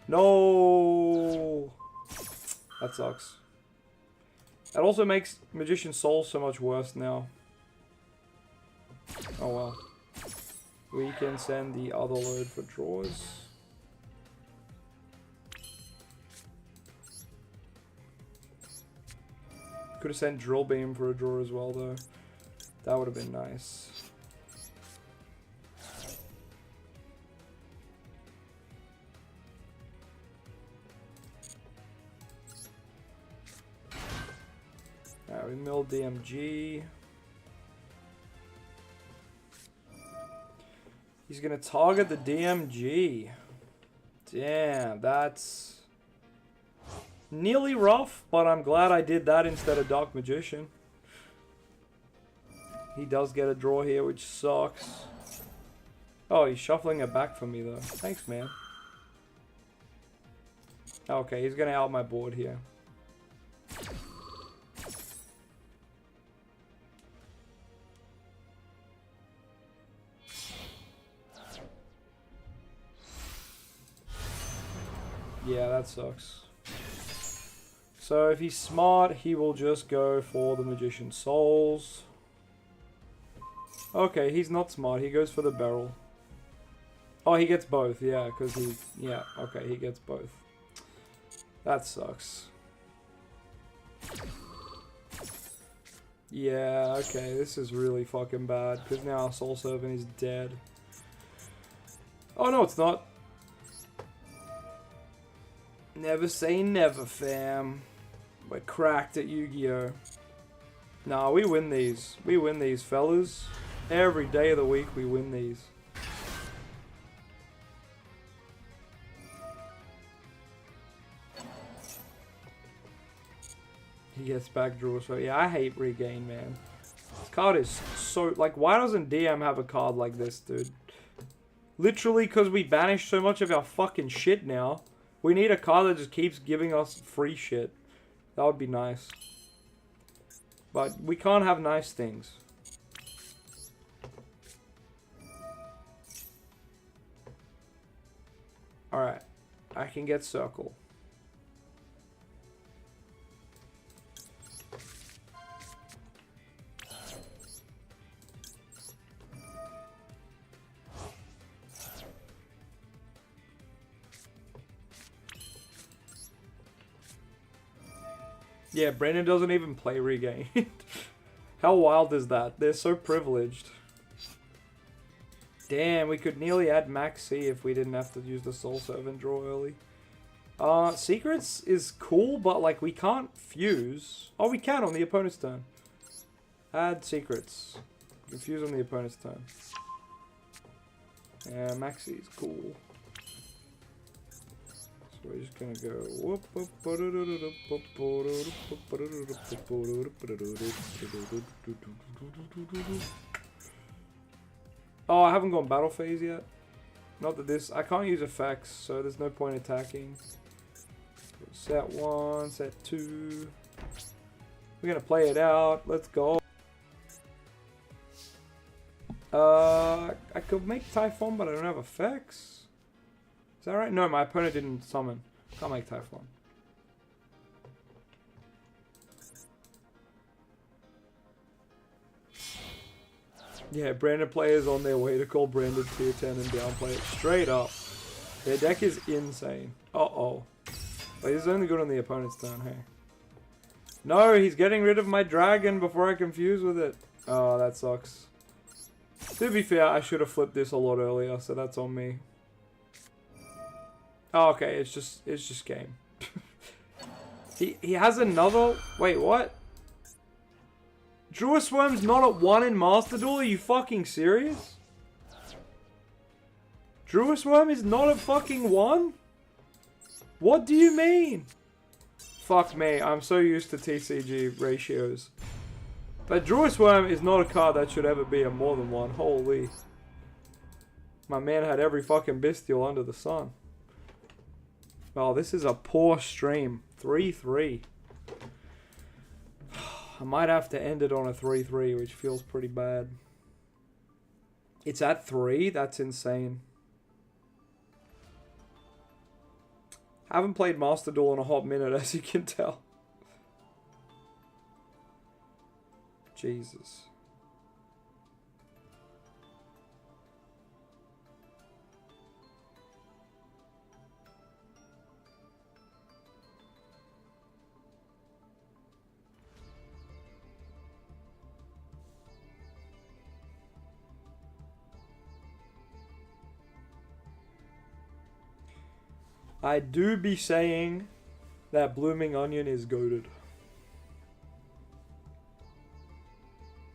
A: No! That sucks. That also makes Magician Soul so much worse now. Oh well. We can send the other load for draws. Could have sent Drill Beam for a draw as well though. That would have been nice. Alright, we mill DMG. He's gonna target the DMG. Damn, that's nearly rough, but I'm glad I did that instead of Dark Magician. He does get a draw here, which sucks. Oh, he's shuffling it back for me though. Thanks, man. Okay, he's gonna out my board here. Yeah, that sucks. So if he's smart, he will just go for the Magician Souls. Okay, he's not smart. He goes for the barrel. Oh, he gets both. Yeah, because he... Yeah, okay, he gets both. That sucks. Yeah, okay, this is really fucking bad. Because now our Soul Servant is dead. Oh, no, it's not. Never say never, fam. We're cracked at Yu-Gi-Oh! Nah, we win these. We win these, fellas. Every day of the week, we win these. He gets back draw, so yeah, I hate Regain, man. This card is so... Like, why doesn't DM have a card like this, dude? Literally, because we banished so much of our fucking shit now. We need a card that just keeps giving us free shit. That would be nice. But we can't have nice things. Alright. I can get Circle. Yeah, Brandon doesn't even play Regain. How wild is that? They're so privileged. Damn, we could nearly add Max C if we didn't have to use the Soul Servant draw early. Secrets is cool, but like we can't fuse. Oh, we can on the opponent's turn. Add Secrets. You can fuse on the opponent's turn. Yeah, Max C is cool. We're just gonna go. Oh, I haven't gone battle phase yet. Not that this. I can't use effects, so there's no point attacking. Set 1, set 2. We're gonna play it out. Let's go. I could make Typhon, but I don't have effects. Is that right? No, my opponent didn't summon. Can't make Typhon. Yeah, branded players on their way to call branded tier 10 and downplay it straight up. Their deck is insane. Uh-oh. Wait, this is only good on the opponent's turn, hey. No, he's getting rid of my dragon before I confuse with it. Oh, that sucks. To be fair, I should have flipped this a lot earlier, so that's on me. Oh, okay, it's just game. He has another... Wait, what? Druid Swarm's not at 1 in Master Duel? Are you fucking serious? Druid Swarm is not at fucking 1? What do you mean? Fuck me, I'm so used to TCG ratios. But Druid Swarm is not a card that should ever be a more than 1. Holy. My man had every fucking bestial under the sun. Oh, this is a poor stream. 3-3. I might have to end it on a 3-3, which feels pretty bad. It's at 3? That's insane. Haven't played Master Duel in a hot minute, as you can tell. Jesus. I do be saying that Blooming Onion is goated.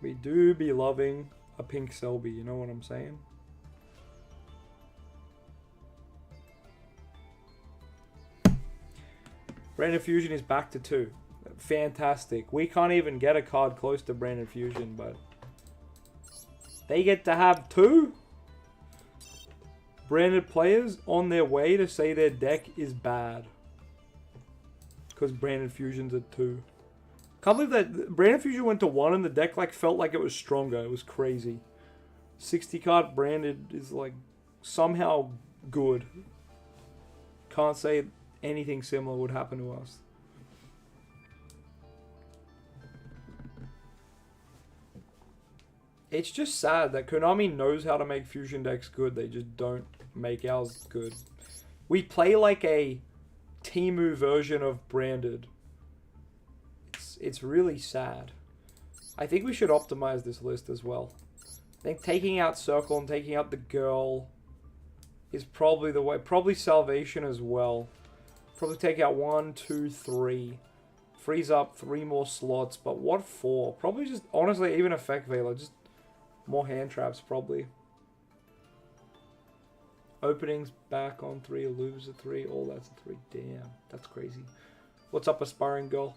A: We do be loving a pink Selby, you know what I'm saying? Branded Fusion is back to 2. Fantastic. We can't even get a card close to Branded Fusion, but they get to have 2? Branded players on their way to say their deck is bad. Because Branded Fusion's at 2. Can't believe that Branded Fusion went to 1 and the deck like felt like it was stronger. It was crazy. 60 card Branded is like somehow good. Can't say anything similar would happen to us. It's just sad that Konami knows how to make Fusion decks good. They just don't make ours good. We play like a Temu version of Branded. It's really sad. I think we should optimize this list as well. I think taking out Circle and taking out the Girl is probably the way. Probably Salvation as well. Probably take out 1, 2, 3. Freeze up 3 more slots. But what for? Probably just, honestly, even Effect Veiler. Just more hand traps, probably. Openings back on 3, lose at 3, all that's a 3. Damn, that's crazy. What's up, Aspiring Girl?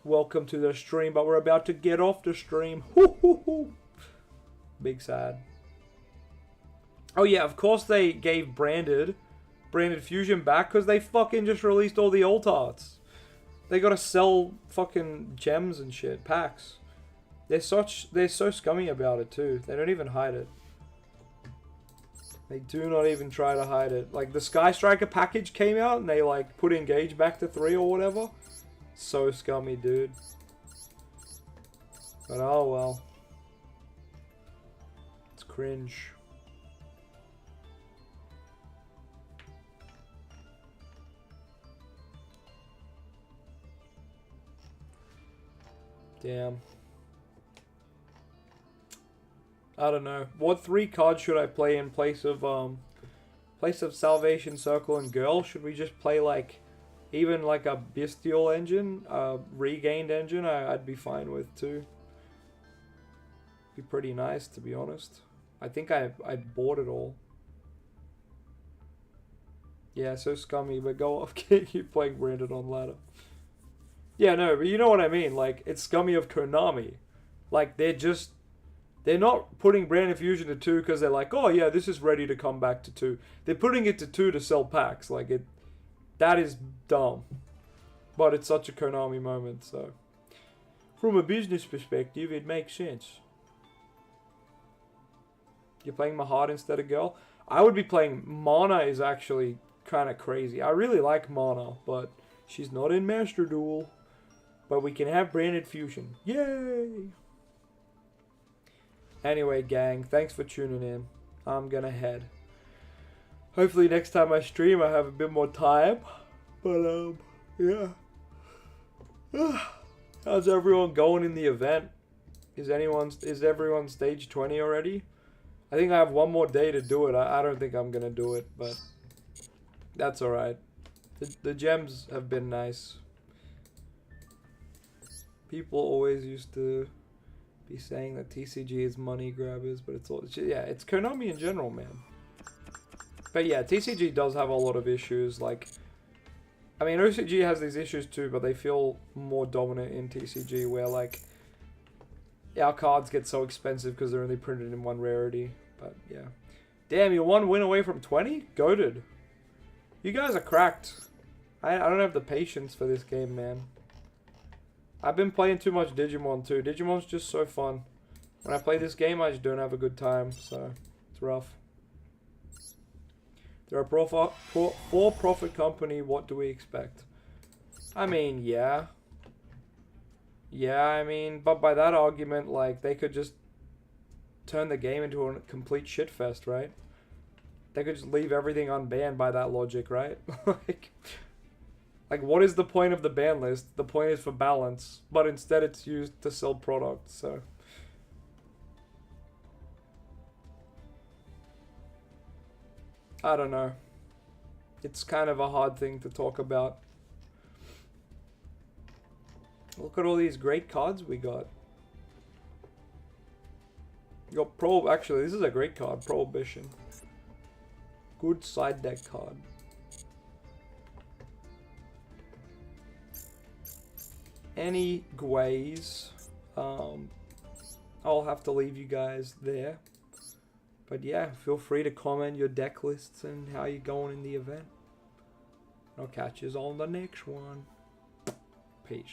A: Welcome to the stream, but we're about to get off the stream. Hoo, hoo, hoo. Big sad. Oh yeah, of course they gave Branded Fusion back because they fucking just released all the alt arts. They gotta sell fucking gems and shit, packs. They're so scummy about it too. They don't even hide it. They do not even try to hide it. Like the Sky Striker package came out and they like put Engage back to 3 or whatever. So scummy, dude. But oh well. It's cringe. Damn. I don't know. What 3 cards should I play in place of Salvation, Circle, and Girl? Should we just play like even like a Bestial engine, a Regained engine? I'd be fine with too. Be pretty nice, to be honest. I think I bought it all. Yeah, so scummy, but go off. Keep playing Branded on ladder. Yeah, no, but you know what I mean. Like, it's scummy of Konami. Like, they're not putting Branded Fusion to 2 because they're like, oh yeah, this is ready to come back to 2. They're putting it to 2 to sell packs. Like, that is dumb.
C: But it's such a Konami moment, so from a business perspective, it makes sense. You're playing Mahad instead of Girl? I would be playing Mana is actually kind of crazy. I really like Mana, but she's not in Master Duel. But we can have branded fusion. Yay! Anyway, gang, thanks for tuning in. I'm gonna head. Hopefully next time I stream I have a bit more time. But yeah. How's everyone going in the event? Is everyone stage 20 already? I think I have one more day to do it. I don't think I'm gonna do it, but that's alright. The gems have been nice. People always used to be saying that TCG is money grabbers, but it's Konami in general, man. But yeah, TCG does have a lot of issues. Like, I mean, OCG has these issues too, but they feel more dominant in TCG, where like our cards get so expensive because they're only printed in one rarity. But yeah, damn, you're one win away from 20. Goated. You guys are cracked. I don't have the patience for this game, man. I've been playing too much Digimon too. Digimon's just so fun. When I play this game, I just don't have a good time, so it's rough. They're a for-profit company. What do we expect? I mean, yeah. Yeah, I mean, but by that argument, like, they could just turn the game into a complete shitfest, right? They could just leave everything unbanned by that logic, right? Like, what is the point of the ban list? The point is for balance, but instead it's used to sell products, so. I don't know. It's kind of a hard thing to talk about. Look at all these great cards we got. You got actually, this is a great card, Prohibition. Good side deck card. Anyways, I'll have to leave you guys there. But yeah, feel free to comment your deck lists and how you're going in the event. I'll catch you on the next one. Peace.